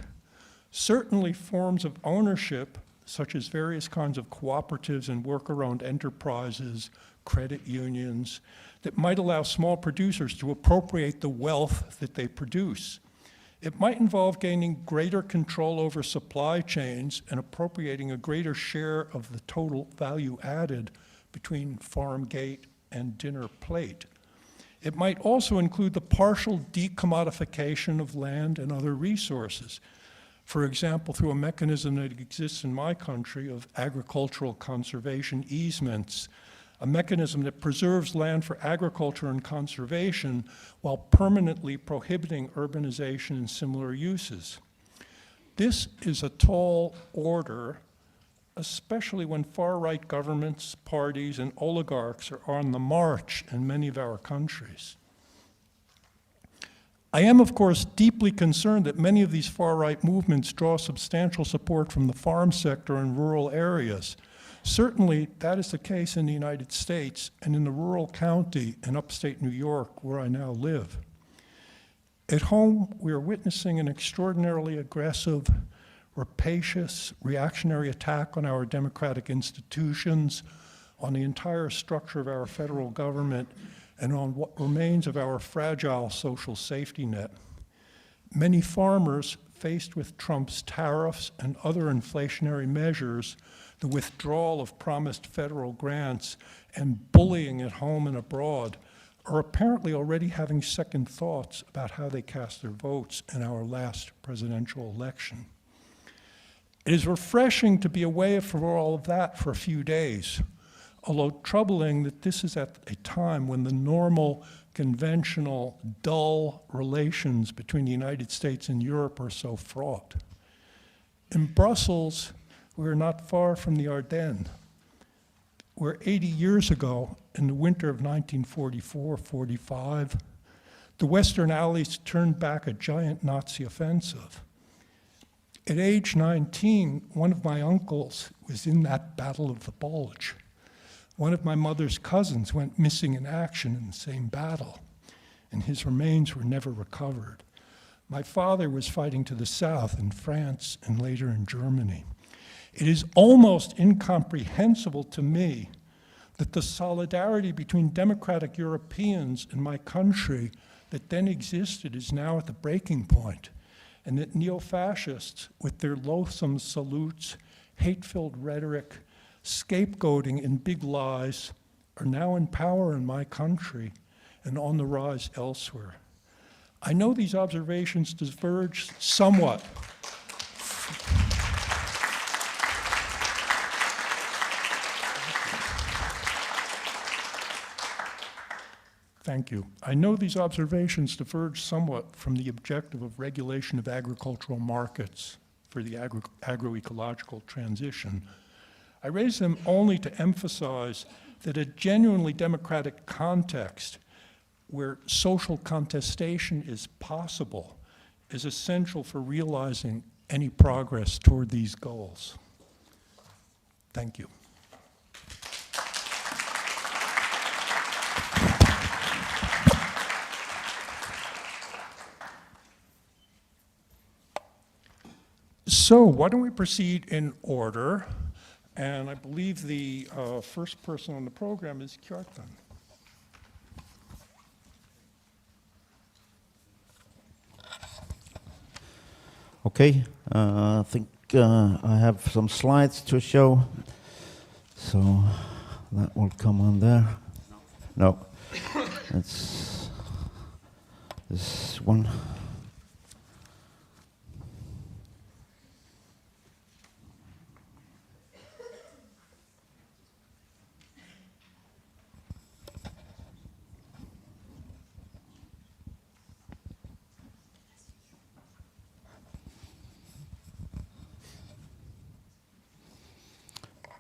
Certainly forms of ownership, such as various kinds of cooperatives and worker-owned enterprises, credit unions, that might allow small producers to appropriate the wealth that they produce. It might involve gaining greater control over supply chains and appropriating a greater share of the total value added between farm gate and dinner plate. It might also include the partial decommodification of land and other resources. For example, through a mechanism that exists in my country of agricultural conservation easements, a mechanism that preserves land for agriculture and conservation while permanently prohibiting urbanization and similar uses. This is a tall order, especially when far-right governments, parties, and oligarchs are on the march in many of our countries. I am, of course, deeply concerned that many of these far-right movements draw substantial support from the farm sector in rural areas. Certainly, that is the case in the United States and in the rural county in upstate New York, where I now live. At home, we are witnessing an extraordinarily aggressive, rapacious, reactionary attack on our democratic institutions, on the entire structure of our federal government, and on what remains of our fragile social safety net. Many farmers, faced with Trump's tariffs and other inflationary measures, the withdrawal of promised federal grants, and bullying at home and abroad, are apparently already having second thoughts about how they cast their votes in our last presidential election. It is refreshing to be away from all of that for a few days, although troubling that this is at a time when the normal, conventional, dull relations between the United States and Europe are so fraught. In Brussels, we are not far from the Ardennes, where 80 years ago, in the winter of 1944-45, the Western Allies turned back a giant Nazi offensive. At age 19, one of my uncles was in that Battle of the Bulge. One of my mother's cousins went missing in action in the same battle, and his remains were never recovered. My father was fighting to the south in France and later in Germany. It is almost incomprehensible to me that the solidarity between democratic Europeans and my country that then existed is now at the breaking point, and that neo-fascists, with their loathsome salutes, hate-filled rhetoric, scapegoating and big lies, are now in power in my country and on the rise elsewhere. I know these observations diverge somewhat Thank you. I know these observations diverge somewhat from the objective of regulation of agricultural markets for the agroecological transition. I raise them only to emphasize that a genuinely democratic context where social contestation is possible is essential for realizing any progress toward these goals. Thank you. So why don't we proceed in order? And I believe the first person on the program is Kjartan. Okay, I think I have some slides to show. So that will come on there. No, it's this one.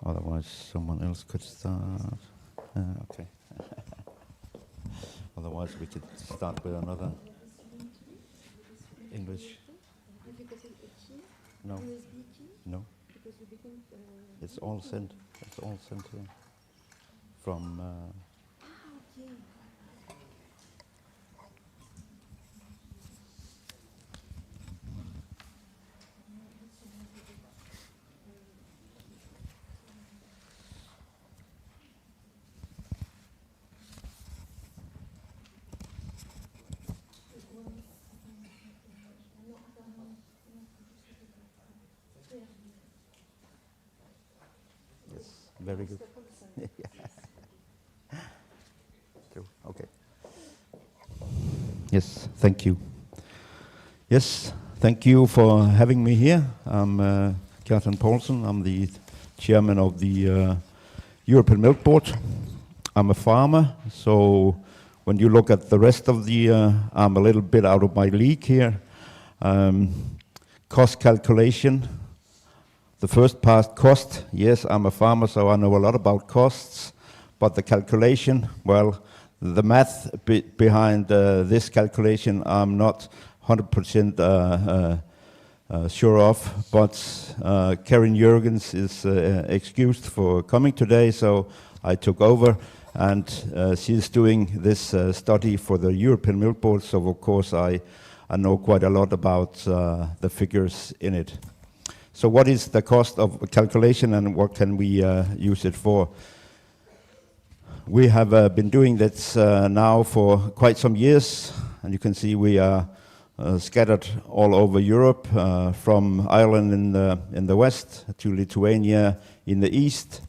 Otherwise, someone else could start. Okay. Otherwise, we could start with another English. No. No. It's all sent. It's all sent here from. Very good. True. Okay. Yes, thank you. Yes, thank you for having me here. I'm Kjartan Poulsen. I'm the chairman of the European Milk Board. I'm a farmer, so when you look at the rest of the, I'm a little bit out of my league here. Cost calculation. The first part, cost, yes, I'm a farmer, so I know a lot about costs, but the calculation, well, the math behind this calculation, I'm not 100% sure of, but Karin Jürgens is excused for coming today, so I took over, and she's doing this study for the European Milk Board, so of course I know quite a lot about the figures in it. So what is the cost of calculation and what can we use it for? We have been doing this now for quite some years, and you can see we are scattered all over Europe, from Ireland in the west to Lithuania in the east,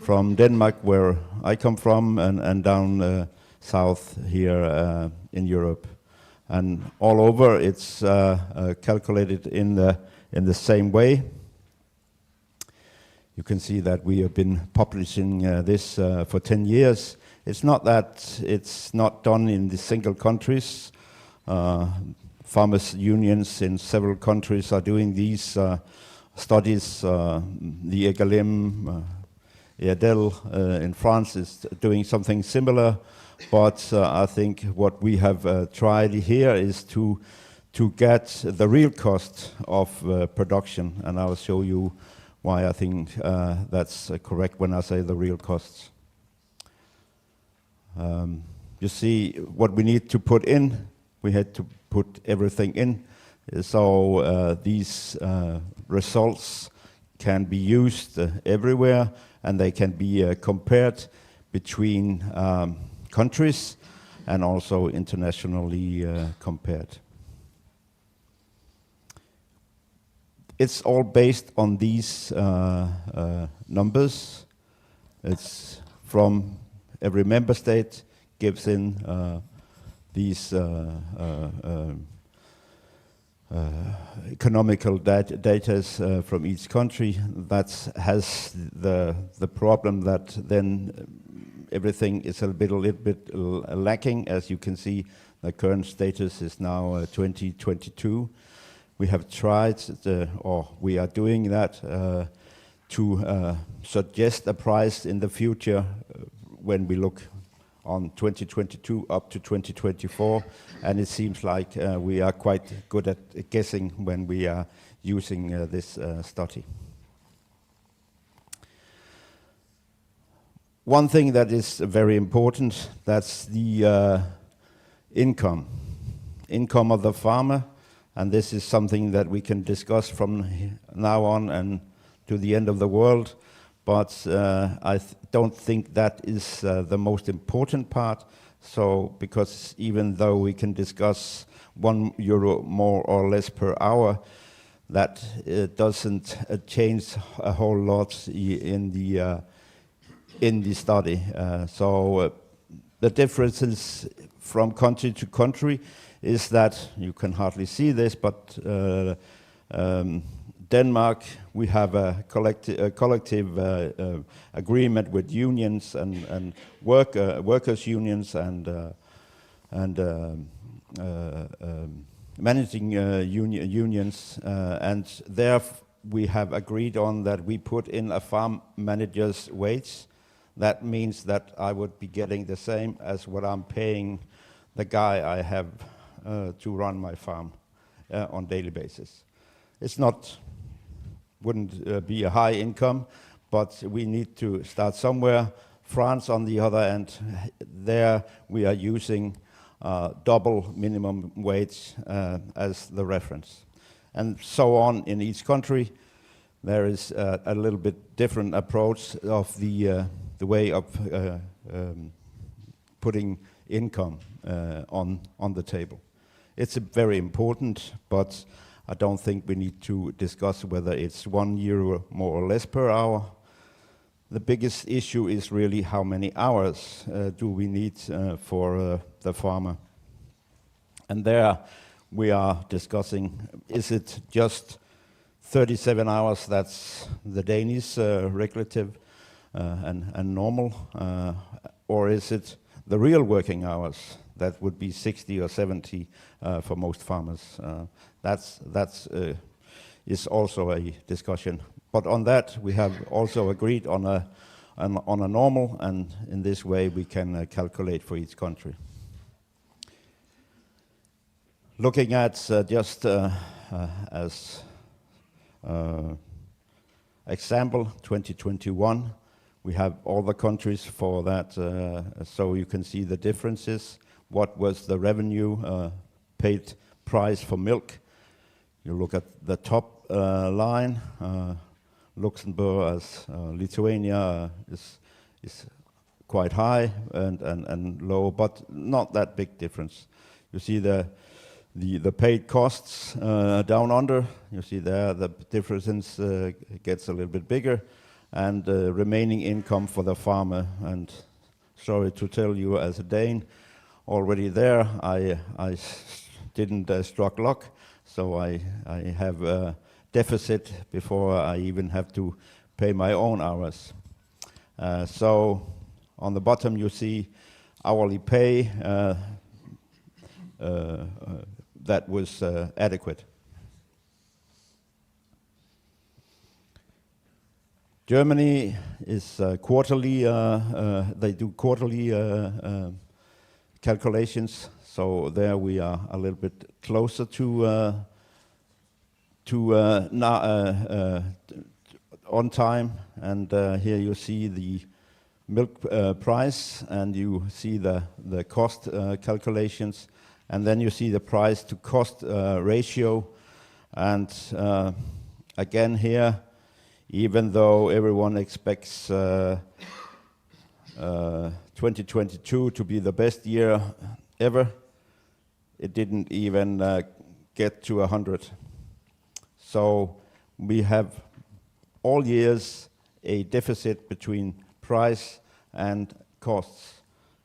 from Denmark where I come from, and down south here in Europe. And all over it's calculated in the same way. You can see that we have been publishing this for 10 years. It's not that it's not done in the single countries. Farmers' unions in several countries are doing these studies. The EGalim, EADEL in France is doing something similar. But I think what we have tried here is to get the real cost of production, and I'll show you why I think that's correct when I say the real costs. You see what we need to put in. We had to put everything in. So these results can be used everywhere, and they can be compared between countries and also internationally compared. It's all based on these numbers. It's from every member state gives in these economical data from each country. That has the problem that then everything is a little bit lacking. As you can see, the current status is now 2022. We have tried, or we are doing that, to suggest a price in the future when we look on 2022 up to 2024, and it seems like we are quite good at guessing when we are using this study. One thing that is very important, that's the income of the farmer. And this is something that we can discuss from now on and to the end of the world. But I don't think that is the most important part. So, because even though we can discuss €1 more or less per hour, that doesn't change a whole lot in the study. So the differences from country to country is that, you can hardly see this, but Denmark, we have a collective agreement with unions and workers' unions and managing unions, and we have agreed on that we put in a farm manager's wage. That means that I would be getting the same as what I'm paying the guy I have to run my farm on daily basis. It's wouldn't be a high income, but we need to start somewhere. France, on the other hand, there we are using double minimum wage as the reference. And so on in each country. There is a little bit different approach of the way of putting income on the table. It's very important, but I don't think we need to discuss whether it's €1 more or less per hour. The biggest issue is really how many hours do we need for the farmer. And there we are discussing, is it just 37 hours, that's the Danish regulative and normal, or is it the real working hours that would be 60 or 70 for most farmers? That's is also a discussion. But on that, we have also agreed on a normal, and in this way we can calculate for each country. Looking at just as example, 2021, we have all the countries for that, so you can see the differences. What was the revenue paid price for milk? You look at the top line. Luxembourg as Lithuania is quite high and low, but not that big difference. You see the paid costs down under. You see there the difference gets a little bit bigger, and remaining income for the farmer. And sorry to tell you, as a Dane, already there I didn't struck luck, so I have a deficit before I even have to pay my own hours. So on the bottom you see hourly pay that was adequate. Germany is quarterly, they do quarterly calculations, so there we are a little bit closer to on time. And here you see the milk price, and you see the cost calculations, and then you see the price to cost ratio. And again here, even though everyone expects 2022 to be the best year ever, it didn't even get to 100. So we have all years a deficit between price and costs.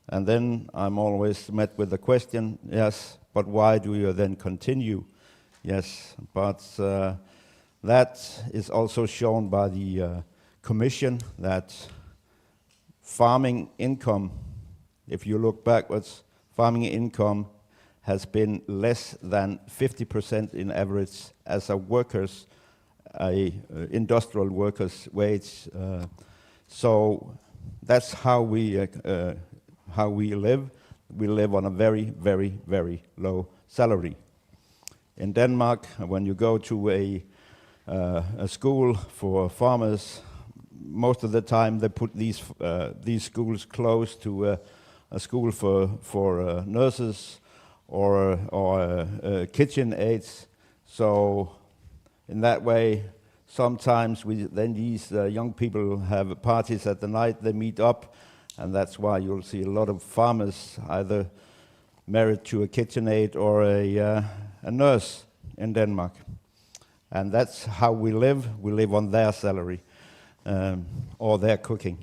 And then I'm always met with the question, yes, but why do you then continue? Yes, but that is also shown by the Commission, that farming income, if you look backwards, farming income has been less than 50% in average as a workers, industrial workers' wage. So that's how we live. We live on a very, very, very low salary. In Denmark, when you go to a school for farmers, most of the time they put these schools close to a school for nurses or kitchen aides. So in that way, sometimes then these young people have parties at the night, they meet up, and that's why you'll see a lot of farmers either married to a kitchen aide or a nurse in Denmark. And that's how we live. We live on their salary or their cooking.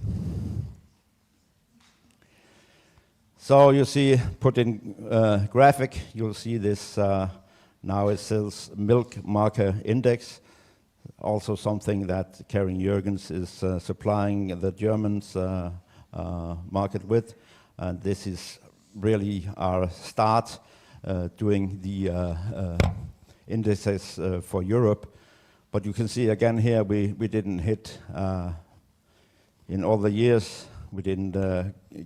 So you see, put in graphic, you'll see this, now it says milk marker index, also something that Karin Jürgens is supplying the Germans market with. And this is really our start doing the indices for Europe. But you can see again here, we didn't hit, in all the years, we didn't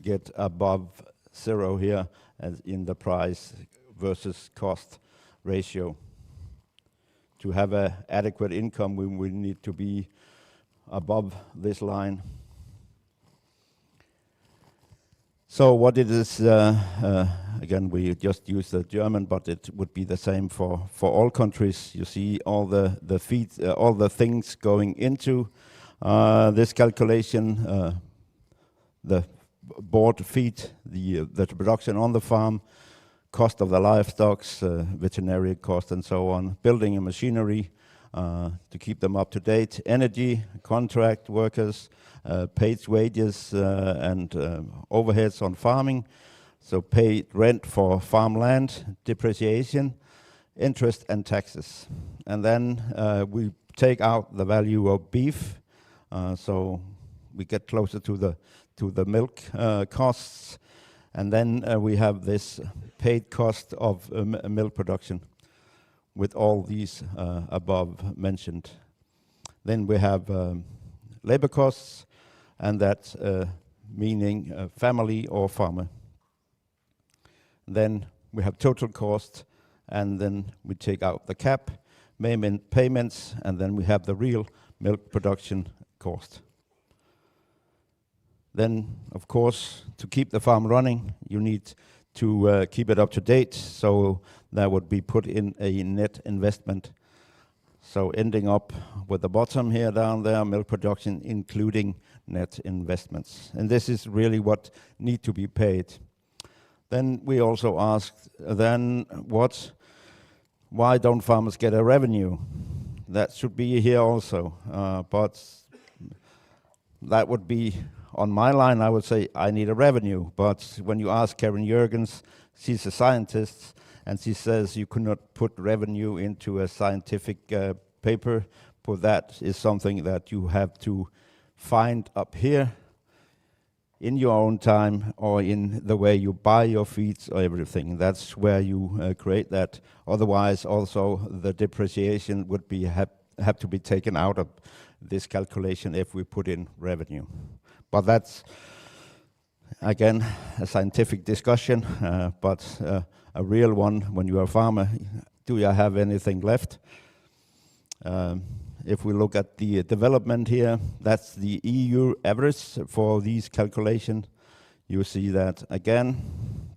get above 0 here as in the price versus cost ratio. To have an adequate income, we need to be above this line. So what it is, again, we just use the German, but it would be the same for all countries. You see all the feed, all the things going into this calculation, the board feed, the production on the farm, cost of the livestock, veterinary cost and so on, building and machinery to keep them up to date, energy, contract workers, paid wages and overheads on farming, so paid rent for farmland, depreciation, interest and taxes. And then we take out the value of beef, so we get closer to the milk costs. And then we have this paid cost of milk production with all these above mentioned. Then we have labor costs, and that's meaning family or farmer. Then we have total cost, and then we take out the cap, payments, and then we have the real milk production cost. Then, of course, to keep the farm running, you need to keep it up to date, so that would be put in a net investment. So ending up with the bottom here down there, milk production, including net investments. And this is really what need to be paid. Then we also asked, then why don't farmers get a revenue? That should be here also, but that would be on my line. I would say I need a revenue, but when you ask Karen Jurgens, she's a scientist, and she says you cannot put revenue into a scientific paper, but that is something that you have to find up here in your own time or in the way you buy your feeds or everything. That's where you create that. Otherwise, also the depreciation would be have to be taken out of this calculation if we put in revenue. But that's, again, a scientific discussion, but a real one when you are a farmer. Do you have anything left? If we look at the development here, that's the EU average for these calculations. You see that, again,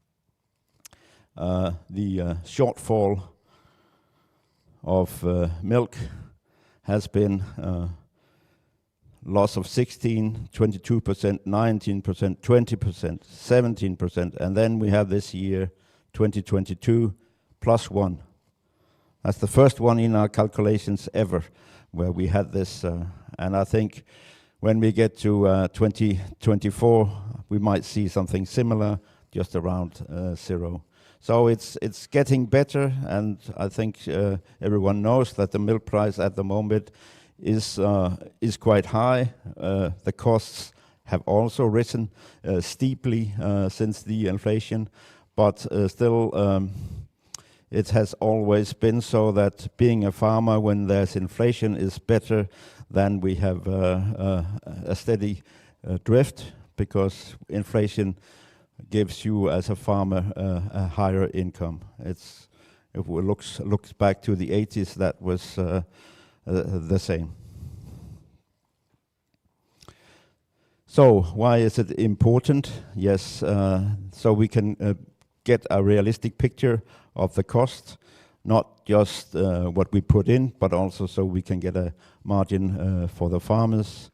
the shortfall of milk has been loss of 16, 22%, 19%, 20%, 17%, and then we have this year, 2022, +1. That's the first one in our calculations ever where we had this, and I think when we get to 2024, we might see something similar, just around 0. So it's getting better, and I think everyone knows that the milk price at the moment is quite high. The costs have also risen steeply since the inflation, but still it has always been so that being a farmer when there's inflation is better than we have a steady drift, because inflation gives you as a farmer a higher income. If we looks back to the 80s, that was the same. So why is it important? Yes, so we can get a realistic picture of the cost, not just what we put in, but also so we can get a margin for the farmers.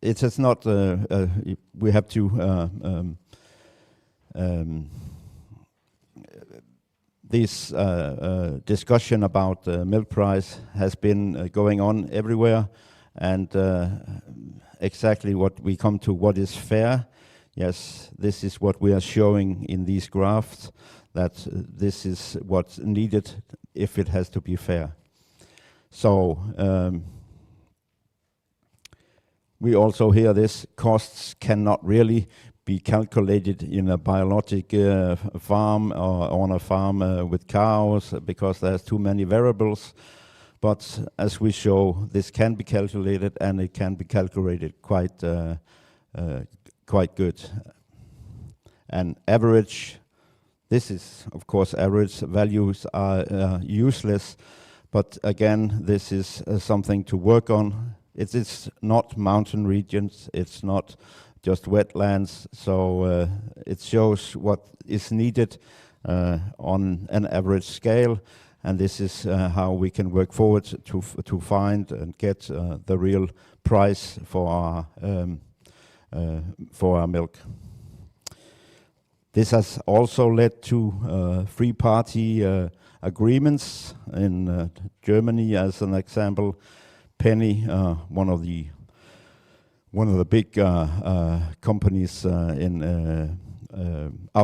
It is not, we have to, this discussion about milk price has been going on everywhere, and exactly what we come to, what is fair. Yes, this is what we are showing in these graphs, that this is what's needed if it has to be fair. So we also hear this, costs cannot really be calculated in a biologic farm or on a farm with cows, because there's too many variables. But as we show, this can be calculated, and it can be calculated quite good. And average, this is, of course, average values are useless, but again, this is something to work on. It is not mountain regions, it's not just wetlands, so it shows what is needed on an average scale, and this is how we can work forward to find and get the real price for our milk. This has also led to three-party agreements in Germany, as an example. Penny, one of the big companies out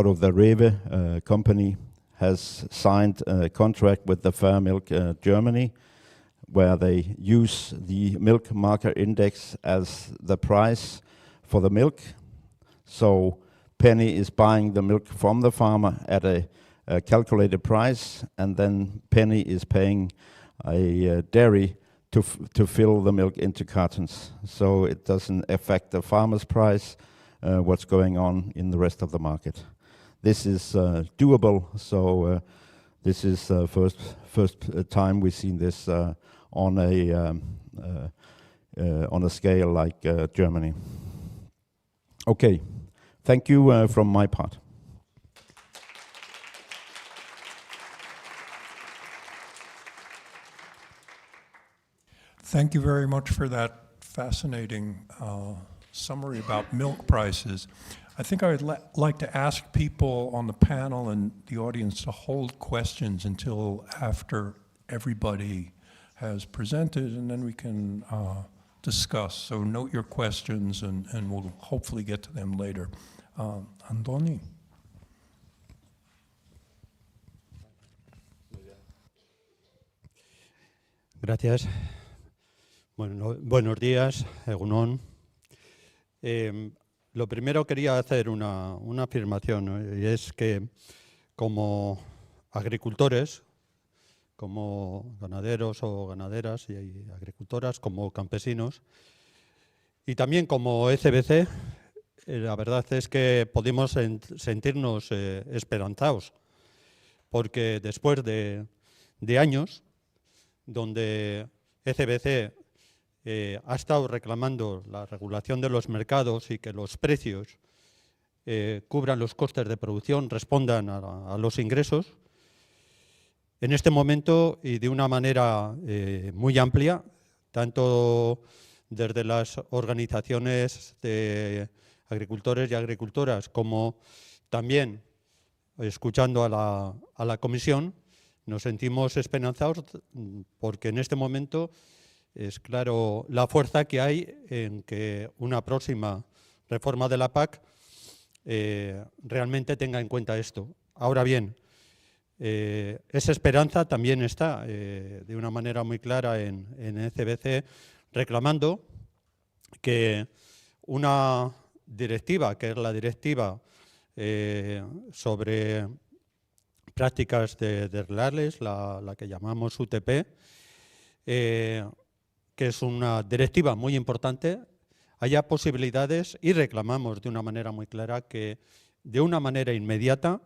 of the Rewe company, has signed a contract with the Fair Milk Germany, where they use the milk market index as the price for the milk. So Penny is buying the milk from the farmer at a calculated price, and then Penny is paying a dairy to fill the milk into cartons. So it doesn't affect the farmer's price, what's going on in the rest of the market. This is doable, so this is the first time we've seen this on a scale like Germany. Okay, thank you from my part. Thank you very much for that fascinating summary about milk prices. I think I would like to ask people on the panel and the audience to hold questions until after everybody has presented, and then we can discuss. So note your questions, and we'll hopefully get to them later. Andoni. Gracias. Bueno, buenos días, Egunon. Lo primero quería hacer una afirmación, ¿no? Y es que como agricultores, como ganaderos o ganaderas y agricultoras, como campesinos y también como ECBC, la verdad es que podemos sentirnos esperanzados, porque después de años donde ECBC ha estado reclamando la regulación de los mercados y que los precios cubran los costes de producción, respondan a los ingresos, en este momento y de una manera muy amplia, tanto desde las organizaciones de agricultores y agricultoras como también escuchando a la Comisión, nos sentimos esperanzados porque en este momento es claro la fuerza que hay en que una próxima reforma de la PAC realmente tenga en cuenta esto. Ahora bien, esa esperanza también está de una manera muy clara en ECBC, reclamando que una directiva, que es la directiva sobre prácticas desleales, la que llamamos UTP, que es una directiva muy importante, haya posibilidades, y reclamamos de una manera muy clara que de una manera inmediata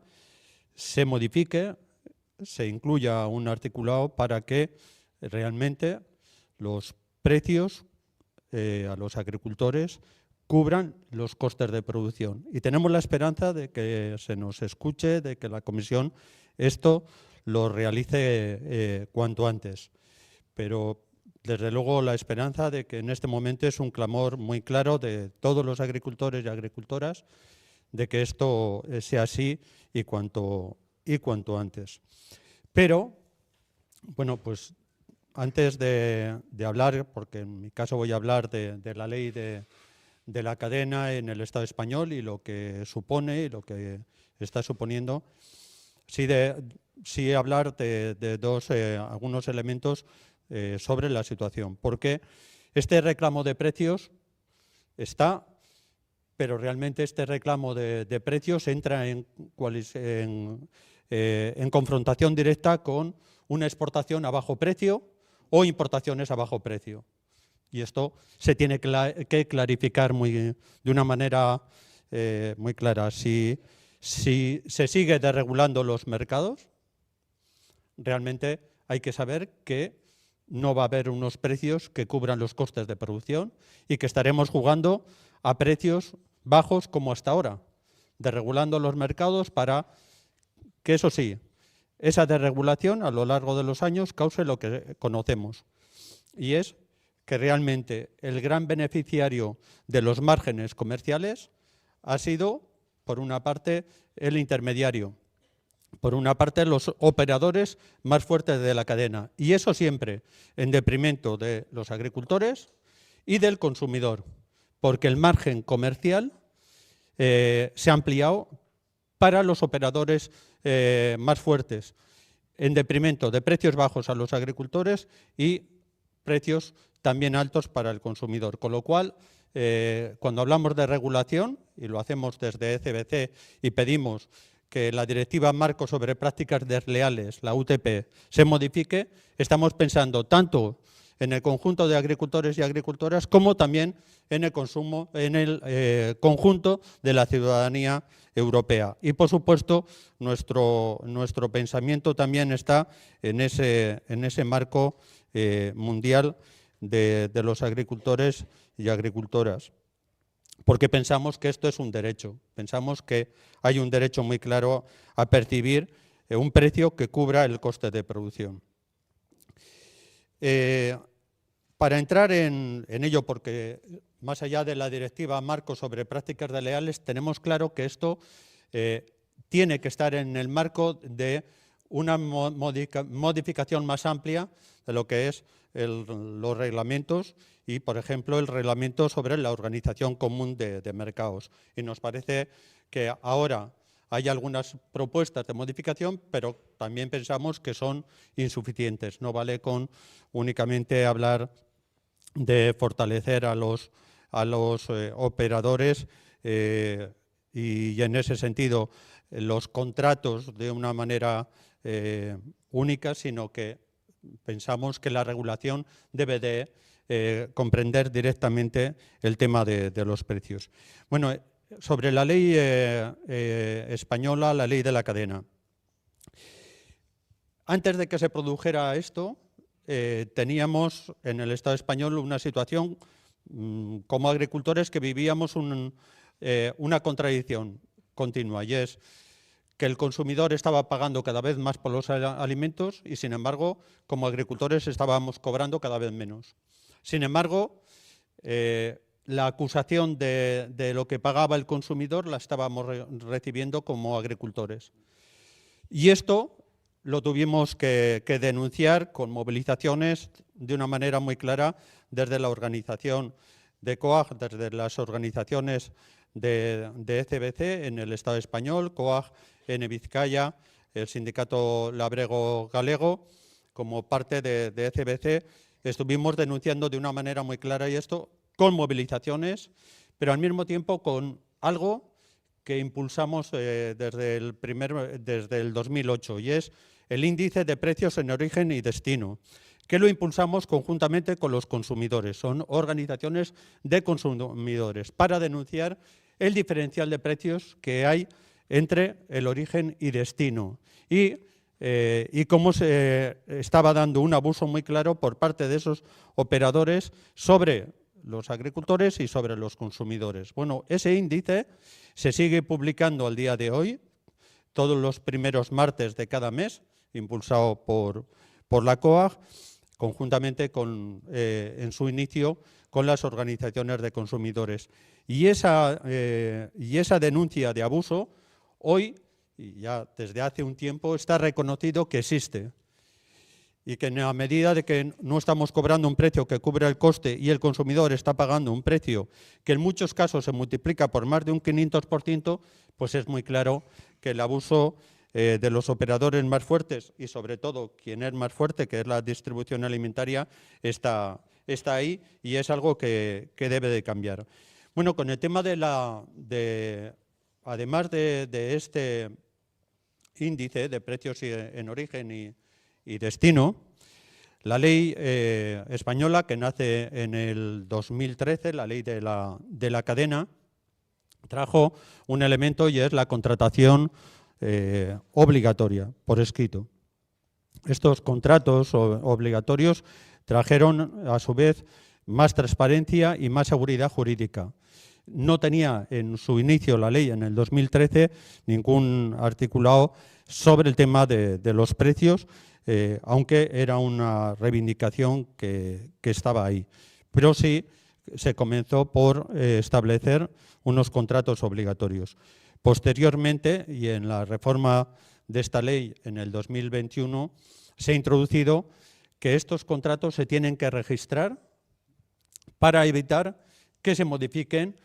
se modifique, se incluya un articulado para que realmente los precios a los agricultores cubran los costes de producción. Y tenemos la esperanza de que se nos escuche, de que la Comisión esto lo realice cuanto antes. Pero desde luego la esperanza de que en este momento es un clamor muy claro de todos los agricultores y agricultoras de que esto sea así y cuanto antes. Pero, bueno, pues antes de hablar, porque en mi caso voy a hablar de la ley de la cadena en el Estado español y lo que supone y lo que está suponiendo, sí hablar de algunos elementos sobre la situación, porque este reclamo de precios está pero realmente este reclamo de precios entra en confrontación directa con una exportación a bajo precio o importaciones a bajo precio. Y esto se tiene que clarificar de una manera muy clara. Si se sigue desregulando los mercados, realmente hay que saber que no va a haber unos precios que cubran los costes de producción y que estaremos jugando a precios bajos como hasta ahora, desregulando los mercados para que, eso sí, esa desregulación a lo largo de los años cause lo que conocemos, y es que realmente el gran beneficiario de los márgenes comerciales ha sido, por una parte, el intermediario, por una parte, los operadores más fuertes de la cadena, y eso siempre en detrimento de los agricultores y del consumidor, porque el margen comercial se ha ampliado para los operadores más fuertes, en detrimento de precios bajos a los agricultores y precios también altos para el consumidor. Con lo cual, cuando hablamos de regulación, y lo hacemos desde ECBC y pedimos que la Directiva Marco sobre Prácticas Desleales, la UTP, se modifique, estamos pensando tanto en el conjunto de agricultores y agricultoras como también en el conjunto de la ciudadanía europea. Y, por supuesto, nuestro pensamiento también está en ese marco mundial de los agricultores y agricultoras, porque pensamos que esto es un derecho, pensamos que hay un derecho muy claro a percibir un precio que cubra el coste de producción. Para entrar en ello, porque más allá de la Directiva Marco sobre Prácticas Desleales, tenemos claro que esto tiene que estar en el marco de una modificación más amplia de lo que es los reglamentos y, por ejemplo, el reglamento sobre la Organización Común de Mercados. Y nos parece que ahora hay algunas propuestas de modificación, pero también pensamos que son insuficientes. No vale con únicamente hablar de fortalecer a los operadores y en ese sentido los contratos de una manera única, sino que pensamos que la regulación debe de comprender directamente el tema de los precios. Bueno, sobre la ley española, la ley de la cadena. Antes de que se produjera esto, teníamos en el Estado español una situación como agricultores que vivíamos una contradicción continua, y es que el consumidor estaba pagando cada vez más por los alimentos y, sin embargo, como agricultores estábamos cobrando cada vez menos. Sin embargo, la acusación de lo que pagaba el consumidor la estábamos recibiendo como agricultores. Y esto lo tuvimos que denunciar con movilizaciones de una manera muy clara desde la organización de COAG, desde las organizaciones de ECBC en el Estado español, COAG en Vizcaya, el sindicato labrego galego, como parte de ECBC, estuvimos denunciando de una manera muy clara, y esto con movilizaciones, pero al mismo tiempo con algo que impulsamos desde el 2008, y es el índice de precios en origen y destino, que lo impulsamos conjuntamente con los consumidores. Son organizaciones de consumidores para denunciar el diferencial de precios que hay entre el origen y destino y cómo se estaba dando un abuso muy claro por parte de esos operadores sobre los agricultores y sobre los consumidores. Bueno, ese índice se sigue publicando al día de hoy, todos los primeros martes de cada mes, impulsado por la COAG, conjuntamente en su inicio con las organizaciones de consumidores. Y esa denuncia de abuso, hoy, y ya desde hace un tiempo, está reconocido que existe, y que en la medida de que no estamos cobrando un precio que cubra el coste y el consumidor está pagando un precio que en muchos casos se multiplica por más de un 500%, pues es muy claro que el abuso de los operadores más fuertes, y sobre todo quien es más fuerte, que es la distribución alimentaria, está ahí, y es algo que debe de cambiar. Bueno, con el tema además de este índice de precios en origen y destino, la ley española, que nace en el 2013, la ley de la cadena, trajo un elemento y es la contratación obligatoria por escrito. Estos contratos obligatorios trajeron a su vez más transparencia y más seguridad jurídica. No tenía en su inicio la ley en el 2013 ningún articulado sobre el tema de los precios, aunque era una reivindicación que estaba ahí. Pero sí se comenzó por establecer unos contratos obligatorios. Posteriormente, y en la reforma de esta ley en el 2021, se ha introducido que estos contratos se tienen que registrar para evitar que se modifiquen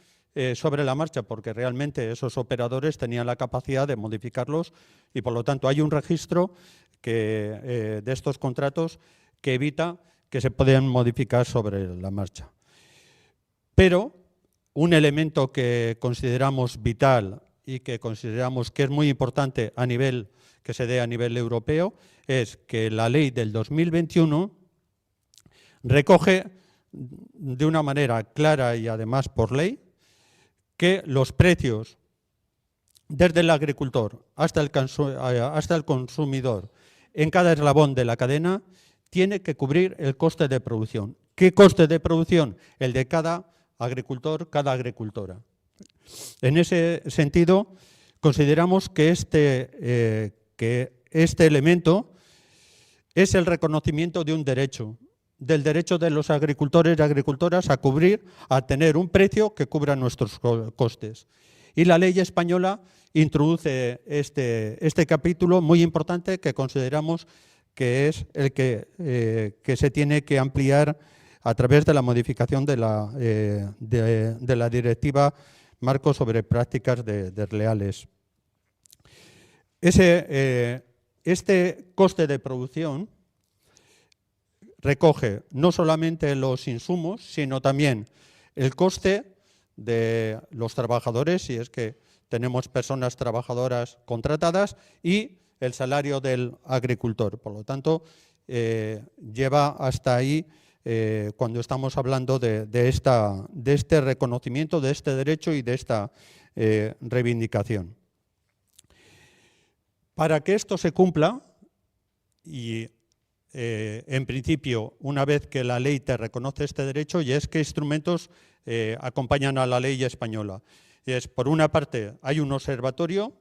sobre la marcha, porque realmente esos operadores tenían la capacidad de modificarlos y por lo tanto hay un registro de estos contratos que evita que se puedan modificar sobre la marcha. Pero un elemento que consideramos vital y que consideramos que es muy importante que se dé a nivel europeo es que la ley del 2021 recoge de una manera clara y además por ley que los precios desde el agricultor hasta el consumidor en cada eslabón de la cadena tiene que cubrir el coste de producción. ¿Qué coste de producción? El de cada agricultor, cada agricultora. En ese sentido, consideramos que este elemento es el reconocimiento de un derecho, del derecho de los agricultores y agricultoras a tener un precio que cubra nuestros costes. Y la ley española introduce este capítulo muy importante que consideramos que es el que se tiene que ampliar a través de la modificación de la Directiva Marco sobre prácticas desleales. Este coste de producción recoge no solamente los insumos, sino también el coste de los trabajadores, si es que tenemos personas trabajadoras contratadas, y el salario del agricultor. Por lo tanto, lleva hasta ahí cuando estamos hablando de este reconocimiento, de este derecho y de esta reivindicación. Para que esto se cumpla, y en principio, una vez que la ley te reconoce este derecho, y es qué instrumentos acompañan a la ley española. Y es, por una parte, hay un observatorio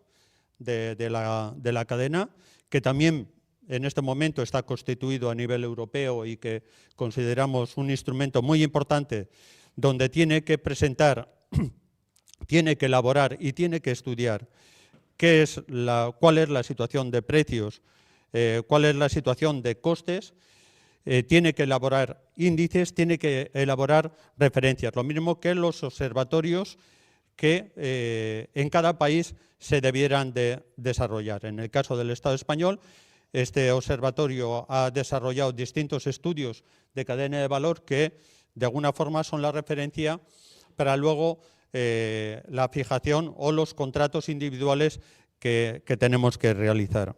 de la cadena, que también en este momento está constituido a nivel europeo y que consideramos un instrumento muy importante, donde tiene que presentar, tiene que elaborar y tiene que estudiar cuál es la situación de precios, cuál es la situación de costes, tiene que elaborar índices, tiene que elaborar referencias, lo mismo que los observatorios que en cada país se debieran de desarrollar. En el caso del Estado español, este observatorio ha desarrollado distintos estudios de cadena de valor que de alguna forma son la referencia para luego la fijación o los contratos individuales que tenemos que realizar.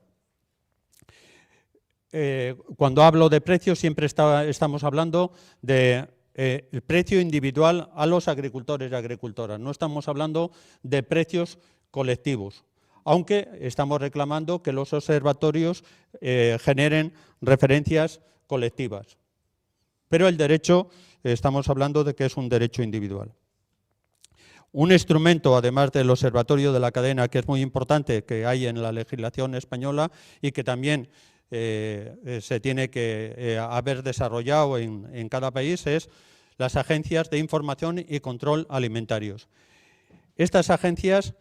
Cuando hablo de precios siempre estamos hablando de el precio individual a los agricultores y agricultoras. No estamos hablando de precios colectivos, aunque estamos reclamando que los observatorios generen referencias colectivas. Pero el derecho, estamos hablando de que es un derecho individual. Un instrumento, además del observatorio de la cadena, que es muy importante, que hay en la legislación española y que también se tiene que haber desarrollado en cada país, es las agencias de información y control alimentarios. Estas agencias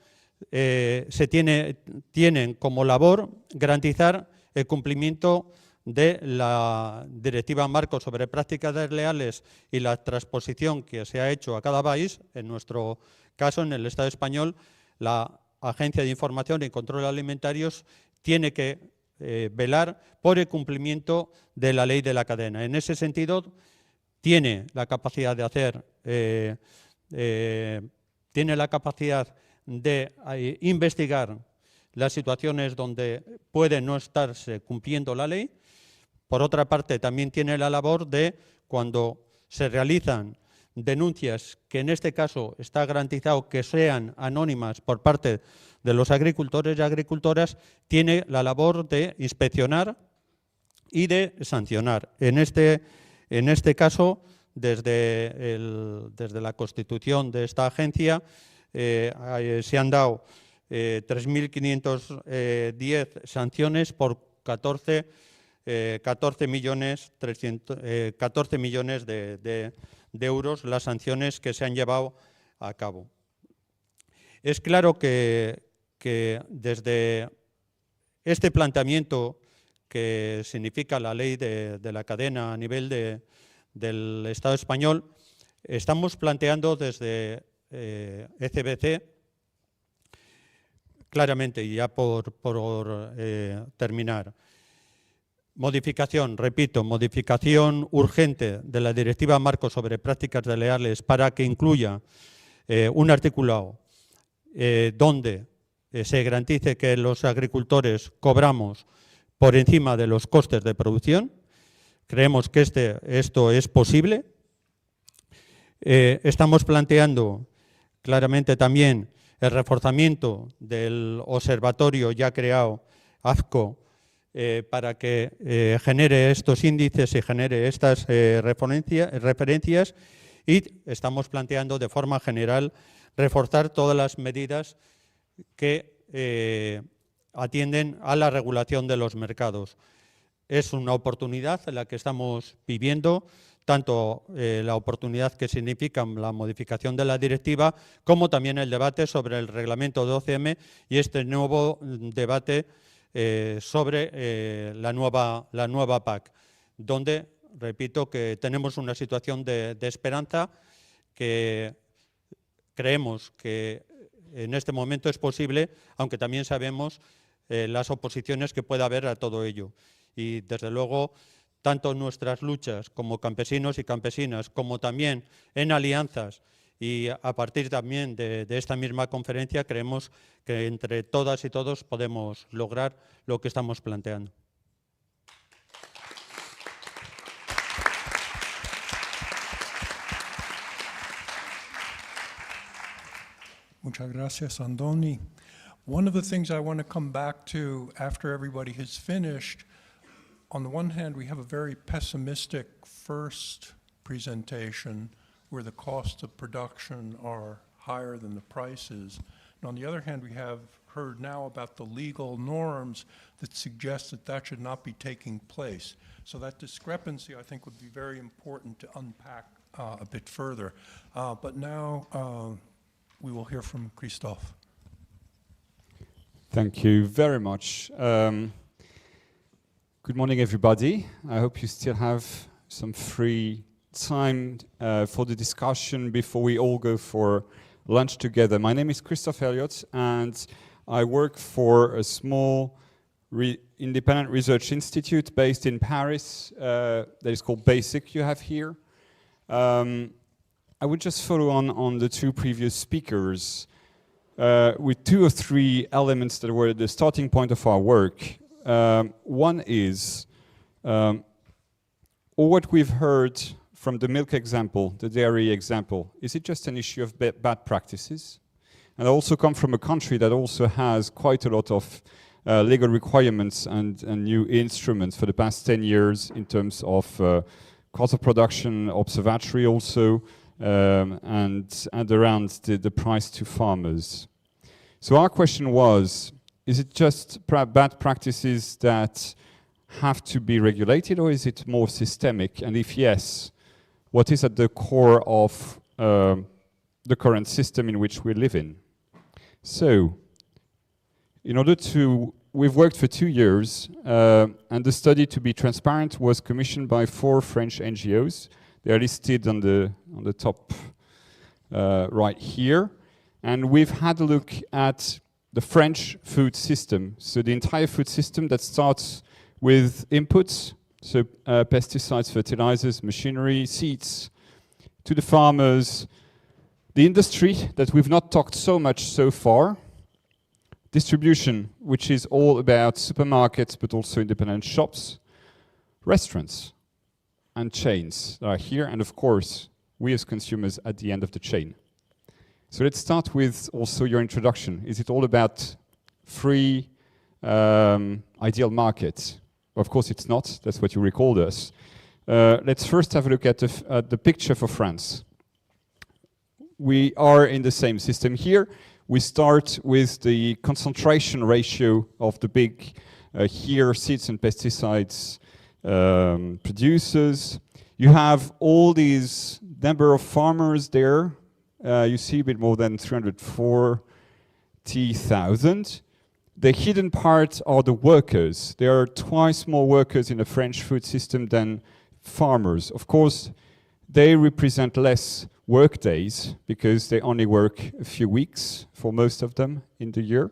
tienen como labor garantizar el cumplimiento de la Directiva Marco sobre prácticas desleales y la transposición que se ha hecho a cada país. En nuestro caso, en el Estado español, la Agencia de Información y Control Alimentarios tiene que velar por el cumplimiento de la ley de la cadena. En ese sentido, tiene la capacidad de hacer tiene la capacidad de investigar las situaciones donde puede no estarse cumpliendo la ley. Por otra parte, también tiene la labor de, cuando se realizan denuncias, que en este caso está garantizado que sean anónimas por parte de los agricultores y agricultoras, tiene la labor de inspeccionar y de sancionar. En este caso, desde la constitución de esta agencia, se han dado 3.510 sanciones por 14 millones de euros, las sanciones que se han llevado a cabo. Es claro que desde este planteamiento que significa la ley de la cadena a nivel del Estado español, estamos planteando desde ECBC, claramente, y ya por terminar, modificación urgente de la Directiva Marco sobre prácticas desleales para que incluya un articulado donde se garantice que los agricultores cobramos por encima de los costes de producción. Creemos que esto es posible. Estamos planteando claramente también el reforzamiento del observatorio ya creado, AFCO, para que genere estos índices y genere estas referencias, y estamos planteando de forma general reforzar todas las medidas que atienden a la regulación de los mercados. Es una oportunidad en la que estamos viviendo, tanto la oportunidad que significa la modificación de la directiva, como también el debate sobre el reglamento de OCM y este nuevo debate sobre la nueva PAC, donde, repito, que tenemos una situación de esperanza, que creemos que en este momento es posible, aunque también sabemos las oposiciones que pueda haber a todo ello. Y desde luego, tanto nuestras luchas como campesinos y campesinas, como también en alianzas y a partir también de esta misma conferencia, creemos que entre todas y todos podemos lograr lo que estamos planteando. Muchas gracias, Andoni. One of the things I want to come back to after everybody has finished, on the one hand, we have a very pessimistic first presentation where the costs of production are higher than the prices. And on the other hand, we have heard now about the legal norms that suggest that that should not be taking place. So that discrepancy, I think, would be very important to unpack a bit further. But now we will hear from Christophe. Thank you very much. Good morning, everybody. I hope you still have some free time for the discussion before we all go for lunch together. My name is Christophe Elliott, and I work for a small independent research institute based in Paris that is called BASIC you have here. I would just follow on the two previous speakers with two or three elements that were the starting point of our work. One is what we've heard from the milk example, the dairy example. Is it just an issue of bad practices? And I also come from a country that also has quite a lot of legal requirements and new instruments for the past 10 years in terms of cost of production, observatory also, and around the price to farmers. So our question was, is it just bad practices that have to be regulated, or is it more systemic? And if yes, what is at the core of the current system in which we live in? So, in order to, we've worked for 2 years, and the study, to be transparent, was commissioned by 4 French NGOs. They are listed on the top right here. And we've had a look at the French food system. So the entire food system that starts with inputs, so pesticides, fertilizers, machinery, seeds, to the farmers, The industry that we've not talked so much so far, distribution, which is all about supermarkets, but also independent shops, restaurants, and chains that are here, and of course, we as consumers at the end of the chain. So let's start with also your introduction. Is it all about free, ideal market? Of course it's not, that's what you recalled us. Let's first have a look at the picture for France. We are in the same system here. We start with the concentration ratio of the big here seeds and pesticides producers. You have all these number of farmers there. You see a bit more than 340,000. The hidden part are the workers. There are twice more workers in the French food system than farmers. Of course, they represent less work days because they only work a few weeks for most of them in the year.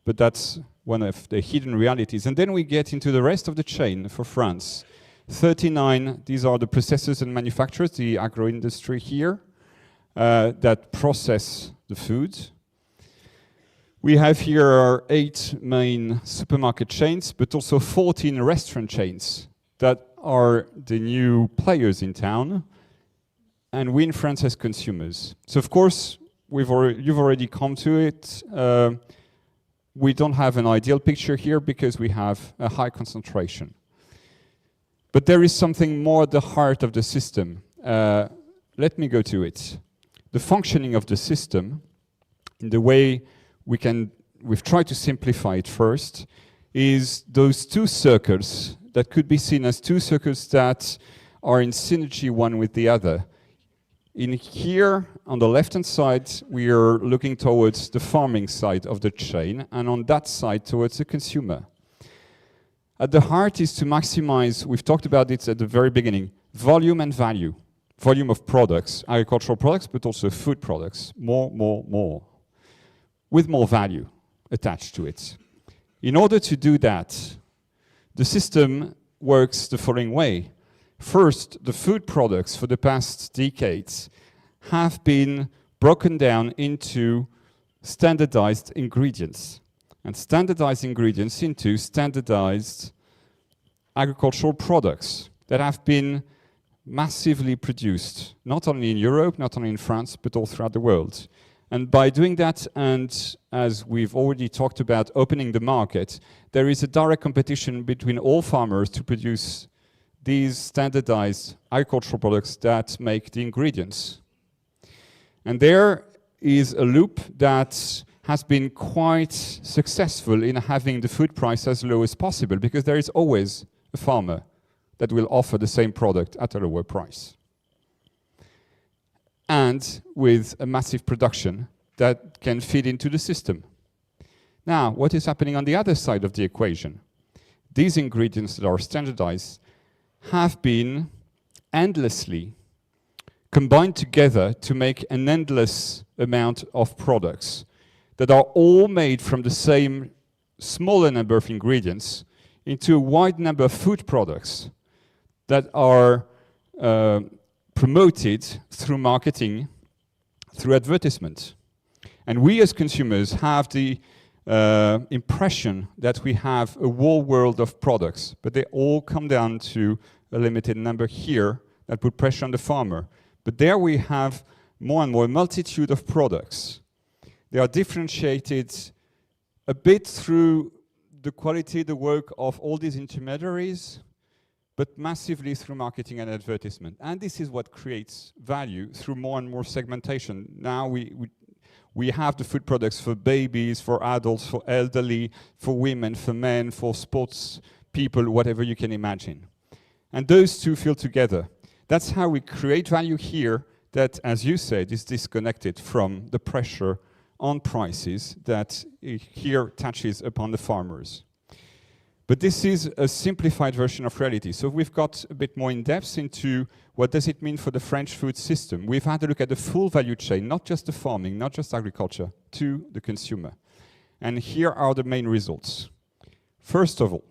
But that's one of the hidden realities. And then we get into the rest of the chain for France. 39, these are the processors and manufacturers, the agro-industry here, that process the food. We have here our 8 main supermarket chains, but also 14 restaurant chains that are the new players in town, and we in France as consumers. So of course, you've already come to it. We don't have an ideal picture here because we have a high concentration. But there is something more at the heart of the system. Let me go to it. The functioning of the system, in the way we've tried to simplify it first, is those two circles that could be seen as two circles that are in synergy one with the other. In here, on the left-hand side, we are looking towards the farming side of the chain, and on that side towards the consumer. At the heart is to maximize, we've talked about it at the very beginning, volume and value. Volume of products, agricultural products, but also food products. More. With more value attached to it. In order to do that, the system works the following way. First, the food products for the past decades have been broken down into standardized ingredients. And standardized ingredients into standardized agricultural products that have been massively produced, not only in Europe, not only in France, but all throughout the world. And by doing that, and as we've already talked about opening the market, there is a direct competition between all farmers to produce these standardized agricultural products that make the ingredients. And there is a loop that has been quite successful in having the food price as low as possible, because there is always a farmer that will offer the same product at a lower price. And with a massive production that can feed into the system. Now, what is happening on the other side of the equation? These ingredients that are standardized have been endlessly combined together to make an endless amount of products that are all made from the same smaller number of ingredients into a wide number of food products that are promoted through marketing, through advertisement. And we as consumers have the impression that we have a whole world of products, but they all come down to a limited number here that put pressure on the farmer. But there we have more and more a multitude of products. They are differentiated a bit through the quality, the work of all these intermediaries, but massively through marketing and advertisement. And this is what creates value through more and more segmentation. Now we have the food products for babies, for adults, for elderly, for women, for men, for sports people, whatever you can imagine. And those two feel together. That's how we create value here that, as you said, is disconnected from the pressure on prices that here touches upon the farmers. But this is a simplified version of reality. So we've got a bit more in depth into what does it mean for the French food system. We've had a look at the full value chain, not just the farming, not just agriculture, to the consumer. And here are the main results. First of all,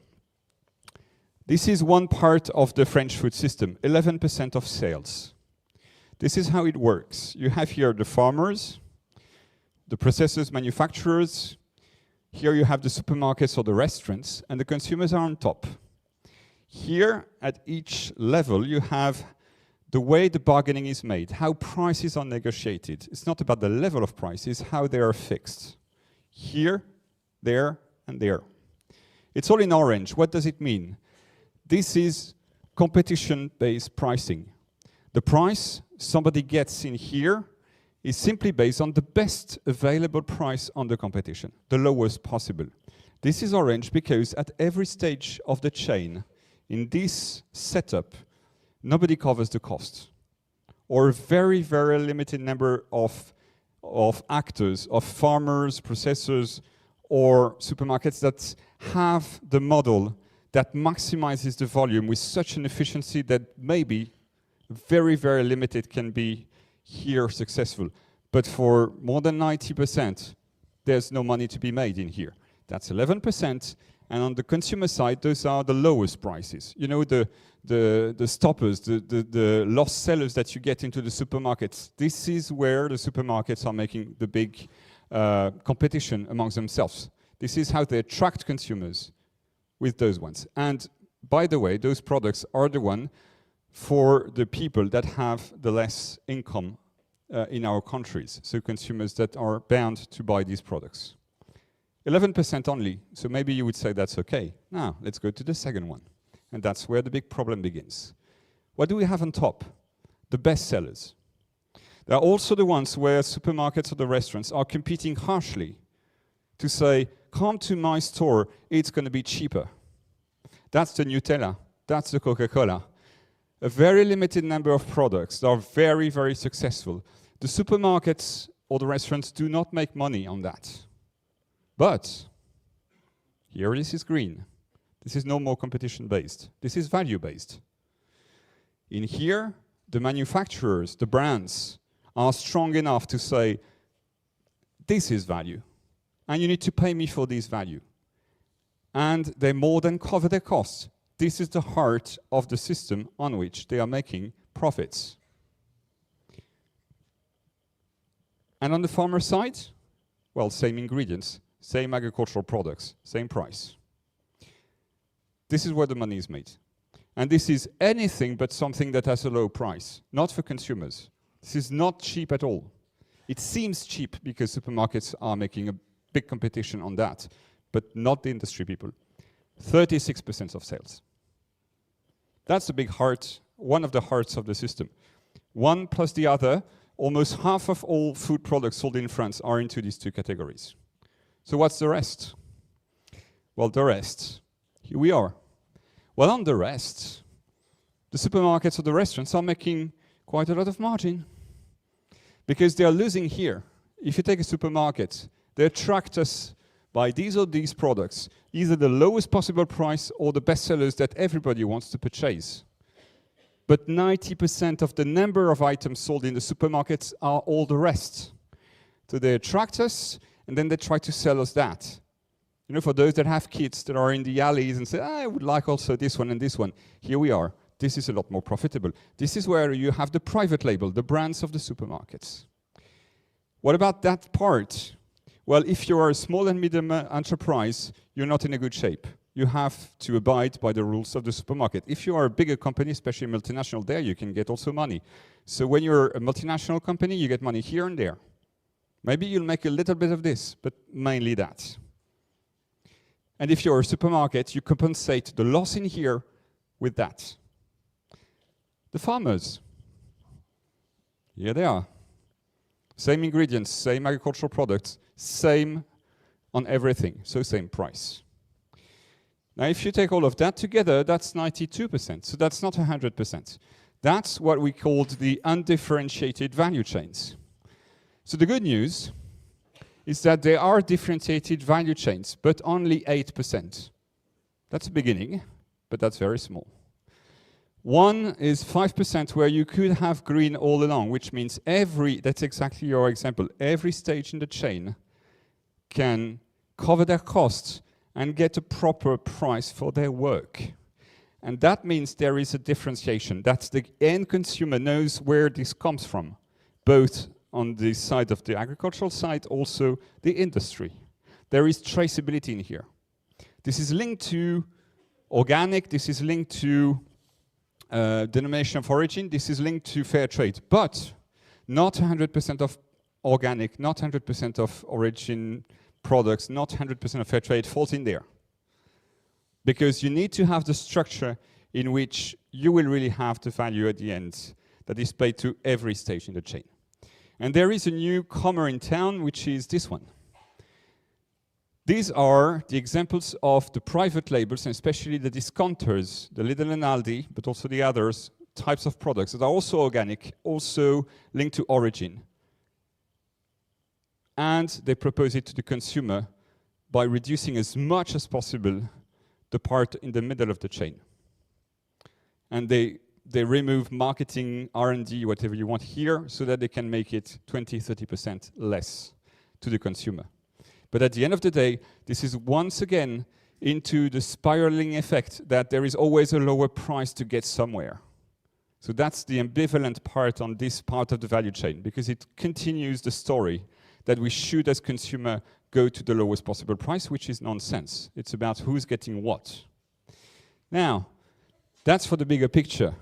this is one part of the French food system, 11% of sales. This is how it works. You have here the farmers, the processors, manufacturers. Here you have the supermarkets or the restaurants, and the consumers are on top. Here, at each level, you have the way the bargaining is made, how prices are negotiated. It's not about the level of prices, how they are fixed. Here, there, and there. It's all in orange. What does it mean? This is competition-based pricing. The price somebody gets in here is simply based on the best available price on the competition, the lowest possible. This is orange because at every stage of the chain, in this setup, nobody covers the cost. Or a very, very limited number of actors, of farmers, processors, or supermarkets that have the model that maximizes the volume with such an efficiency that maybe very, very limited can be here successful. But for more than 90%, there's no money to be made in here. That's 11%. And on the consumer side, those are the lowest prices. You know, the stoppers, the lost sellers that you get into the supermarkets. This is where the supermarkets are making the big competition amongst themselves. This is how they attract consumers with those ones. And by the way, those products are the one for the people that have the less income in our countries, so consumers that are bound to buy these products. 11% only, so maybe you would say that's okay. Now, let's go to the second one. And that's where the big problem begins. What do we have on top? The best sellers. They're also the ones where supermarkets or the restaurants are competing harshly to say, come to my store, it's going to be cheaper. That's the Nutella, that's the Coca-Cola. A very limited number of products that are very, very successful. The supermarkets or the restaurants do not make money on that. But here this is green. This is no more competition-based. This is value-based. In here, the manufacturers, the brands, are strong enough to say, this is value, and you need to pay me for this value. And they more than cover their costs. This is the heart of the system on which they are making profits. And on the farmer side, well, same ingredients, same agricultural products, same price. This is where the money is made. And this is anything but something that has a low price, not for consumers. This is not cheap at all. It seems cheap because supermarkets are making a big competition on that, but not the industry people. 36% of sales. That's the big heart, one of the hearts of the system. One plus the other, almost half of all food products sold in France are into these two categories. So what's the rest? Well, the rest, here we are. Well, on the rest, the supermarkets or the restaurants are making quite a lot of margin because they are losing here. If you take a supermarket, they attract us by these or these products, either the lowest possible price or the best sellers that everybody wants to purchase. But 90% of the number of items sold in the supermarkets are all the rest. So they attract us, and then they try to sell us that. You know, for those that have kids that are in the alleys and say, I would like also this one and this one. Here we are. This is a lot more profitable. This is where you have the private label, the brands of the supermarkets. What about that part? Well, if you are a small and medium enterprise, you're not in a good shape. You have to abide by the rules of the supermarket. If you are a bigger company, especially multinational, there you can get also money. So when you're a multinational company, you get money here and there. Maybe you'll make a little bit of this, but mainly that. And if you're a supermarket, you compensate the loss in here with that. The farmers, here they are. Same ingredients, same agricultural products, same on everything, so same price. Now, if you take all of that together, that's 92%, so that's not 100%. That's what we called the undifferentiated value chains. So the good news is that there are differentiated value chains, but only 8%. That's a beginning, but that's very small. One is 5% where you could have green all along, which means that's exactly your example, every stage in the chain can cover their costs and get a proper price for their work. And that means there is a differentiation. That's the end consumer knows where this comes from, both on the side of the agricultural side, also the industry. There is traceability in here. This is linked to organic, this is linked to denomination of origin, this is linked to fair trade, but not 100% of organic, not 100% of origin products, not 100% of fair trade falls in there. Because you need to have the structure in which you will really have the value at the end that is paid to every stage in the chain. And there is a newcomer in town, which is this one. These are the examples of the private labels, and especially the discounters, the Lidl and Aldi, but also the others, types of products that are also organic, also linked to origin. And they propose it to the consumer by reducing as much as possible the part in the middle of the chain. And they remove marketing, R&D, whatever you want here, so that they can make it 20-30% less to the consumer. But at the end of the day, this is once again into the spiraling effect that there is always a lower price to get somewhere. So that's the ambivalent part on this part of the value chain, because it continues the story that we should, as consumer, go to the lowest possible price, which is nonsense. It's about who's getting what. Now, that's for the bigger picture.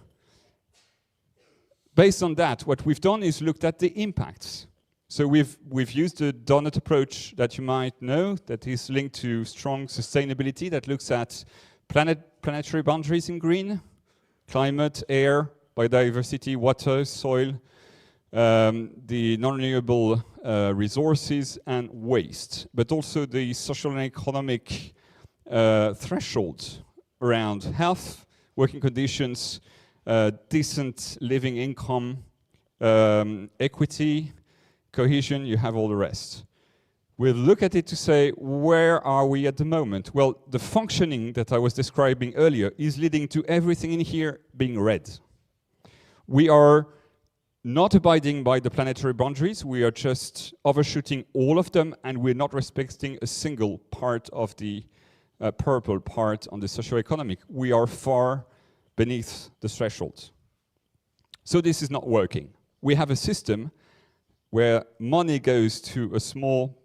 Based on that, what we've done is looked at the impacts. So we've used the donut approach that you might know, that is linked to strong sustainability, that looks at planetary boundaries in green, climate, air, biodiversity, water, soil, the non-renewable resources and waste, but also the social and economic thresholds around health, working conditions, decent living income, equity, cohesion, you have all the rest. We'll look at it to say, where are we at the moment? Well, the functioning that I was describing earlier is leading to everything in here being red. We are not abiding by the planetary boundaries, we are just overshooting all of them, and we're not respecting a single part of the purple part on the socio-economic. We are far beneath the threshold. So this is not working. We have a system where money goes to a small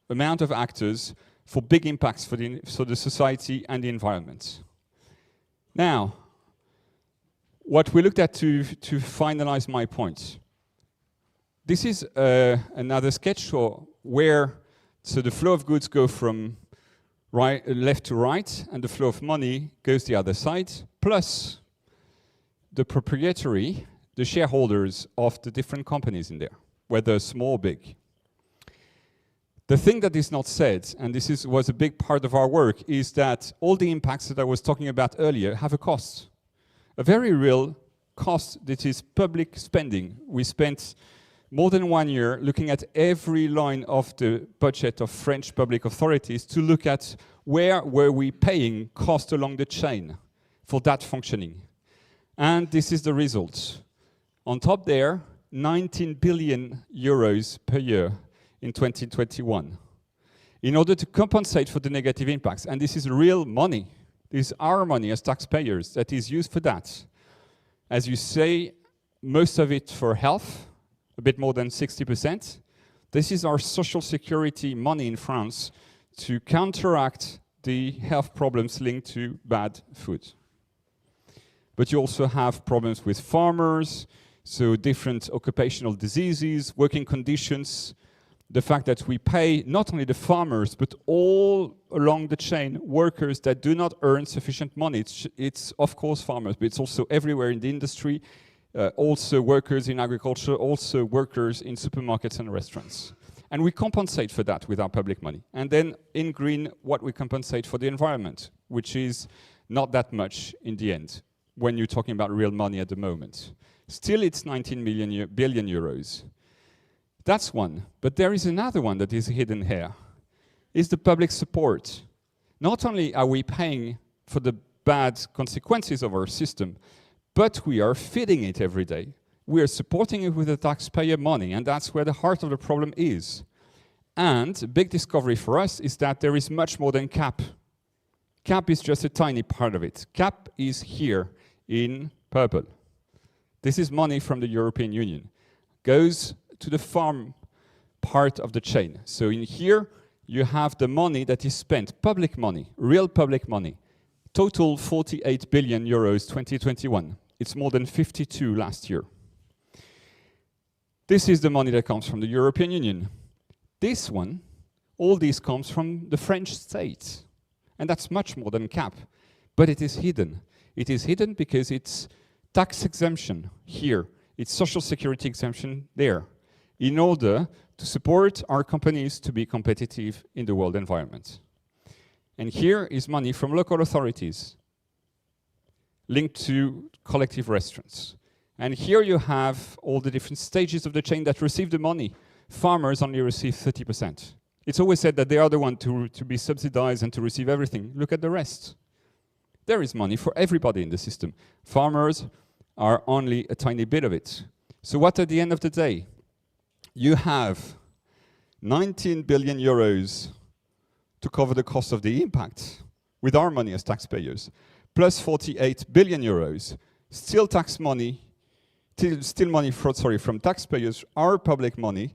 amount of actors for big impacts for the society and the environment. Now, what we looked at to finalize my point. This is another sketch where the flow of goods go from left to right, and the flow of money goes the other side, plus the proprietary, the shareholders of the different companies in there, whether small or big. The thing that is not said, and this was a big part of our work, is that all the impacts that I was talking about earlier have a cost. A very real cost that is public spending. We spent more than 1 year looking at every line of the budget of French public authorities to look at where were we paying cost along the chain for that functioning. And this is the result. On top there, 19 billion euros per year in 2021 in order to compensate for the negative impacts. And this is real money. This is our money as taxpayers that is used for that. As you say, most of it for health, a bit more than 60%. This is our social security money in France to counteract the health problems linked to bad food. But you also have problems with farmers, so different occupational diseases, working conditions, the fact that we pay not only the farmers, but all along the chain, workers that do not earn sufficient money. It's of course farmers, but it's also everywhere in the industry, also workers in agriculture, also workers in supermarkets and restaurants. And we compensate for that with our public money. And then in green, what we compensate for the environment, which is not that much in the end, when you're talking about real money at the moment. Still, it's 19 billion euros. That's one. But there is another one that is hidden here. Is the public support. Not only are we paying for the bad consequences of our system, but we are feeding it every day. We are supporting it with the taxpayer money, and that's where the heart of the problem is. And a big discovery for us is that there is much more than CAP. CAP is just a tiny part of it. CAP is here in purple. This is money from the European Union. Goes to the farm part of the chain. So in here, you have the money that is spent, public money, real public money. Total 48 billion euros 2021. It's more than 52 last year. This is the money that comes from the European Union. This one, all this comes from the French state. And that's much more than CAP. But it is hidden. It is hidden because it's tax exemption here. It's social security exemption there. In order to support our companies to be competitive in the world environment. And here is money from local authorities linked to collective restaurants. And here you have all the different stages of the chain that receive the money. Farmers only receive 30%. It's always said that they are the ones to be subsidized and to receive everything. Look at the rest. There is money for everybody in the system. Farmers are only a tiny bit of it. So what at the end of the day? You have 19 billion euros to cover the cost of the impact with our money as taxpayers, plus 48 billion euros, still tax money, still money from taxpayers, our public money,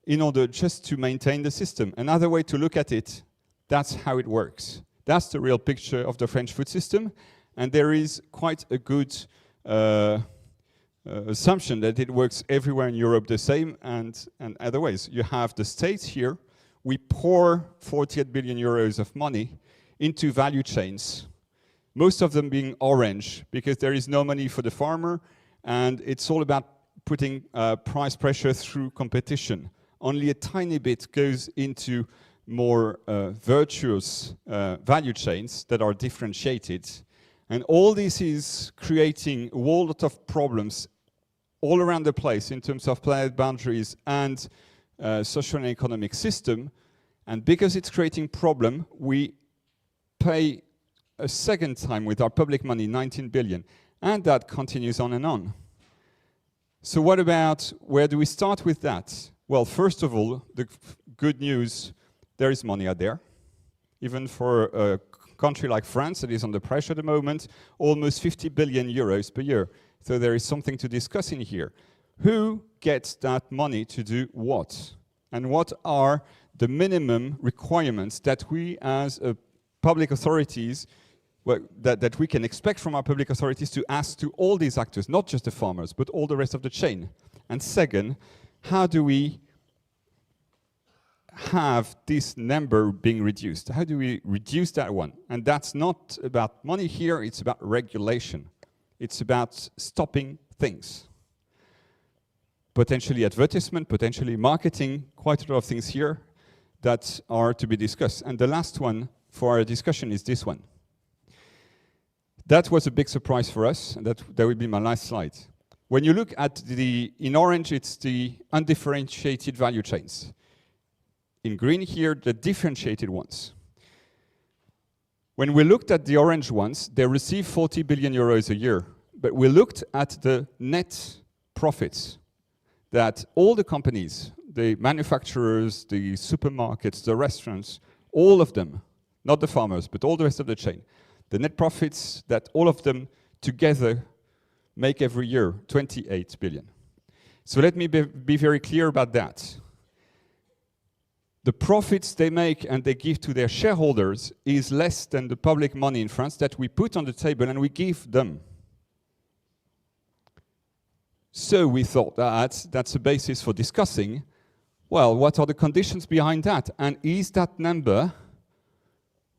in order just to maintain the system. Another way to look at it, that's how it works. That's the real picture of the French food system, and there is quite a good assumption that it works everywhere in Europe the same, and other ways. You have the states here. We pour 48 billion euros of money into value chains, most of them being orange, because there is no money for the farmer, and it's all about putting price pressure through competition. Only a tiny bit goes into more virtuous value chains that are differentiated. And all this is creating a whole lot of problems all around the place in terms of planet boundaries and social and economic system. And because it's creating problem, we pay a second time with our public money, 19 billion. And that continues on and on. So what about, where do we start with that? Well, first of all, the good news, there is money out there. Even for a country like France that is under pressure at the moment, almost 50 billion euros per year. So there is something to discuss in here. Who gets that money to do what? And what are the minimum requirements that we as public authorities, that we can expect from our public authorities to ask to all these actors, not just the farmers, but all the rest of the chain? And second, how do we have this number being reduced? How do we reduce that one? And that's not about money here, it's about regulation. It's about stopping things. Potentially advertisement, potentially marketing, quite a lot of things here that are to be discussed. And the last one for our discussion is this one. That was a big surprise for us, and that will be my last slide. When you look at in orange, it's the undifferentiated value chains. In green here, the differentiated ones. When we looked at the orange ones, they receive 40 billion euros a year. But we looked at the net profits that all the companies, the manufacturers, the supermarkets, the restaurants, all of them, not the farmers, but all the rest of the chain, the net profits that all of them together make every year, 28 billion. So let me be very clear about that. The profits they make and they give to their shareholders is less than the public money in France that we put on the table and we give them. So we thought that that's a basis for discussing, well, what are the conditions behind that? And is that number,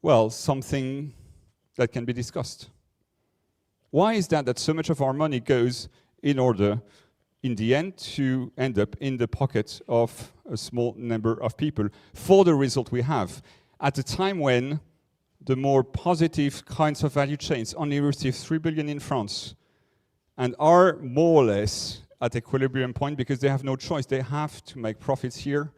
well, something that can be discussed? Why is that so much of our money goes in order, in the end, to end up in the pocket of a small number of people for the result we have? At a time when the more positive kinds of value chains only receive 3 billion in France and are more or less at equilibrium point because they have no choice. They have to make profits here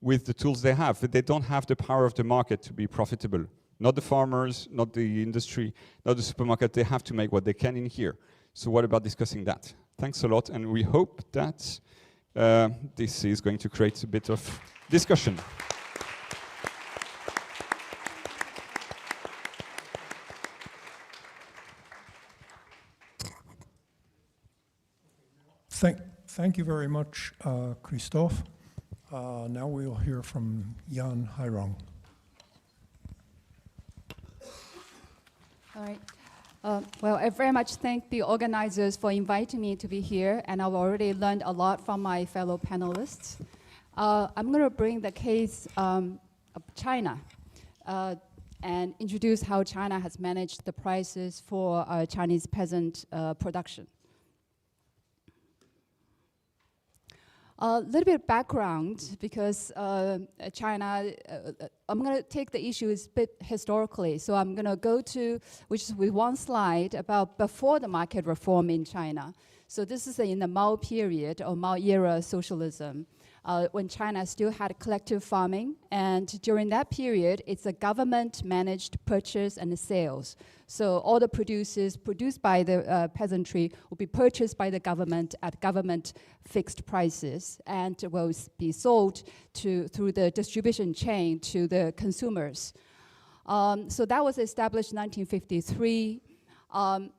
with the tools they have, but they don't have the power of the market to be profitable. Not the farmers, not the industry, not the supermarket. They have to make what they can in here. So what about discussing that? Thanks a lot, and we hope that this is going to create a bit of discussion. Thank you very much, Christophe. Now we'll hear from Jan Hairong. All right. Well, I very much thank the organizers for inviting me to be here, and I've already learned a lot from my fellow panelists. I'm going to bring the case of China and introduce how China has managed the prices for Chinese peasant production. A little bit of background, because China, I'm going to take the issues a bit historically. So I'm going to go to, which is with one slide, about before the market reform in China. So this is in the Mao period, or Mao era socialism, when China still had collective farming. And during that period, it's a government-managed purchase and sales. So all the produces produced by the peasantry will be purchased by the government at government fixed prices and will be sold through the distribution chain to the consumers. So that was established in 1953.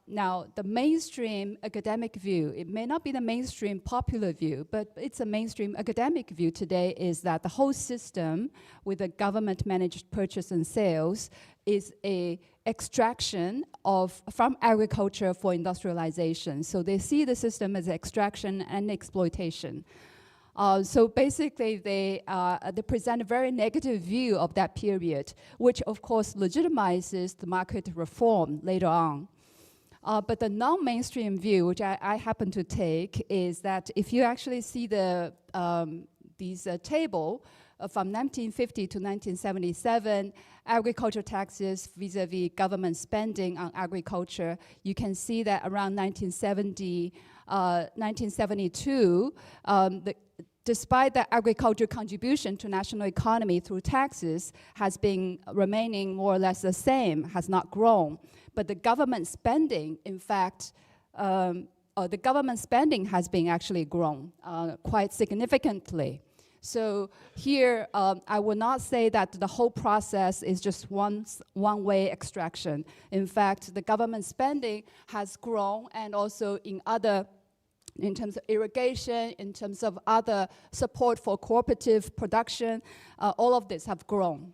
Now, the mainstream academic view, it may not be the mainstream popular view, but it's a mainstream academic view today, is that the whole system with the government-managed purchase and sales is a extraction from agriculture for industrialization. So they see the system as extraction and exploitation. So basically, they present a very negative view of that period, which of course legitimizes the market reform later on. But the non-mainstream view, which I happen to take, is that if you actually see these table from 1950 to 1977, agriculture taxes vis-a-vis government spending on agriculture, you can see that around 1972, despite the agriculture contribution to national economy through taxes has been remaining more or less the same, has not grown. But the government spending, in fact, the government spending has been actually grown quite significantly. So here, I will not say that the whole process is just one-way extraction. In fact, the government spending has grown, and also in terms of irrigation, in terms of other support for cooperative production, all of this have grown.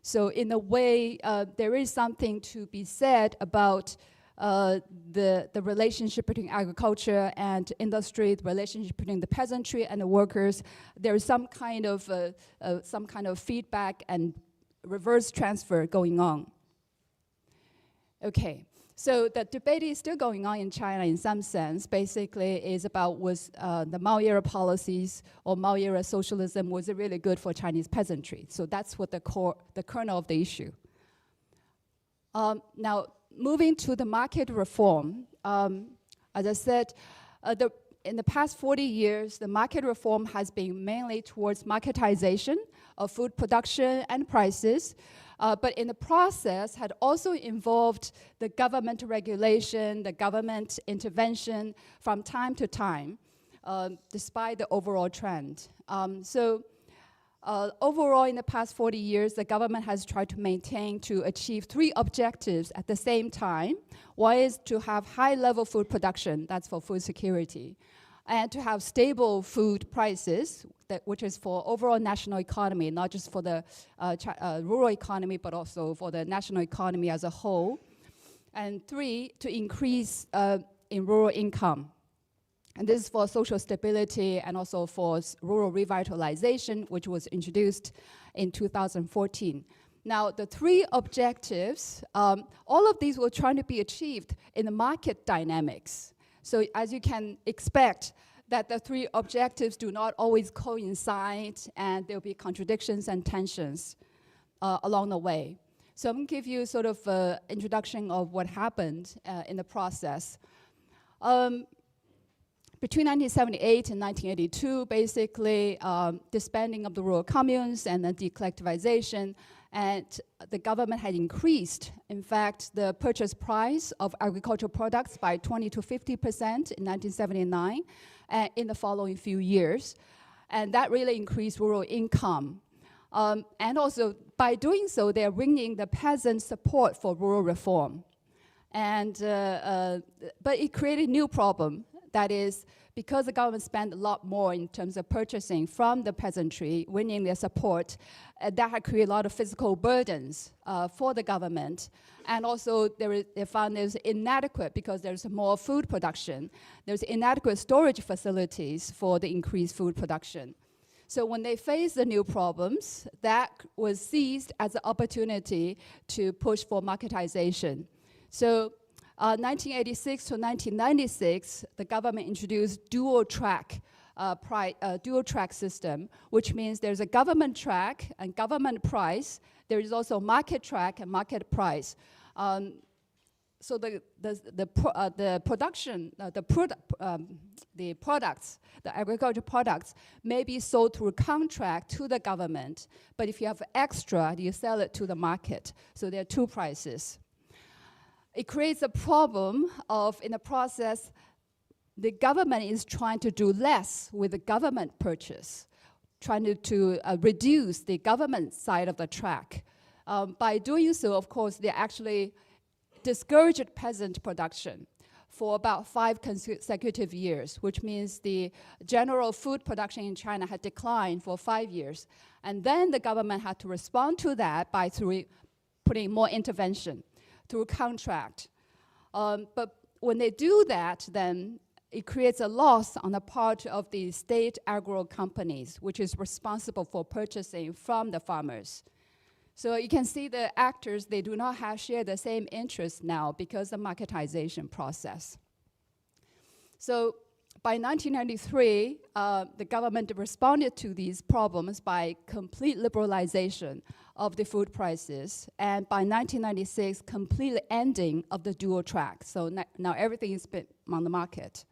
So in a way, there is something to be said about the relationship between agriculture and industry, the relationship between the peasantry and the workers. There is some kind of feedback and reverse transfer going on. Okay. So the debate is still going on in China in some sense. Basically, is about was the Mao era policies or Mao era socialism, was it really good for Chinese peasantry? So that's what the kernel of the issue. Now, moving to the market reform, as I said, in the past 40 years, the market reform has been mainly towards marketization of food production and prices. But in the process had also involved the government regulation, the government intervention from time to time, despite the overall trend. Overall, in the past 40 years, the government has tried to achieve 3 objectives at the same time. One is to have high-level food production, that's for food security, and to have stable food prices, which is for overall national economy, not just for the rural economy, but also for the national economy as a whole. And 3, to increase in rural income. And this is for social stability and also for rural revitalization, which was introduced in 2014. Now, the 3 objectives, all of these were trying to be achieved in the market dynamics. So as you can expect, that the 3 objectives do not always coincide, and there will be contradictions and tensions along the way. So I'm going to give you sort of an introduction of what happened in the process. Between 1978 and 1982, basically, disbanding of the rural communes and the decollectivization, and the government had increased, in fact, the purchase price of agricultural products by 20 to 50% in 1979 in the following few years. And that really increased rural income. And also, by doing so, they're bringing the peasant support for rural reform. And, but it created a new problem. That is, because the government spent a lot more in terms of purchasing from the peasantry, winning their support, that had created a lot of physical burdens for the government. And also they found there's inadequate, because there's more food production, there's inadequate storage facilities for the increased food production. So when they faced the new problems, that was seized as an opportunity to push for marketization. So 1986 to 1996, the government introduced dual track system, which means there's a government track and government price. There is also market track and market price. So the products, the agricultural products, may be sold through contract to the government, but if you have extra, you sell it to the market. So there are two prices. It creates a problem of, in the process, the government is trying to do less with the government purchase, trying to reduce the government side of the track. By doing so, of course, they actually discouraged peasant production for about 5 consecutive years, which means the general food production in China had declined for 5 years. And then the government had to respond to that by putting more intervention through contract. But when they do that, then it creates a loss on the part of the state agro companies, which is responsible for purchasing from the farmers. So you can see the actors, they do not share the same interests now because of the marketization process. So by 1993, the government responded to these problems by complete liberalization of the food prices, and by 1996, complete ending of the dual track. So now everything is on the market.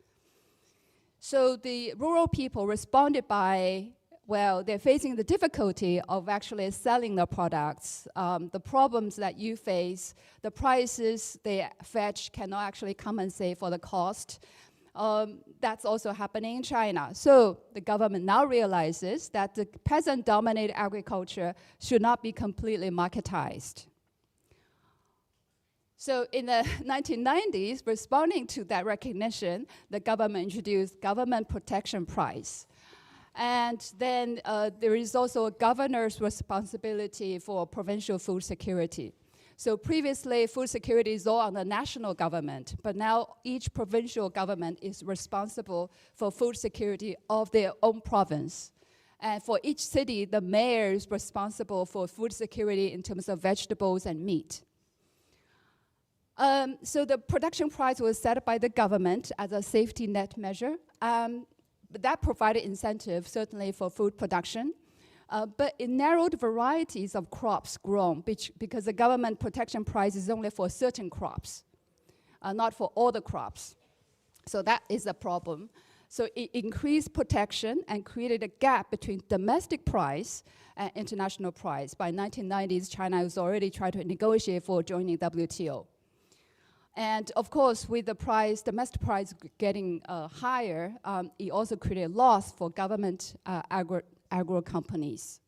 So the rural people responded by, well, they're facing the difficulty of actually selling their products. The problems that you face, the prices they fetch cannot actually compensate for the cost. That's also happening in China. So the government now realizes that the peasant-dominated agriculture should not be completely marketized. So in the 1990s, responding to that recognition, the government introduced government protection price. And then there is also a governor's responsibility for provincial food security. So previously, food security is all on the national government, but now each provincial government is responsible for food security of their own province. And for each city, the mayor is responsible for food security in terms of vegetables and meat. So the production price was set by the government as a safety net measure. But that provided incentive, certainly, for food production. But it narrowed varieties of crops grown, because the government protection price is only for certain crops, not for all the crops. So that is a problem. So it increased protection and created a gap between domestic price and international price. By 1990s, China was already trying to negotiate for joining WTO. And of course, with the price, domestic price getting higher, it also created loss for government agro companies.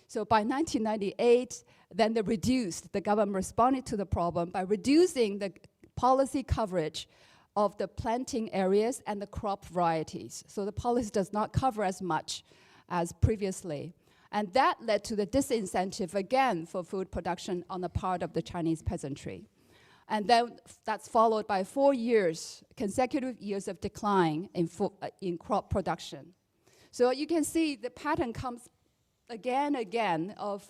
So by 1998, then the government responded to the problem by reducing the policy coverage of the planting areas and the crop varieties. So the policy does not cover as much as previously. And that led to the disincentive again for food production on the part of the Chinese peasantry. And then that's followed by 4 years, consecutive years of decline in crop production. So you can see the pattern comes again of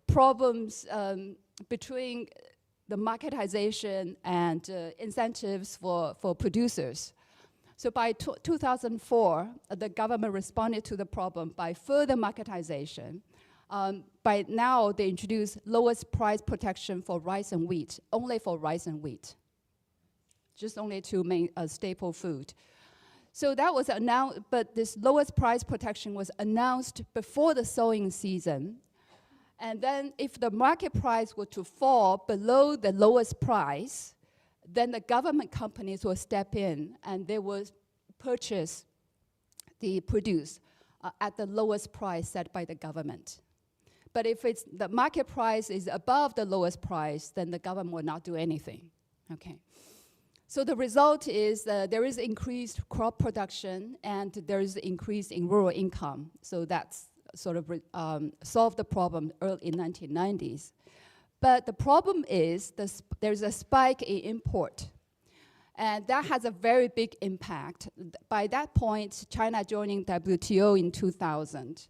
problems between the marketization and incentives for producers. So by 2004, the government responded to the problem by further marketization. By now, they introduced lowest price protection for rice and wheat, only for rice and wheat, just only two main staple food. So that was announced, but this lowest price protection was announced before the sowing season. And then if the market price were to fall below the lowest price, then the government companies will step in and they will purchase the produce at the lowest price set by the government. But if the market price is above the lowest price, then the government will not do anything. Okay. So the result is there is increased crop production and there is increase in rural income. So that's sort of solved the problem early in 1990s. But the problem is there's a spike in import. And that has a very big impact. By that point, China joining WTO in 2000.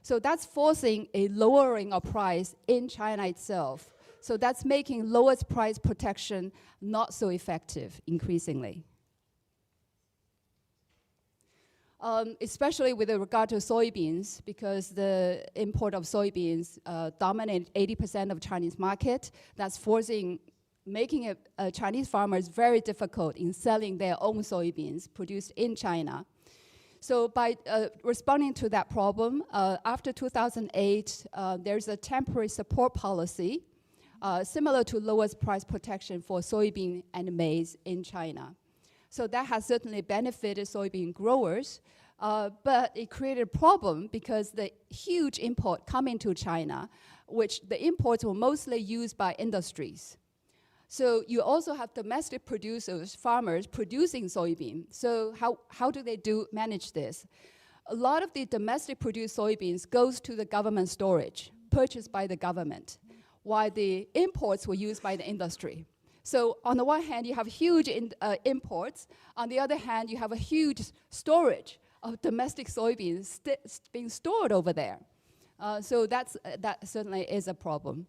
So that's forcing a lowering of price in China itself. So that's making lowest price protection not so effective increasingly. Especially with regard to soybeans, because the import of soybeans dominate 80% of Chinese market. That's making Chinese farmers very difficult in selling their own soybeans produced in China. So by responding to that problem, after 2008, there's a temporary support policy similar to lowest price protection for soybean and maize in China. So that has certainly benefited soybean growers, but it created a problem because the huge import coming to China, which the imports were mostly used by industries. So you also have domestic producers, farmers producing soybean. So how do they manage this? A lot of the domestic produced soybeans goes to the government storage, purchased by the government, while the imports were used by the industry. So on the one hand, you have huge imports. On the other hand, you have a huge storage of domestic soybeans being stored over there. So that certainly is a problem.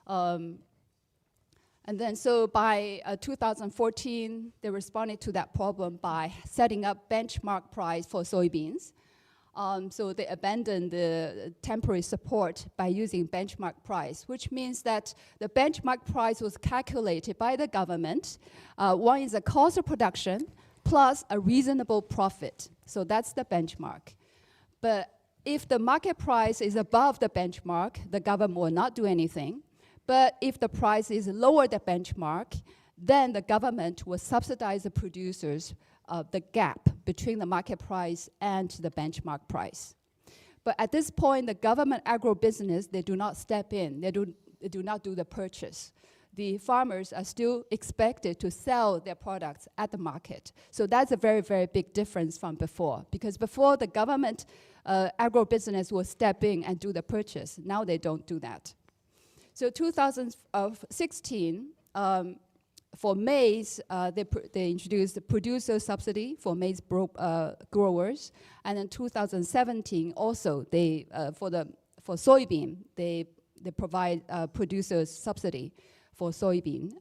And then so by 2014, they responded to that problem by setting up benchmark price for soybeans. So they abandoned the temporary support by using benchmark price, which means that the benchmark price was calculated by the government. One is a cost of production plus a reasonable profit. So that's the benchmark. But if the market price is above the benchmark, the government will not do anything. But if the price is lower than benchmark, then the government will subsidize the producers the gap between the market price and the benchmark price. But at this point, the government agribusiness, they do not step in. They do not do the purchase. The farmers are still expected to sell their products at the market. So that's a very, very big difference from before. Because before, the government agribusiness will step in and do the purchase. Now they don't do that. So 2016, for maize, they introduced the producer subsidy for maize growers, and in 2017 also for soybean they provide producer subsidy for soybean.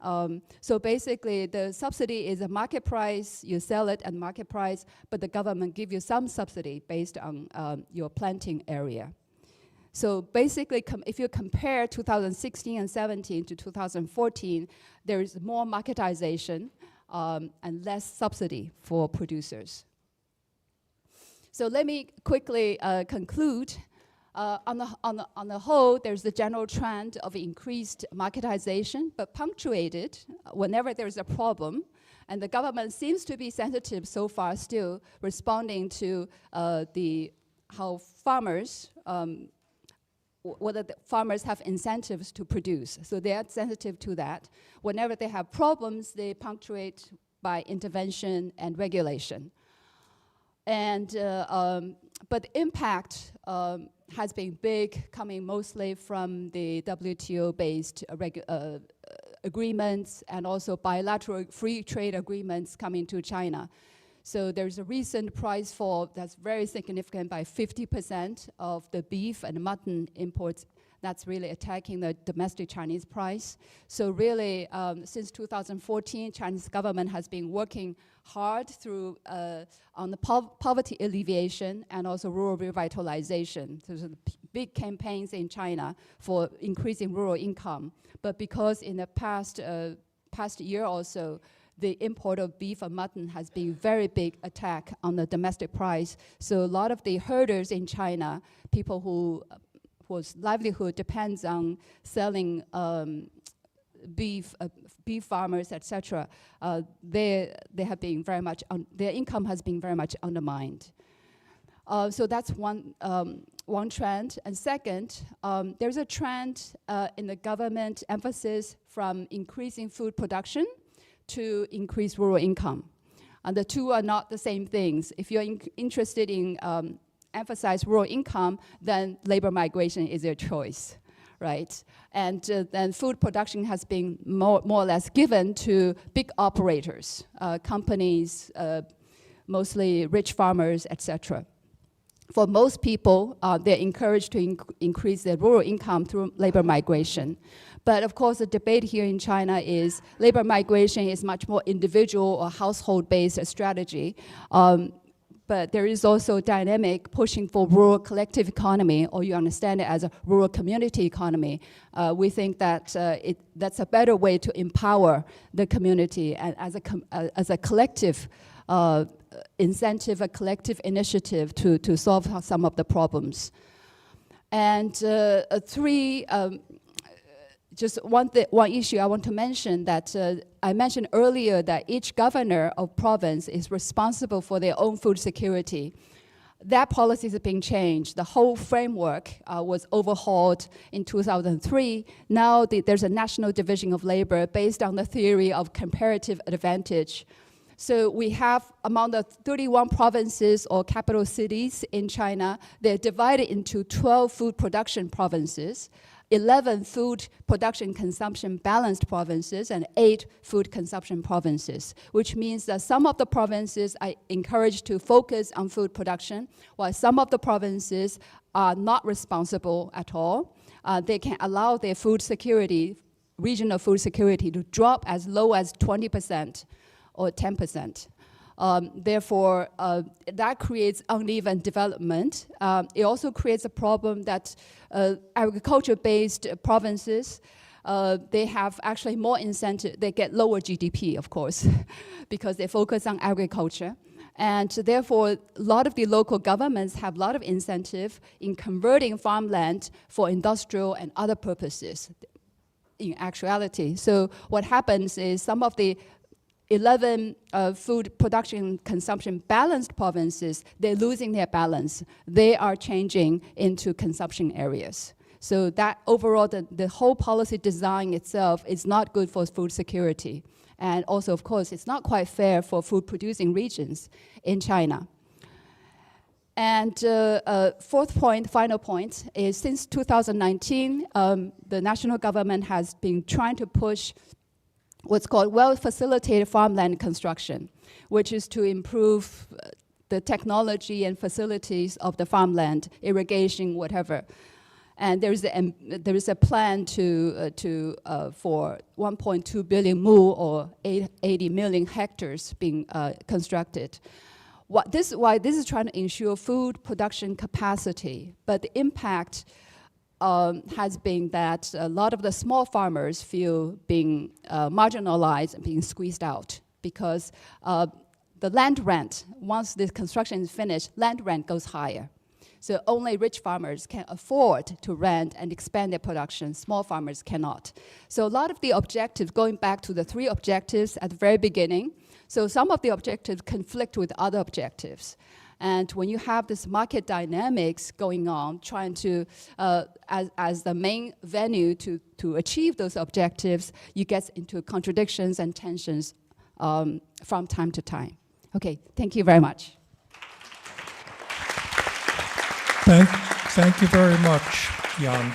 So basically, the subsidy is a market price. You sell it at market price, but the government gives you some subsidy based on your planting area. So basically, if you compare 2016 and 17 to 2014, there is more marketization and less subsidy for producers. So let me quickly conclude. On the whole, there's the general trend of increased marketization, but punctuated whenever there's a problem. And the government seems to be sensitive so far still, responding to how farmers, whether the farmers have incentives to produce. So they are sensitive to that. Whenever they have problems, they punctuate by intervention and regulation. And, but the impact has been big, coming mostly from the WTO-based agreements and also bilateral free trade agreements coming to China. So there's a recent price fall that's very significant by 50% of the beef and mutton imports. That's really attacking the domestic Chinese price. So really, since 2014, Chinese government has been working hard through on the poverty alleviation and also rural revitalization. So there's big campaigns in China for increasing rural income. But because in the past year or so, the import of beef and mutton has been very big attack on the domestic price. So a lot of the herders in China, people whose livelihood depends on selling beef farmers, etc., they have been very much their income has been very much undermined. So that's one trend. And second, there's a trend in the government emphasis from increasing food production to increase rural income. And the two are not the same things. If you're interested in emphasize rural income, then labor migration is your choice, right? And then food production has been more or less given to big operators, companies, mostly rich farmers, etc. For most people, they're encouraged to increase their rural income through labor migration. But of course, the debate here in China is labor migration is much more individual or household-based strategy. But there is also dynamic pushing for rural collective economy, or you understand it as a rural community economy. We think that that's a better way to empower the community and as a collective incentive, a collective initiative to solve some of the problems. And just one issue I want to mention that I mentioned earlier that each governor of province is responsible for their own food security. That policy is being changed. The whole framework was overhauled in 2003. Now there's a national division of labor based on the theory of comparative advantage. So we have among the 31 provinces or capital cities in China, they're divided into 12 food production provinces, 11 food production consumption balanced provinces, and 8 food consumption provinces, which means that some of the provinces are encouraged to focus on food production, while some of the provinces are not responsible at all. They can allow their food security, regional food security, to drop as low as 20% or 10%. Therefore, that creates uneven development. It also creates a problem that agriculture-based provinces, they have actually more incentive. They get lower GDP, of course, because they focus on agriculture. And therefore, a lot of the local governments have a lot of incentive in converting farmland for industrial and other purposes in actuality. So what happens is some of the 11 food production consumption balanced provinces, they're losing their balance. They are changing into consumption areas. So that overall, the whole policy design itself is not good for food security. And also, of course, it's not quite fair for food producing regions in China. And fourth point, final point, is since 2019, the national government has been trying to push what's called well-facilitated farmland construction, which is to improve the technology and facilities of the farmland, irrigation, whatever. And there is a plan for 1.2 billion mu, or 80 million hectares being constructed. This is trying to ensure food production capacity, but the impact has been that a lot of the small farmers feel being marginalized and being squeezed out because the land rent, once the construction is finished, land rent goes higher. So only rich farmers can afford to rent and expand their production. Small farmers cannot. So a lot of the objectives, going back to the 3 objectives at the very beginning, so some of the objectives conflict with other objectives. And when you have this market dynamics going on, trying to, as the main venue to achieve those objectives, you get into contradictions and tensions from time to time. Okay, thank you very much. Thank you very much, Jan.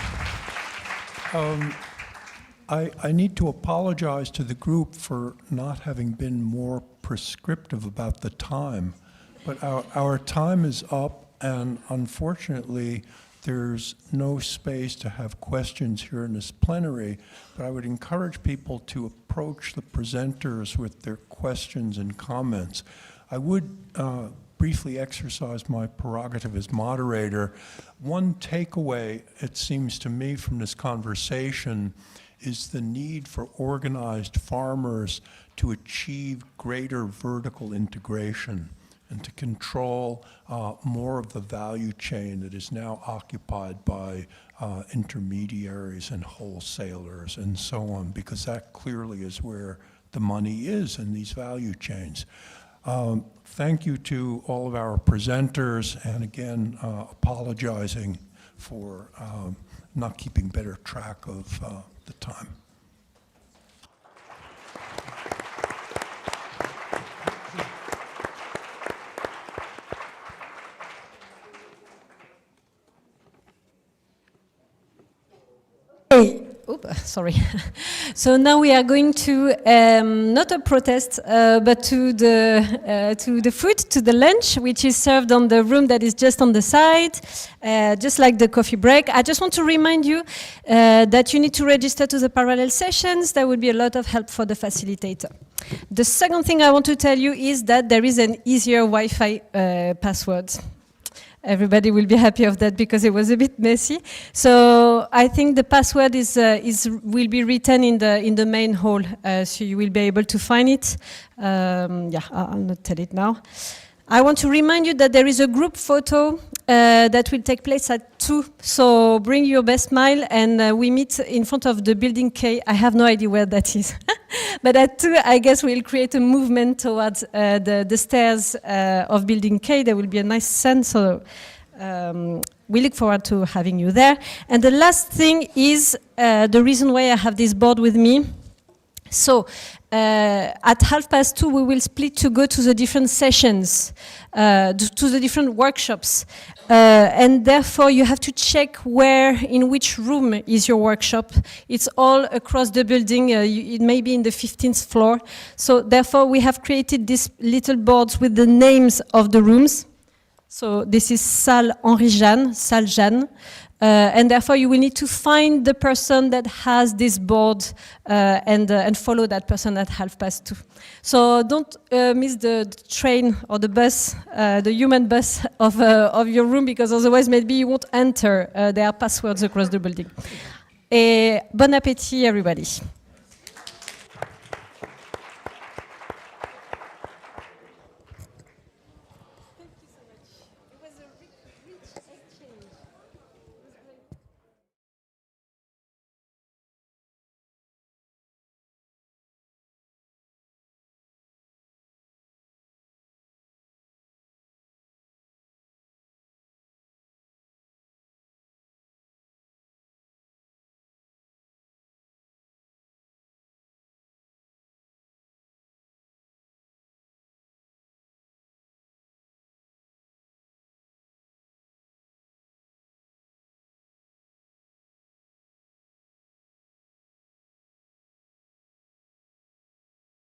I need to apologize to the group for not having been more prescriptive about the time. But our time is up, and unfortunately, there's no space to have questions here in this plenary. But I would encourage people to approach the presenters with their questions and comments. I would briefly exercise my prerogative as moderator. One takeaway, it seems to me, from this conversation is the need for organized farmers to achieve greater vertical integration and to control more of the value chain that is now occupied by intermediaries and wholesalers and so on, because that clearly is where the money is in these value chains. Thank you to all of our presenters, and again, apologizing for not keeping better track of the time. sorry. So now we are going to not a protest, but to the food, to the lunch, which is served on the room that is just on the side, just like the coffee break. I just want to remind you that you need to register to the parallel sessions. There will be a lot of help for the facilitator. The second thing I want to tell you is that there is an easier Wi-Fi password. Everybody will be happy of that because it was a bit messy. So I think the password will be written in the main hall, so you will be able to find it. Yeah, I'll not tell it now. I want to remind you that there is a group photo that will take place at 2. So bring your best smile, and we meet in front of the building K. I have no idea where that is. But at 2, I guess we'll create a movement towards the stairs of building K. There will be a nice sun, so we look forward to having you there. And the last thing is the reason why I have this board with me. So at 2:30, we will split to go to the different sessions, to the different workshops. And therefore, you have to check in which room is your workshop. It's all across the building. It may be in the 15th floor. So therefore, we have created these little boards with the names of the rooms. So this is Salle Henri-Jeanne, Salle Jeanne. And therefore, you will need to find the person that has this board and follow that person at 2:30. So don't miss the train or the bus, the human bus of your room, because otherwise maybe you won't enter. There are passwords across the building. Et bon appétit, everybody.